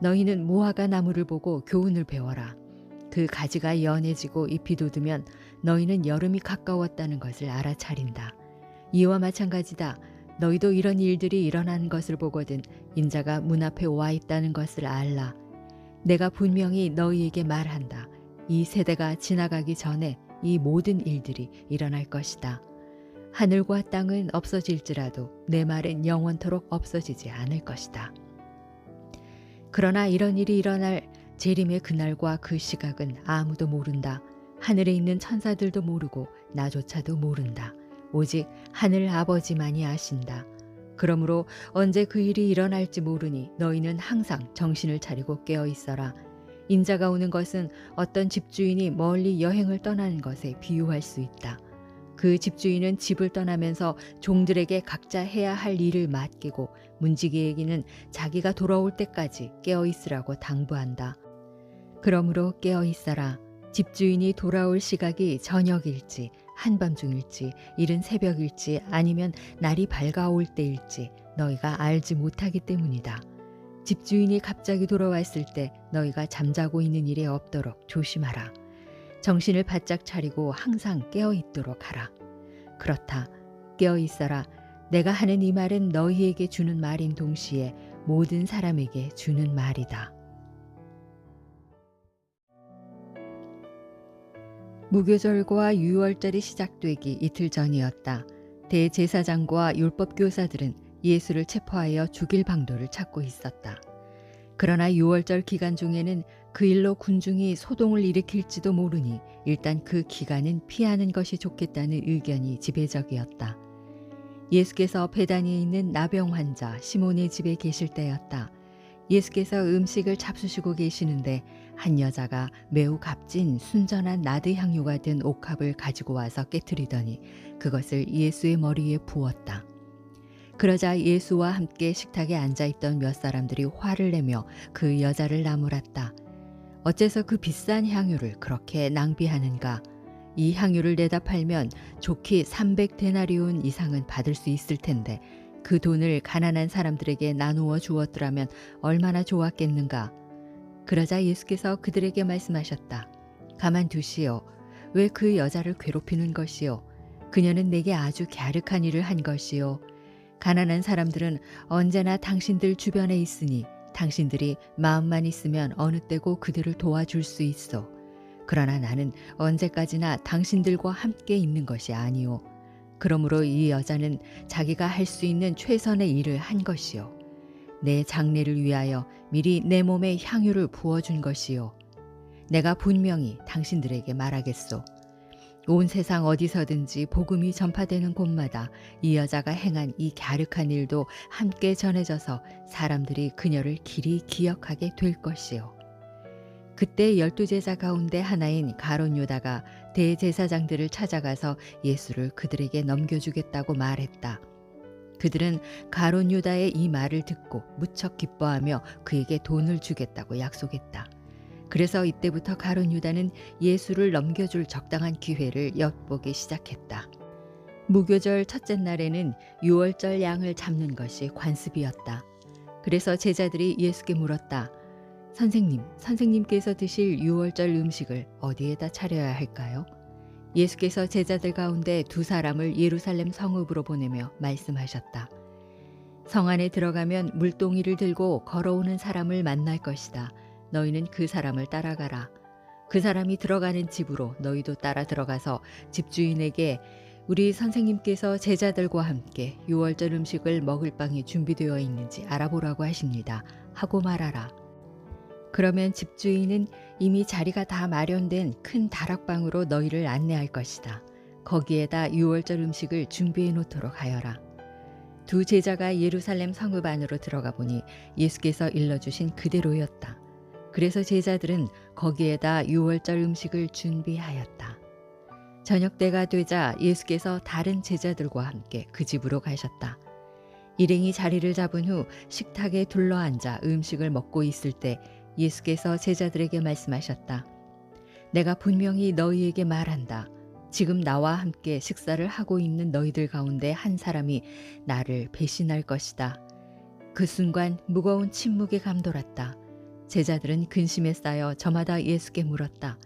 너희는 무화과 나무를 보고 교훈을 배워라. 그 가지가 연해지고 잎이 돋으면 너희는 여름이 가까웠다는 것을 알아차린다. 이와 마찬가지다. 너희도 이런 일들이 일어나는 것을 보거든 인자가 문 앞에 와 있다는 것을 알라. 내가 분명히 너희에게 말한다. 이 세대가 지나가기 전에 이 모든 일들이 일어날 것이다. 하늘과 땅은 없어질지라도 내 말은 영원토록 없어지지 않을 것이다. 그러나 이런 일이 일어날 재림의 그날과 그 시각은 아무도 모른다. 하늘에 있는 천사들도 모르고 나조차도 모른다. 오직 하늘 아버지만이 아신다. 그러므로 언제 그 일이 일어날지 모르니 너희는 항상 정신을 차리고 깨어 있어라. 인자가 오는 것은 어떤 집주인이 멀리 여행을 떠나는 것에 비유할 수 있다. 그 집주인은 집을 떠나면서 종들에게 각자 해야 할 일을 맡기고 문지기에게는 자기가 돌아올 때까지 깨어 있으라고 당부한다. 그러므로 깨어 있어라. 집주인이 돌아올 시각이 저녁일지 한밤중일지 이른 새벽일지 아니면 날이 밝아올 때일지 너희가 알지 못하기 때문이다. 집주인이 갑자기 돌아왔을 때 너희가 잠자고 있는 일이 없도록 조심하라. 정신을 바짝 차리고 항상 깨어 있도록 하라. 그렇다. 깨어 있어라. 내가 하는 이 말은 너희에게 주는 말인 동시에 모든 사람에게 주는 말이다. 무교절과 유월절이 시작되기 이틀 전이었다. 대제사장과 율법교사들은 예수를 체포하여 죽일 방도를 찾고 있었다. 그러나 유월절 기간 중에는 그 일로 군중이 소동을 일으킬지도 모르니 일단 그 기간은 피하는 것이 좋겠다는 의견이 지배적이었다. 예수께서 베다니에 있는 나병 환자 시몬의 집에 계실 때였다. 예수께서 음식을 잡수시고 계시는데 한 여자가 매우 값진 순전한 나드 향유가 든 옥합을 가지고 와서 깨트리더니 그것을 예수의 머리에 부었다. 그러자 예수와 함께 식탁에 앉아있던 몇 사람들이 화를 내며 그 여자를 나무랐다. 어째서 그 비싼 향유를 그렇게 낭비하는가? 이 향유를 내다 팔면 좋게 300데나리온 이상은 받을 수 있을 텐데 그 돈을 가난한 사람들에게 나누어 주었더라면 얼마나 좋았겠는가? 그러자 예수께서 그들에게 말씀하셨다. 가만두시오. 왜 그 여자를 괴롭히는 것이요? 그녀는 내게 아주 갸륵한 일을 한 것이요. 가난한 사람들은 언제나 당신들 주변에 있으니 당신들이 마음만 있으면 어느 때고 그들을 도와줄 수 있어. 그러나 나는 언제까지나 당신들과 함께 있는 것이 아니오. 그러므로 이 여자는 자기가 할 수 있는 최선의 일을 한 것이요. 내 장례를 위하여 미리 내 몸에 향유를 부어준 것이요. 내가 분명히 당신들에게 말하겠소. 온 세상 어디서든지 복음이 전파되는 곳마다 이 여자가 행한 이 갸륵한 일도 함께 전해져서 사람들이 그녀를 길이 기억하게 될 것이요. 그때 12제자 가운데 하나인 가룟 유다가 대제사장들을 찾아가서 예수를 그들에게 넘겨주겠다고 말했다. 그들은 가룟 유다의 이 말을 듣고 무척 기뻐하며 그에게 돈을 주겠다고 약속했다. 그래서 이때부터 가룟 유다는 예수를 넘겨줄 적당한 기회를 엿보기 시작했다. 무교절 첫째 날에는 유월절 양을 잡는 것이 관습이었다. 그래서 제자들이 예수께 물었다. 선생님께서 드실 유월절 음식을 어디에다 차려야 할까요? 예수께서 제자들 가운데 2사람을 예루살렘 성읍으로 보내며 말씀하셨다. 성 안에 들어가면 물동이를 들고 걸어오는 사람을 만날 것이다. 너희는 그 사람을 따라가라. 그 사람이 들어가는 집으로 너희도 따라 들어가서 집주인에게 우리 선생님께서 제자들과 함께 유월절 음식을 먹을 빵이 준비되어 있는지 알아보라고 하십니다. 하고 말하라. 그러면 집주인은 이미 자리가 다 마련된 큰 다락방으로 너희를 안내할 것이다. 거기에다 유월절 음식을 준비해 놓도록 하여라. 두 제자가 예루살렘 성읍 안으로 들어가 보니 예수께서 일러주신 그대로였다. 그래서 제자들은 거기에다 유월절 음식을 준비하였다. 저녁 때가 되자 예수께서 다른 제자들과 함께 그 집으로 가셨다. 일행이 자리를 잡은 후 식탁에 둘러앉아 음식을 먹고 있을 때 예수께서 제자들에게 말씀하셨다. 내가 분명히 너희에게 말한다. 지금 나와 함께 식사를 하고 있는 너희들 가운데 한 사람이 나를 배신할 것이다. 그 순간 무거운 침묵이 감돌았다. 제자들은 근심에 쌓여 저마다 예수께 물었다.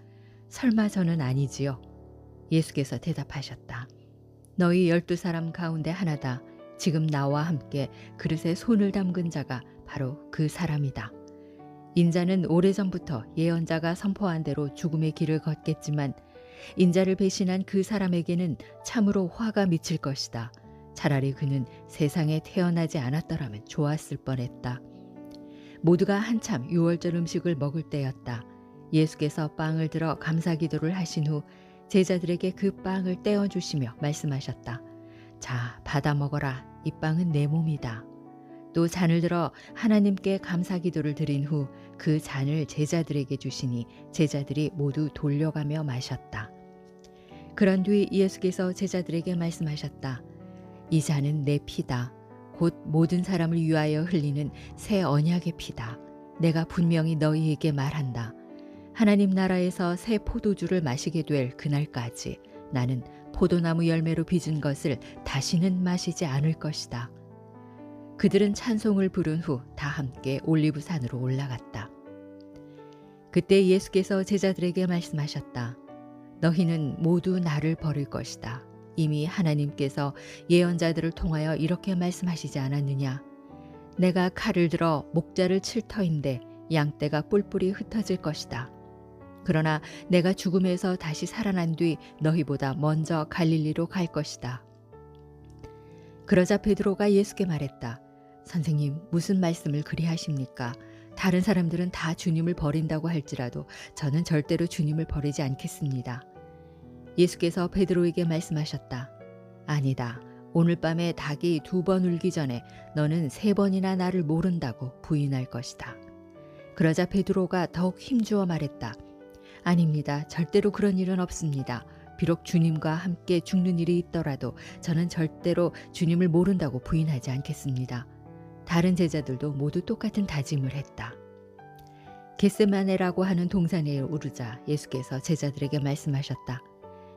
설마 저는 아니지요? 예수께서 대답하셨다. 너희 12사람 가운데 하나다. 지금 나와 함께 그릇에 손을 담근 자가 바로 그 사람이다. 인자는 오래전부터 예언자가 선포한 대로 죽음의 길을 걷겠지만 인자를 배신한 그 사람에게는 참으로 화가 미칠 것이다. 차라리 그는 세상에 태어나지 않았더라면 좋았을 뻔했다. 모두가 한참 유월절 음식을 먹을 때였다. 예수께서 빵을 들어 감사기도를 하신 후 제자들에게 그 빵을 떼어주시며 말씀하셨다. 자, 받아 먹어라. 이 빵은 내 몸이다. 또 잔을 들어 하나님께 감사기도를 드린 후 그 잔을 제자들에게 주시니 제자들이 모두 돌려가며 마셨다. 그런 뒤 예수께서 제자들에게 말씀하셨다. 이 잔은 내 피다. 곧 모든 사람을 위하여 흘리는 새 언약의 피다. 내가 분명히 너희에게 말한다. 하나님 나라에서 새 포도주를 마시게 될 그날까지 나는 포도나무 열매로 빚은 것을 다시는 마시지 않을 것이다. 그들은 찬송을 부른 후 다 함께 올리브산으로 올라갔다. 그때 예수께서 제자들에게 말씀하셨다. 너희는 모두 나를 버릴 것이다. 이미 하나님께서 예언자들을 통하여 이렇게 말씀하시지 않았느냐. 내가 칼을 들어 목자를 칠 터인데 양떼가 뿔뿔이 흩어질 것이다. 그러나 내가 죽음에서 다시 살아난 뒤 너희보다 먼저 갈릴리로 갈 것이다. 그러자 베드로가 예수께 말했다. 선생님, 무슨 말씀을 그리 하십니까? 다른 사람들은 다 주님을 버린다고 할지라도 저는 절대로 주님을 버리지 않겠습니다. 예수께서 베드로에게 말씀하셨다. 아니다. 오늘 밤에 닭이 2번 울기 전에 너는 3번이나 나를 모른다고 부인할 것이다. 그러자 베드로가 더욱 힘주어 말했다. 아닙니다. 절대로 그런 일은 없습니다. 비록 주님과 함께 죽는 일이 있더라도 저는 절대로 주님을 모른다고 부인하지 않겠습니다. 다른 제자들도 모두 똑같은 다짐을 했다. 겟세마네라고 하는 동산에 오르자 예수께서 제자들에게 말씀하셨다.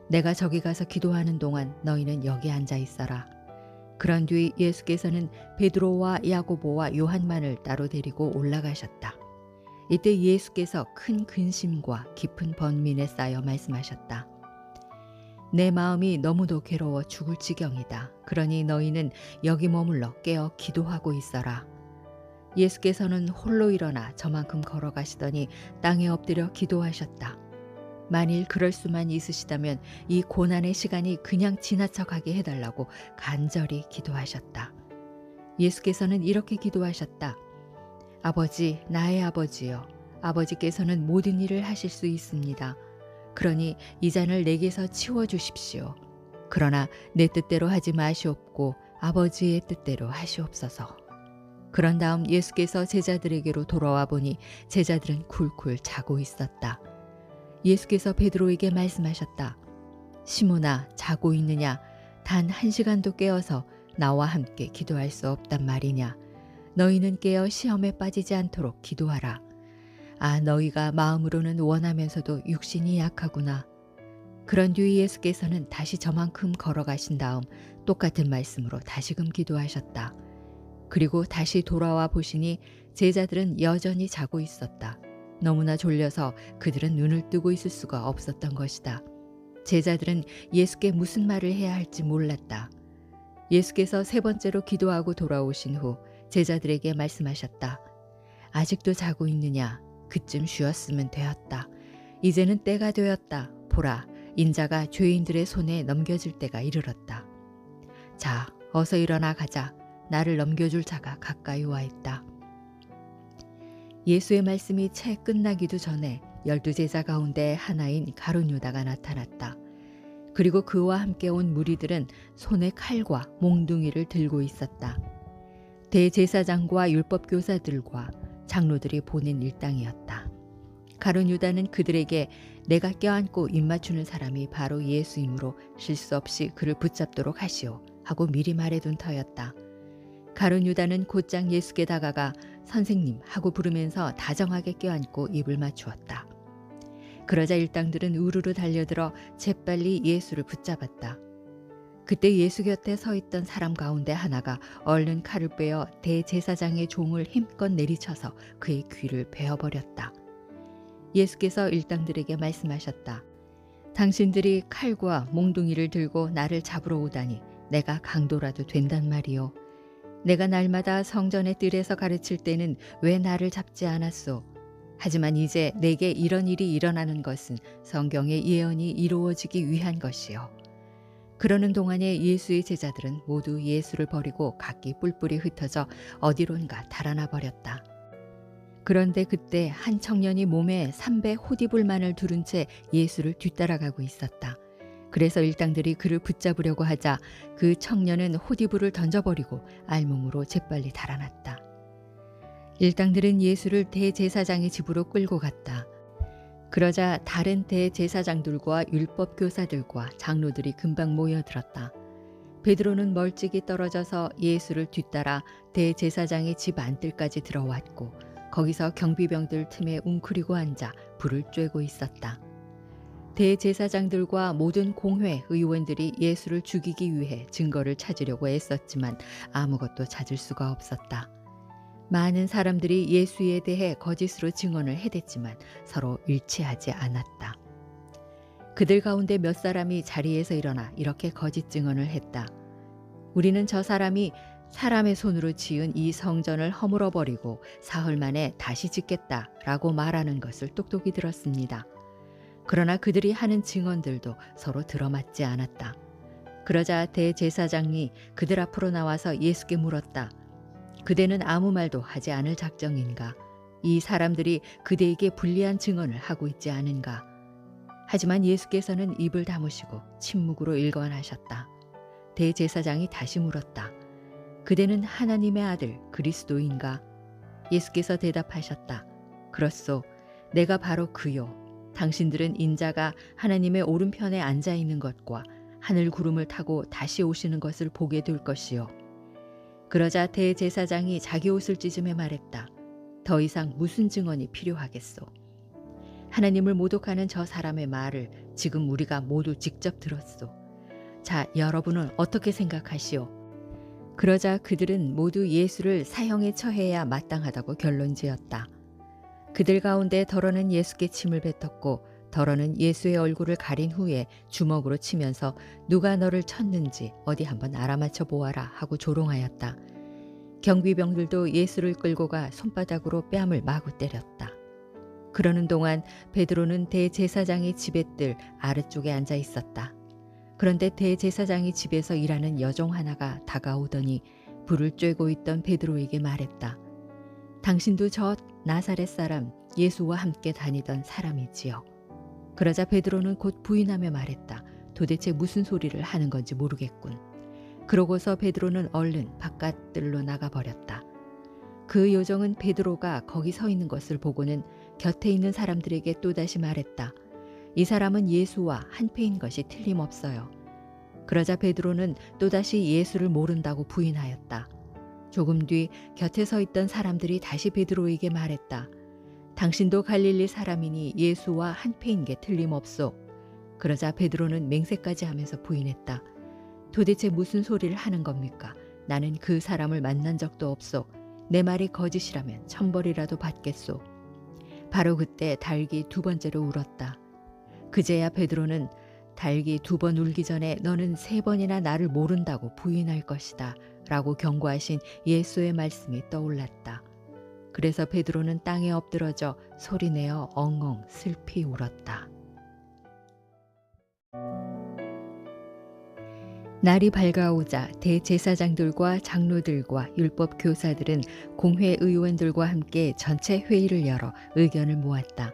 내가 저기 가서 기도하는 동안 너희는 여기 앉아 있어라. 그런 뒤 예수께서는 베드로와 야고보와 요한만을 따로 데리고 올라가셨다. 이때 예수께서 큰 근심과 깊은 번민에 쌓여 말씀하셨다. 내 마음이 너무도 괴로워 죽을 지경이다. 그러니 너희는 여기 머물러 깨어 기도하고 있어라. 예수께서는 홀로 일어나 저만큼 걸어가시더니 땅에 엎드려 기도하셨다. 만일 그럴 수만 있으시다면 이 고난의 시간이 그냥 지나쳐가게 해달라고 간절히 기도하셨다. 예수께서는 이렇게 기도하셨다. 아버지, 나의 아버지여, 아버지께서는 모든 일을 하실 수 있습니다. 그러니 이 잔을 내게서 치워주십시오. 그러나 내 뜻대로 하지 마시옵고 아버지의 뜻대로 하시옵소서. 그런 다음 예수께서 제자들에게로 돌아와 보니 제자들은 굴굴 자고 있었다. 예수께서 베드로에게 말씀하셨다. 시몬아, 자고 있느냐? 단 1시간도 깨어서 나와 함께 기도할 수 없단 말이냐? 너희는 깨어 시험에 빠지지 않도록 기도하라. 아, 너희가 마음으로는 원하면서도 육신이 약하구나. 그런 뒤 예수께서는 다시 저만큼 걸어가신 다음 똑같은 말씀으로 다시금 기도하셨다. 그리고 다시 돌아와 보시니 제자들은 여전히 자고 있었다. 너무나 졸려서 그들은 눈을 뜨고 있을 수가 없었던 것이다. 제자들은 예수께 무슨 말을 해야 할지 몰랐다. 예수께서 3번째로 기도하고 돌아오신 후 제자들에게 말씀하셨다. 아직도 자고 있느냐? 그쯤 쉬었으면 되었다. 이제는 때가 되었다. 보라, 인자가 죄인들의 손에 넘겨질 때가 이르렀다. 자, 어서 일어나 가자. 나를 넘겨줄 자가 가까이 와 있다. 예수의 말씀이 채 끝나기도 전에 12제자 가운데 하나인 가룟 유다가 나타났다. 그리고 그와 함께 온 무리들은 손에 칼과 몽둥이를 들고 있었다. 대제사장과 율법교사들과 장로들이 보낸 일당이었다. 가룟 유다는 그들에게 내가 껴안고 입맞추는 사람이 바로 예수이므로 실수 없이 그를 붙잡도록 하시오 하고 미리 말해둔 터였다. 가룟 유다는 곧장 예수께 다가가 선생님 하고 부르면서 다정하게 껴안고 입을 맞추었다. 그러자 일당들은 우르르 달려들어 재빨리 예수를 붙잡았다. 그때 예수 곁에 서 있던 사람 가운데 하나가 얼른 칼을 빼어 대제사장의 종을 힘껏 내리쳐서 그의 귀를 베어버렸다. 예수께서 일당들에게 말씀하셨다. 당신들이 칼과 몽둥이를 들고 나를 잡으러 오다니 내가 강도라도 된단 말이요. 내가 날마다 성전의 뜰에서 가르칠 때는 왜 나를 잡지 않았소? 하지만 이제 내게 이런 일이 일어나는 것은 성경의 예언이 이루어지기 위한 것이요. 그러는 동안에 예수의 제자들은 모두 예수를 버리고 각기 뿔뿔이 흩어져 어디론가 달아나 버렸다. 그런데 그때 한 청년이 몸에 3배 호디불만을 두른 채 예수를 뒤따라가고 있었다. 그래서 일당들이 그를 붙잡으려고 하자 그 청년은 호디불을 던져버리고 알몸으로 재빨리 달아났다. 일당들은 예수를 대제사장의 집으로 끌고 갔다. 그러자 다른 대제사장들과 율법교사들과 장로들이 금방 모여들었다. 베드로는 멀찍이 떨어져서 예수를 뒤따라 대제사장의 집 안뜰까지 들어왔고 거기서 경비병들 틈에 웅크리고 앉아 불을 쬐고 있었다. 대제사장들과 모든 공회 의원들이 예수를 죽이기 위해 증거를 찾으려고 애썼지만 아무것도 찾을 수가 없었다. 많은 사람들이 예수에 대해 거짓으로 증언을 해댔지만 서로 일치하지 않았다. 그들 가운데 몇 사람이 자리에서 일어나 이렇게 거짓 증언을 했다. 우리는 저 사람이 사람의 손으로 지은 이 성전을 허물어버리고 사흘 만에 다시 짓겠다라고 말하는 것을 똑똑히 들었습니다. 그러나 그들이 하는 증언들도 서로 들어맞지 않았다. 그러자 대제사장이 그들 앞으로 나와서 예수께 물었다. 그대는 아무 말도 하지 않을 작정인가? 이 사람들이 그대에게 불리한 증언을 하고 있지 않은가? 하지만 예수께서는 입을 다무시고 침묵으로 일관하셨다. 대제사장이 다시 물었다. 그대는 하나님의 아들 그리스도인가? 예수께서 대답하셨다. 그렇소. 내가 바로 그요. 당신들은 인자가 하나님의 오른편에 앉아 있는 것과 하늘 구름을 타고 다시 오시는 것을 보게 될 것이요. 그러자 대제사장이 자기 옷을 찢으며 말했다. 더 이상 무슨 증언이 필요하겠소? 하나님을 모독하는 저 사람의 말을 지금 우리가 모두 직접 들었소. 자, 여러분은 어떻게 생각하시오? 그러자 그들은 모두 예수를 사형에 처해야 마땅하다고 결론지었다. 그들 가운데 더러는 예수께 침을 뱉었고 더러는 예수의 얼굴을 가린 후에 주먹으로 치면서 누가 너를 쳤는지 어디 한번 알아맞혀 보아라 하고 조롱하였다. 경비병들도 예수를 끌고 가 손바닥으로 뺨을 마구 때렸다. 그러는 동안 베드로는 대제사장의 집의 뜰 아래쪽에 앉아 있었다. 그런데 대제사장의 집에서 일하는 여종 하나가 다가오더니 불을 쬐고 있던 베드로에게 말했다. 당신도 저 나사렛 사람 예수와 함께 다니던 사람이지요. 그러자 베드로는 곧 부인하며 말했다. 도대체 무슨 소리를 하는 건지 모르겠군. 그러고서 베드로는 얼른 바깥뜰로 나가버렸다. 그 요정은 베드로가 거기 서 있는 것을 보고는 곁에 있는 사람들에게 또다시 말했다. 이 사람은 예수와 한패인 것이 틀림없어요. 그러자 베드로는 또다시 예수를 모른다고 부인하였다. 조금 뒤 곁에 서 있던 사람들이 다시 베드로에게 말했다. 당신도 갈릴리 사람이니 예수와 한패인 게 틀림없소. 그러자 베드로는 맹세까지 하면서 부인했다. 도대체 무슨 소리를 하는 겁니까? 나는 그 사람을 만난 적도 없소. 내 말이 거짓이라면 천벌이라도 받겠소. 바로 그때 닭이 두 번째로 울었다. 그제야 베드로는 닭이 두 번 울기 전에 너는 세 번이나 나를 모른다고 부인할 것이다 라고 경고하신 예수의 말씀이 떠올랐다. 그래서 베드로는 땅에 엎드러져 소리내어 엉엉 슬피 울었다. 날이 밝아오자 대제사장들과 장로들과 율법 교사들은 공회 의원들과 함께 전체 회의를 열어 의견을 모았다.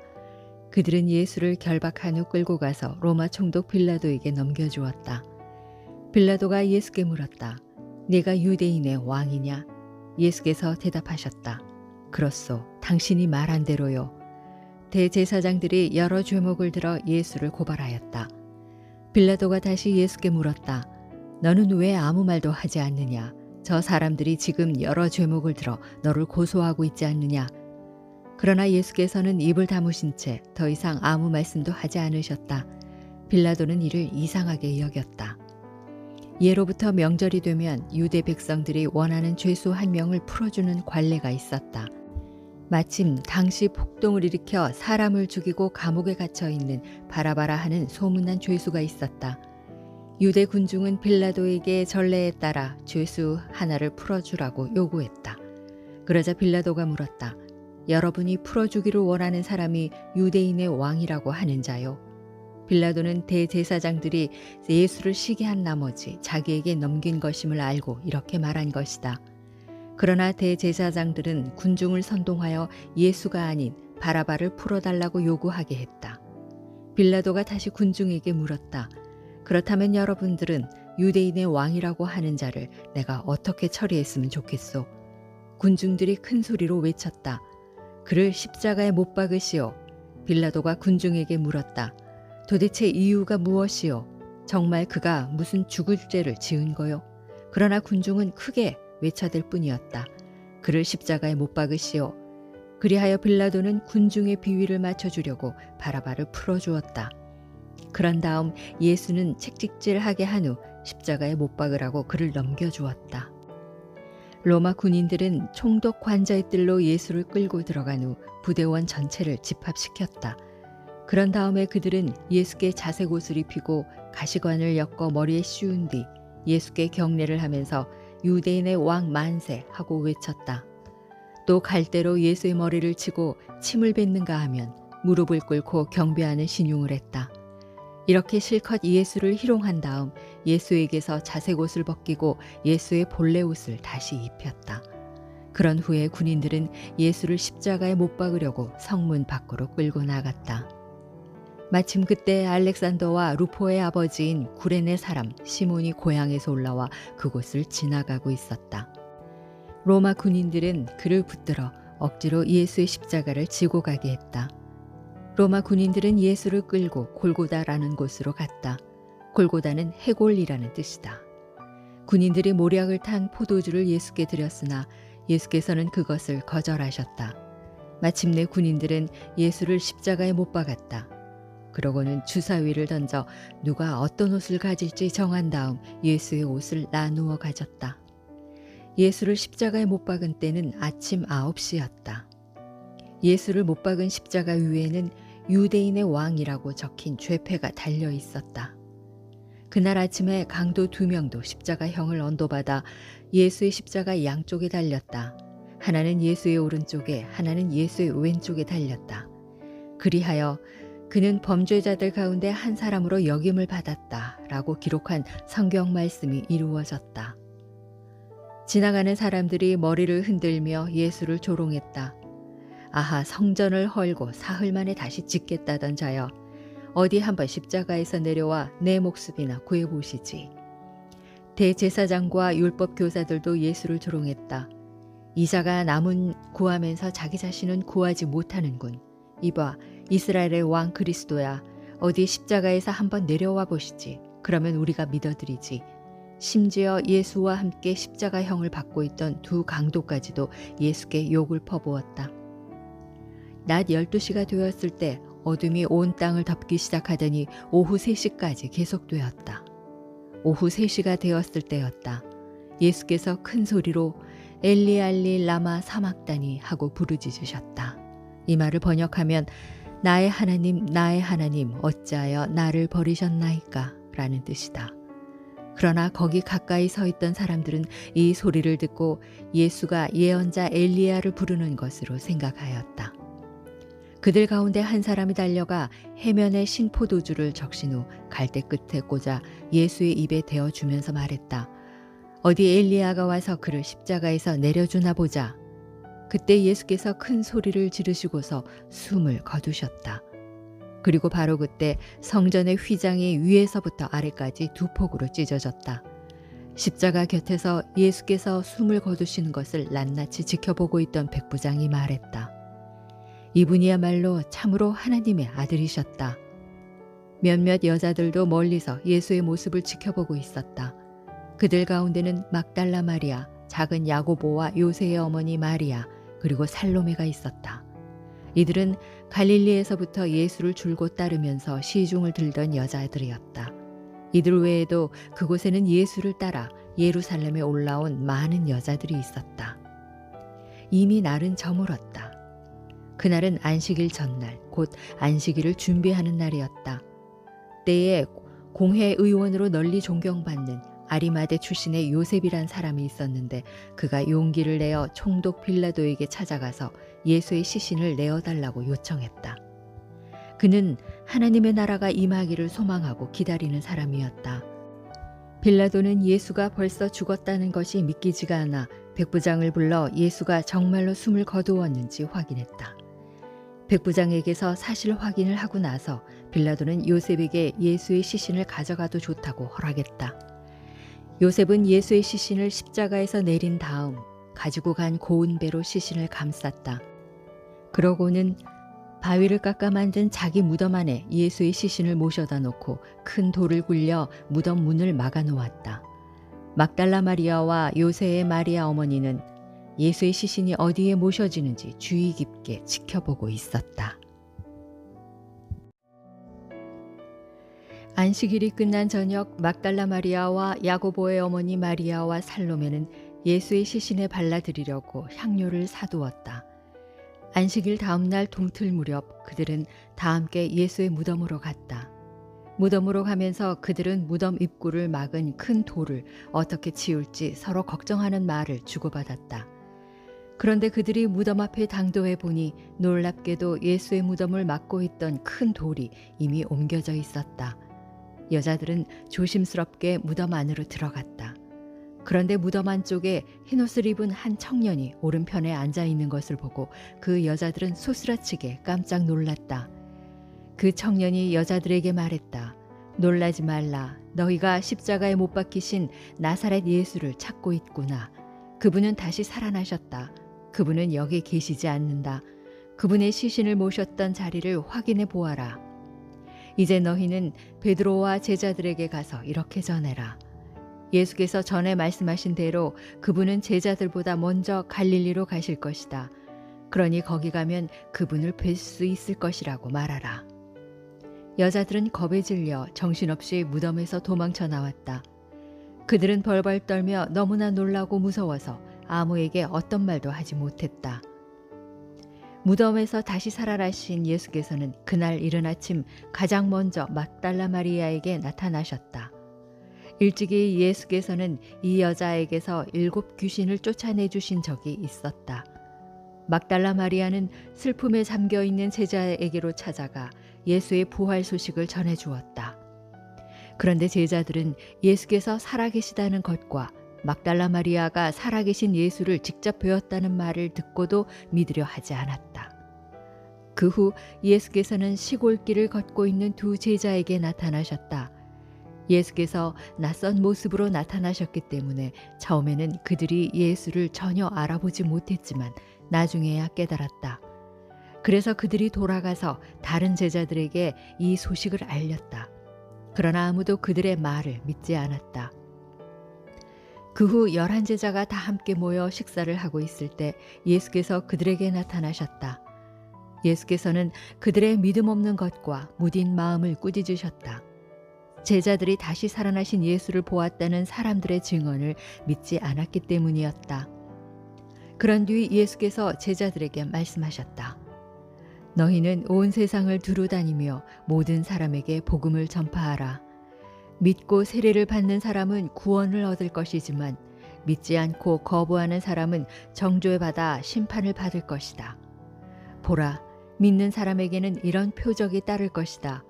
그들은 예수를 결박한 후 끌고 가서 로마 총독 빌라도에게 넘겨주었다. 빌라도가 예수께 물었다. 네가 유대인의 왕이냐? 예수께서 대답하셨다. 그렇소. 당신이 말한 대로요. 대제사장들이 여러 죄목을 들어 예수를 고발하였다. 빌라도가 다시 예수께 물었다. 너는 왜 아무 말도 하지 않느냐? 저 사람들이 지금 여러 죄목을 들어 너를 고소하고 있지 않느냐? 그러나 예수께서는 입을 다무신 채 더 이상 아무 말씀도 하지 않으셨다. 빌라도는 이를 이상하게 여겼다. 예로부터 명절이 되면 유대 백성들이 원하는 죄수 한 명을 풀어주는 관례가 있었다. 마침 당시 폭동을 일으켜 사람을 죽이고 감옥에 갇혀 있는 바라바라 하는 소문난 죄수가 있었다. 유대 군중은 빌라도에게 전례에 따라 죄수 하나를 풀어주라고 요구했다. 그러자 빌라도가 물었다. 여러분이 풀어주기를 원하는 사람이 유대인의 왕이라고 하는 자요. 빌라도는 대제사장들이 예수를 시기한 나머지 자기에게 넘긴 것임을 알고 이렇게 말한 것이다. 그러나 대제사장들은 군중을 선동하여 예수가 아닌 바라바를 풀어달라고 요구하게 했다. 빌라도가 다시 군중에게 물었다. 그렇다면 여러분들은 유대인의 왕이라고 하는 자를 내가 어떻게 처리했으면 좋겠소? 군중들이 큰 소리로 외쳤다. 그를 십자가에 못 박으시오. 빌라도가 군중에게 물었다. 도대체 이유가 무엇이오? 정말 그가 무슨 죽을 죄를 지은 거요? 그러나 군중은 크게 외쳐댈 뿐이었다. 그를 십자가에 못 박으시오. 그리하여 빌라도는 군중의 비위를 맞춰주려고 바라바를 풀어주었다. 그런 다음 예수는 채찍질하게 한 후 십자가에 못 박으라고 그를 넘겨주었다. 로마 군인들은 총독 관저의 뜰로 예수를 끌고 들어간 후 부대원 전체를 집합시켰다. 그런 다음에 그들은 예수께 자색 옷을 입히고 가시관을 엮어 머리에 씌운 뒤 예수께 경례를 하면서 유대인의 왕 만세 하고 외쳤다. 또 갈대로 예수의 머리를 치고 침을 뱉는가 하면 무릎을 꿇고 경배하는 신용을 했다. 이렇게 실컷 예수를 희롱한 다음 예수에게서 자색 옷을 벗기고 예수의 본래 옷을 다시 입혔다. 그런 후에 군인들은 예수를 십자가에 못 박으려고 성문 밖으로 끌고 나갔다. 마침 그때 알렉산더와 루포의 아버지인 구레네 사람 시몬이 고향에서 올라와 그곳을 지나가고 있었다. 로마 군인들은 그를 붙들어 억지로 예수의 십자가를 지고 가게 했다. 로마 군인들은 예수를 끌고 골고다라는 곳으로 갔다. 골고다는 해골이라는 뜻이다. 군인들이 모략을 탄 포도주를 예수께 드렸으나 예수께서는 그것을 거절하셨다. 마침내 군인들은 예수를 십자가에 못 박았다. 그러고는 주사위를 던져 누가 어떤 옷을 가질지 정한 다음 예수의 옷을 나누어 가졌다. 예수를 십자가에 못 박은 때는 아침 9시였다. 예수를 못 박은 십자가 위에는 유대인의 왕이라고 적힌 죄패가 달려 있었다. 그날 아침에 강도 2명도 십자가형을 언도받아 예수의 십자가 양쪽에 달렸다. 하나는 예수의 오른쪽에, 하나는 예수의 왼쪽에 달렸다. 그리하여 그는 범죄자들 가운데 한 사람으로 여김을 받았다 라고 기록한 성경 말씀이 이루어졌다. 지나가는 사람들이 머리를 흔들며 예수를 조롱했다. 아하, 성전을 헐고 사흘 만에 다시 짓겠다던 자여, 어디 한번 십자가에서 내려와 내 목숨이나 구해보시지. 대제사장과 율법 교사들도 예수를 조롱했다. 이 자가 남은 구하면서 자기 자신은 구하지 못하는군. 이봐, 이스라엘의 왕 그리스도야, 어디 십자가에서 한번 내려와 보시지. 그러면 우리가 믿어드리지. 심지어 예수와 함께 십자가형을 받고 있던 두 강도까지도 예수께 욕을 퍼부었다. 낮 12시가 되었을 때 어둠이 온 땅을 덮기 시작하더니 오후 3시까지 계속되었다. 오후 3시가 되었을 때였다. 예수께서 큰 소리로 엘리 알리 라마 사막다니 하고 부르짖으셨다. 이 말을 번역하면 나의 하나님 어찌하여 나를 버리셨나이까 라는 뜻이다. 그러나 거기 가까이 서 있던 사람들은 이 소리를 듣고 예수가 예언자 엘리야를 부르는 것으로 생각하였다. 그들 가운데 한 사람이 달려가 해면에 신 포도주를 적신 후 갈대 끝에 꽂아 예수의 입에 대어 주면서 말했다. 어디 엘리야가 와서 그를 십자가에서 내려주나 보자. 그때 예수께서 큰 소리를 지르시고서 숨을 거두셨다. 그리고 바로 그때 성전의 휘장이 위에서부터 아래까지 두 폭으로 찢어졌다. 십자가 곁에서 예수께서 숨을 거두시는 것을 낱낱이 지켜보고 있던 백부장이 말했다. 이분이야말로 참으로 하나님의 아들이셨다. 몇몇 여자들도 멀리서 예수의 모습을 지켜보고 있었다. 그들 가운데는 막달라 마리아, 작은 야고보와 요새의 어머니 마리아, 그리고 살로메가 있었다. 이들은 갈릴리에서부터 예수를 줄곧 따르면서 시중을 들던 여자들이었다. 이들 외에도 그곳에는 예수를 따라 예루살렘에 올라온 많은 여자들이 있었다. 이미 날은 저물었다. 그날은 안식일 전날, 곧 안식일을 준비하는 날이었다. 때에 공회 의원으로 널리 존경받는 아리마대 출신의 요셉이란 사람이 있었는데 그가 용기를 내어 총독 빌라도에게 찾아가서 예수의 시신을 내어달라고 요청했다. 그는 하나님의 나라가 임하기를 소망하고 기다리는 사람이었다. 빌라도는 예수가 벌써 죽었다는 것이 믿기지가 않아 백부장을 불러 예수가 정말로 숨을 거두었는지 확인했다. 백부장에게서 사실 확인을 하고 나서 빌라도는 요셉에게 예수의 시신을 가져가도 좋다고 허락했다. 요셉은 예수의 시신을 십자가에서 내린 다음 가지고 간 고운 배로 시신을 감쌌다. 그러고는 바위를 깎아 만든 자기 무덤 안에 예수의 시신을 모셔다 놓고 큰 돌을 굴려 무덤 문을 막아 놓았다. 막달라 마리아와 요새의 마리아 어머니는 예수의 시신이 어디에 모셔지는지 주의 깊게 지켜보고 있었다. 안식일이 끝난 저녁 막달라 마리아와 야고보의 어머니 마리아와 살로메는 예수의 시신에 발라드리려고 향료를 사두었다. 안식일 다음 날 동틀 무렵 그들은 다 함께 예수의 무덤으로 갔다. 무덤으로 가면서 그들은 무덤 입구를 막은 큰 돌을 어떻게 치울지 서로 걱정하는 말을 주고받았다. 그런데 그들이 무덤 앞에 당도해 보니 놀랍게도 예수의 무덤을 막고 있던 큰 돌이 이미 옮겨져 있었다. 여자들은 조심스럽게 무덤 안으로 들어갔다. 그런데 무덤 안쪽에 흰옷을 입은 한 청년이 오른편에 앉아 있는 것을 보고 그 여자들은 소스라치게 깜짝 놀랐다. 그 청년이 여자들에게 말했다. 놀라지 말라. 너희가 십자가에 못 박히신 나사렛 예수를 찾고 있구나. 그분은 다시 살아나셨다. 그분은 여기 계시지 않는다. 그분의 시신을 모셨던 자리를 확인해 보아라. 이제 너희는 베드로와 제자들에게 가서 이렇게 전해라. 예수께서 전에 말씀하신 대로 그분은 제자들보다 먼저 갈릴리로 가실 것이다. 그러니 거기 가면 그분을 뵐 수 있을 것이라고 말하라. 여자들은 겁에 질려 정신없이 무덤에서 도망쳐 나왔다. 그들은 벌벌 떨며 너무나 놀라고 무서워서 아무에게 어떤 말도 하지 못했다. 무덤에서 다시 살아나신 예수께서는 그날 이른 아침 가장 먼저 막달라 마리아에게 나타나셨다. 일찍이 예수께서는 이 여자에게서 7 귀신을 쫓아내 주신 적이 있었다. 막달라 마리아는 슬픔에 잠겨 있는 제자에게로 찾아가 예수의 부활 소식을 전해 주었다. 그런데 제자들은 예수께서 살아계시다는 것과 막달라 마리아가 살아계신 예수를 직접 배웠다는 말을 듣고도 믿으려 하지 않았다. 그 후 예수께서는 시골길을 걷고 있는 두 제자에게 나타나셨다. 예수께서 낯선 모습으로 나타나셨기 때문에 처음에는 그들이 예수를 전혀 알아보지 못했지만 나중에야 깨달았다. 그래서 그들이 돌아가서 다른 제자들에게 이 소식을 알렸다. 그러나 아무도 그들의 말을 믿지 않았다. 그 후 11제자가 다 함께 모여 식사를 하고 있을 때 예수께서 그들에게 나타나셨다. 예수께서는 그들의 믿음 없는 것과 무딘 마음을 꾸짖으셨다. 제자들이 다시 살아나신 예수를 보았다는 사람들의 증언을 믿지 않았기 때문이었다. 그런 뒤 예수께서 제자들에게 말씀하셨다. 너희는 온 세상을 두루 다니며 모든 사람에게 복음을 전파하라. 믿고 세례를 받는 사람은 구원을 얻을 것이지만 믿지 않고 거부하는 사람은 정죄받아 심판을 받을 것이다. 보라, 믿는 사람에게는 이런 표적이 따를 것이다.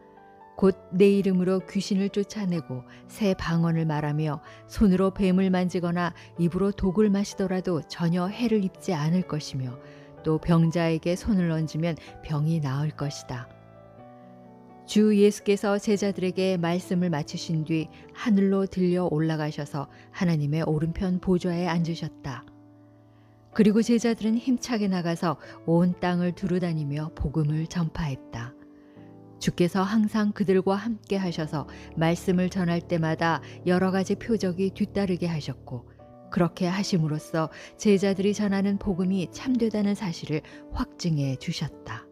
곧 내 이름으로 귀신을 쫓아내고 새 방언을 말하며 손으로 뱀을 만지거나 입으로 독을 마시더라도 전혀 해를 입지 않을 것이며 또 병자에게 손을 얹으면 병이 나을 것이다. 주 예수께서 제자들에게 말씀을 마치신 뒤 하늘로 들려 올라가셔서 하나님의 오른편 보좌에 앉으셨다. 그리고 제자들은 힘차게 나가서 온 땅을 두루다니며 복음을 전파했다. 주께서 항상 그들과 함께 하셔서 말씀을 전할 때마다 여러 가지 표적이 뒤따르게 하셨고, 그렇게 하심으로써 제자들이 전하는 복음이 참되다는 사실을 확증해 주셨다.